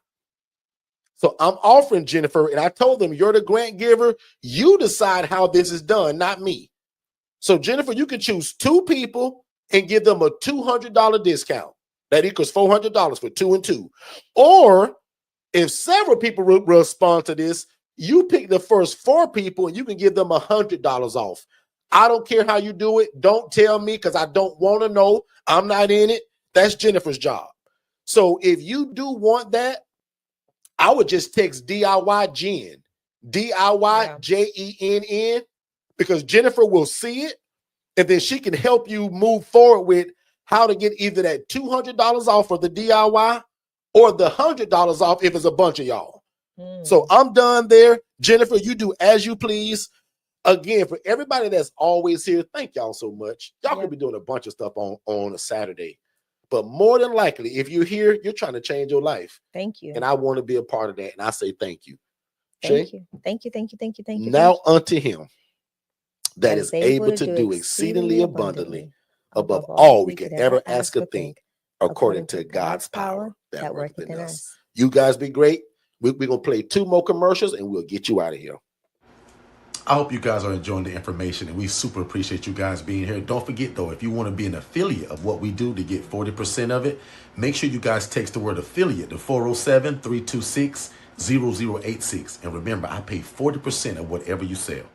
So I'm offering, Jennifer, and I told them, you're the grant giver. You decide how this is done, not me. So Jennifer, you can choose 2 people and give them a $200 discount. That equals $400 for 2 and 2. Or if several people respond to this, you pick the first 4 people and you can give them $100 off. I don't care how you do it. Don't tell me, because I don't want to know. I'm not in it. That's Jennifer's job. So if you do want that, I would just text DIY Jen, DIY JENN, because Jennifer will see it, and then she can help you move forward with how to get either that $200 off for the DIY or the $100 off if it's a bunch of y'all. So I'm done there. Jennifer, you do as you please. Again, for everybody that's always here, thank y'all so much. Y'all could be doing a bunch of stuff on a Saturday. But more than likely, if you're here, you're trying to change your life. Thank you. And I want to be a part of that. And I say thank you. Thank you. Thank you. Thank you. Thank you. Thank you. Now unto him that is able to do exceedingly abundantly above all we can ever ask or think, according to God's power that worketh in us. You guys be great. We're going to play 2 more commercials and we'll get you out of here. I hope you guys are enjoying the information, and we super appreciate you guys being here. Don't forget, though, if you want to be an affiliate of what we do to get 40% of it, make sure you guys text the word affiliate to 407-326-0086. And remember, I pay 40% of whatever you sell.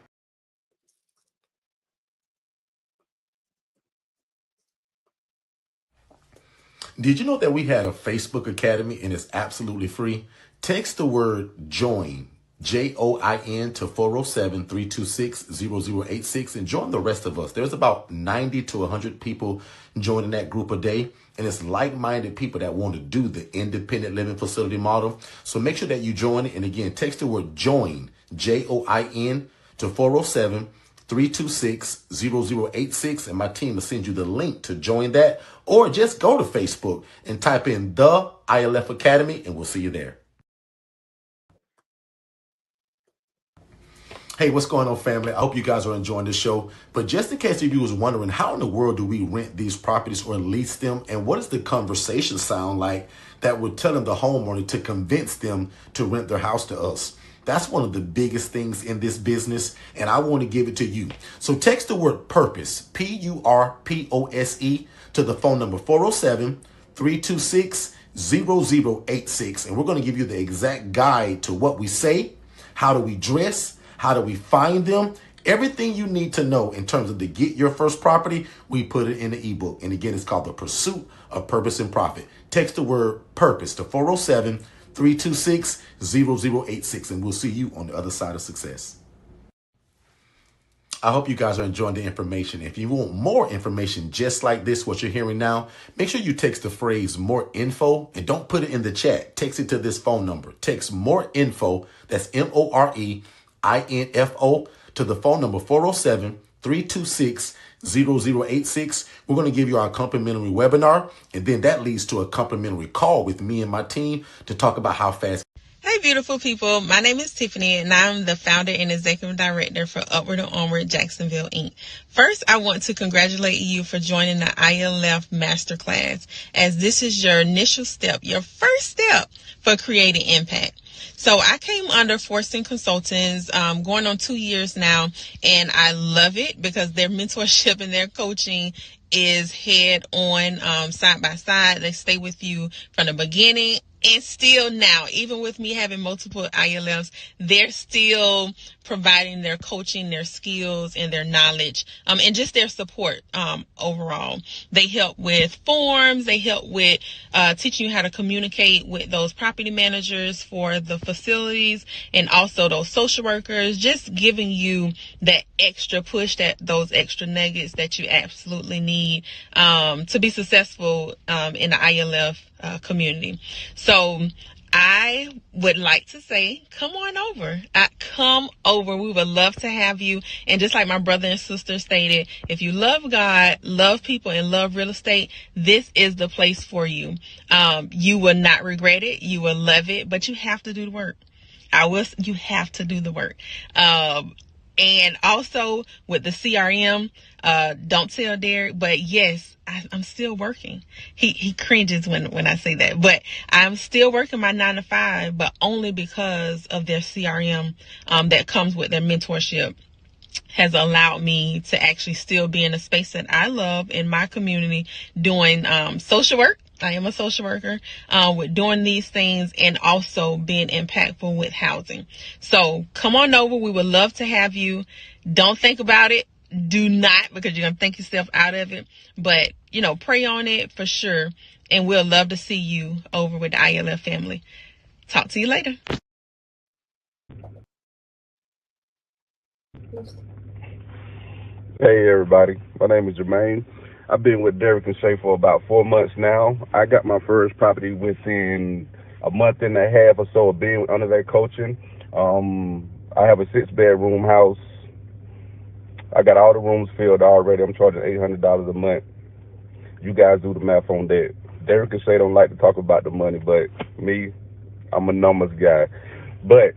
Did you know that we had a Facebook Academy and it's absolutely free? Text the word JOIN, JOIN, to 407-326-0086 and join the rest of us. There's about 90 to 100 people joining that group a day, and it's like-minded people that want to do the independent living facility model. So make sure that you join it. And again, text the word JOIN, JOIN, to 407-326-0086, and my team will send you the link to join that, or just go to Facebook and type in the ILF Academy and we'll see you there. Hey, what's going on, family? I hope you guys are enjoying the show. But just in case you was wondering, how in the world do we rent these properties or lease them? And what does the conversation sound like that would tell them the homeowner to convince them to rent their house to us? That's one of the biggest things in this business, and I want to give it to you. So text the word purpose, PURPOSE, to the phone number 407-326-0086. And we're going to give you the exact guide to what we say, how do we dress, how do we find them, everything you need to know in terms of to get your first property. We put it in the ebook. And again, it's called The Pursuit of Purpose and Profit. Text the word purpose to 407-326-0086, and we'll see you on the other side of success. I hope you guys are enjoying the information. If you want more information just like this, what you're hearing now, make sure you text the phrase more info and don't put it in the chat. Text it to this phone number. Text more info, that's MOREINFO, to the phone number 407-326-0086. We're going to give you our complimentary webinar, and then that leads to a complimentary call with me and my team to talk about how fast. Hey, beautiful people. My name is Tiffany, and I'm the founder and executive director for Upward and Onward Jacksonville, Inc. First, I want to congratulate you for joining the ILF Masterclass, as this is your initial step, your first step for creating impact. So I came under Forston Consultants going on 2 years now, and I love it because their mentorship and their coaching is head on, side by side. They stay with you from the beginning and still now, even with me having multiple ILFs, they're still providing their coaching, their skills, and their knowledge, and just their support overall. They help with forms. They help with teaching you how to communicate with those property managers for the facilities and also those social workers, just giving you that extra push, those extra nuggets that you absolutely need to be successful in the ILF community. So I would like to say, come on over. Come over. We would love to have you. And just like my brother and sister stated, if you love God, love people, and love real estate, this is the place for you. You will not regret it. You will love it, but you have to do the work. You have to do the work. And also with the CRM, don't tell Derek, but yes, I'm still working. He cringes when I say that, but I'm still working my 9 to 5, but only because of their CRM that comes with their mentorship has allowed me to actually still be in a space that I love in my community, doing social work. I am a social worker with doing these things and also being impactful with housing. So come on over. We would love to have you. Don't think about it. Do not, because you're going to think yourself out of it. But, pray on it for sure. And we'll love to see you over with the ILF family. Talk to you later. Hey everybody, my name is Jermaine. I've been with Derek and Shay for about 4 months now. I got my first property within a month and a half or so of being under their coaching. I have a 6-bedroom house. I got all the rooms filled already. I'm charging $800 a month. You guys do the math on that. Derek and Shay don't like to talk about the money, but me, I'm a numbers guy. But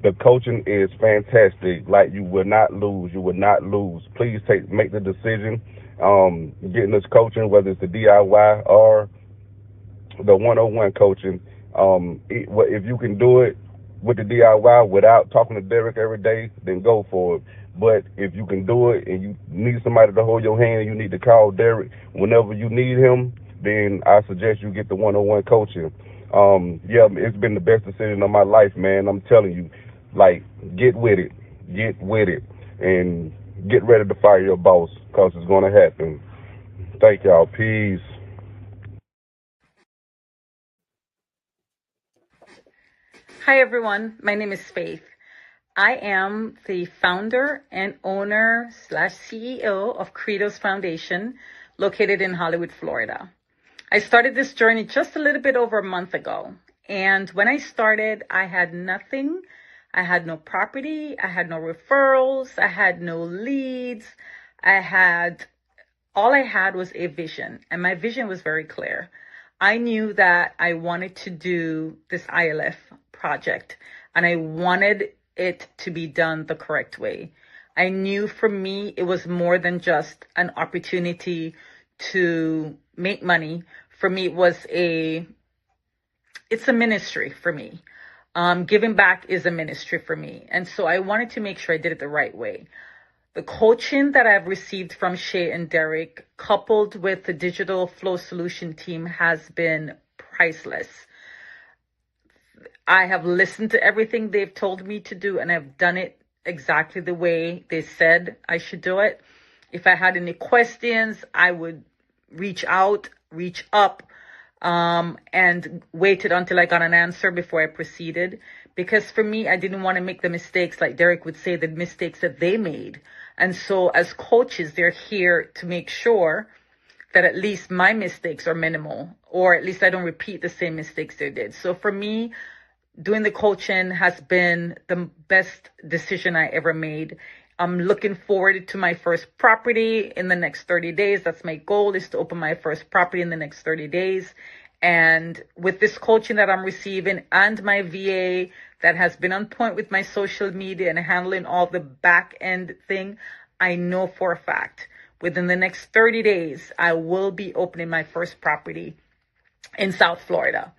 the coaching is fantastic. Like, you will not lose. You will not lose. Please make the decision. Getting this coaching, whether it's the DIY or the 101 coaching. If you can do it with the DIY without talking to Derek every day, then go for it. But if you can do it and you need somebody to hold your hand, you need to call Derek whenever you need him, then I suggest you get the 101 coaching. It's been the best decision of my life, man. I'm telling you, get with it, and get ready to fire your boss, because it's going to happen. Thank y'all. Peace. Hi, everyone. My name is Faith. I am the founder and owner / CEO of Credos Foundation, located in Hollywood, Florida. I started this journey just a little bit over a month ago. And when I started, I had nothing. I had no property. I had no referrals. I had no leads. All I had was a vision. And my vision was very clear. I knew that I wanted to do this ILF project, and I wanted it to be done the correct way. I knew for me, it was more than just an opportunity to make money. For me, it's a ministry for me. Giving back is a ministry for me. And so I wanted to make sure I did it the right way. The coaching that I've received from Shay and Derek, coupled with the Digital Flow Solution team, has been priceless. I have listened to everything they've told me to do, and I've done it exactly the way they said I should do it. If I had any questions, I would reach up, and waited until I got an answer before I proceeded. Because for me, I didn't want to make the mistakes, like Derek would say, the mistakes that they made. And so as coaches, they're here to make sure that at least my mistakes are minimal, or at least I don't repeat the same mistakes they did. So for me, doing the coaching has been the best decision I ever made. I'm looking forward to my first property in the next 30 days. That's my goal, is to open my first property in the next 30 days. And with this coaching that I'm receiving and my VA that has been on point with my social media and handling all the back end thing, I know for a fact within the next 30 days, I will be opening my first property in South Florida.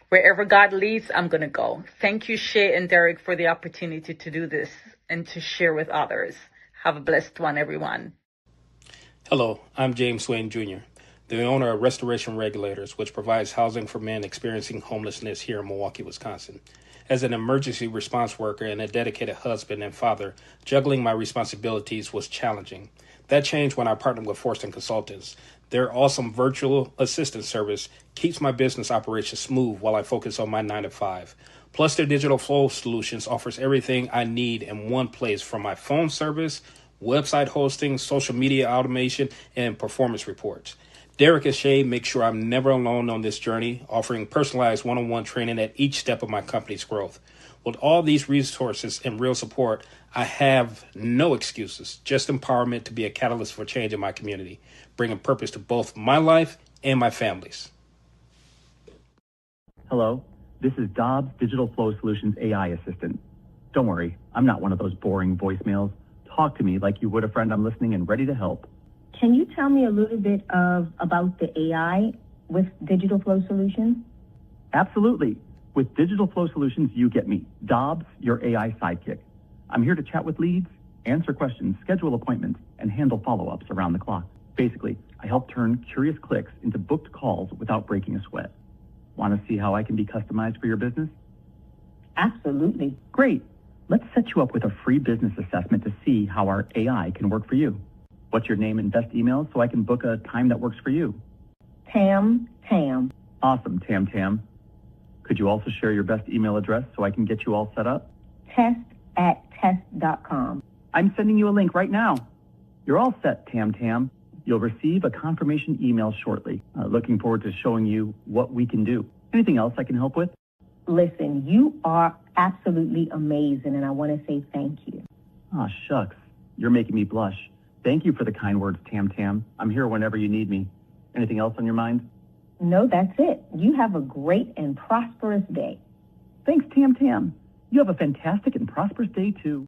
Wherever God leads, I'm going to go. Thank you, Shay and Derek, for the opportunity to do this and to share with others. Have a blessed one, everyone. Hello, I'm James Swain Jr., the owner of Restoration Regulators, which provides housing for men experiencing homelessness here in Milwaukee, Wisconsin. As an emergency response worker and a dedicated husband and father, juggling my responsibilities was challenging. That changed when I partnered with Forston Consultants. Their awesome virtual assistant service keeps my business operations smooth while I focus on my 9-to-5. Plus, their digital flow solutions offers everything I need in one place, from my phone service, website hosting, social media automation, and performance reports. Derek and Shay make sure I'm never alone on this journey, offering personalized one-on-one training at each step of my company's growth. With all these resources and real support, I have no excuses, just empowerment to be a catalyst for change in my community, bringing purpose to both my life and my family's. Hello, this is Dobbs Digital Flow Solutions AI assistant. Don't worry, I'm not one of those boring voicemails. Talk to me like you would a friend. I'm listening and ready to help. Can you tell me a little bit about the AI with Digital Flow Solutions? Absolutely. With Digital Flow Solutions, you get me, Dobbs, your AI sidekick. I'm here to chat with leads, answer questions, schedule appointments, and handle follow-ups around the clock. Basically, I help turn curious clicks into booked calls without breaking a sweat. Want to see how I can be customized for your business? Absolutely. Great. Let's set you up with a free business assessment to see how our AI can work for you. What's your name and best email so I can book a time that works for you? Tam. Awesome, Tam. Could you also share your best email address so I can get you all set up? test@test.com. I'm sending you a link right now. You're all set, Tam. You'll receive a confirmation email shortly. Looking forward to showing you what we can do. Anything else I can help with? Listen, you are absolutely amazing, and I want to say thank you. Aw, shucks. You're making me blush. Thank you for the kind words, Tam. I'm here whenever you need me. Anything else on your mind? No, that's it. You have a great and prosperous day. Thanks, Tam. You have a fantastic and prosperous day, too.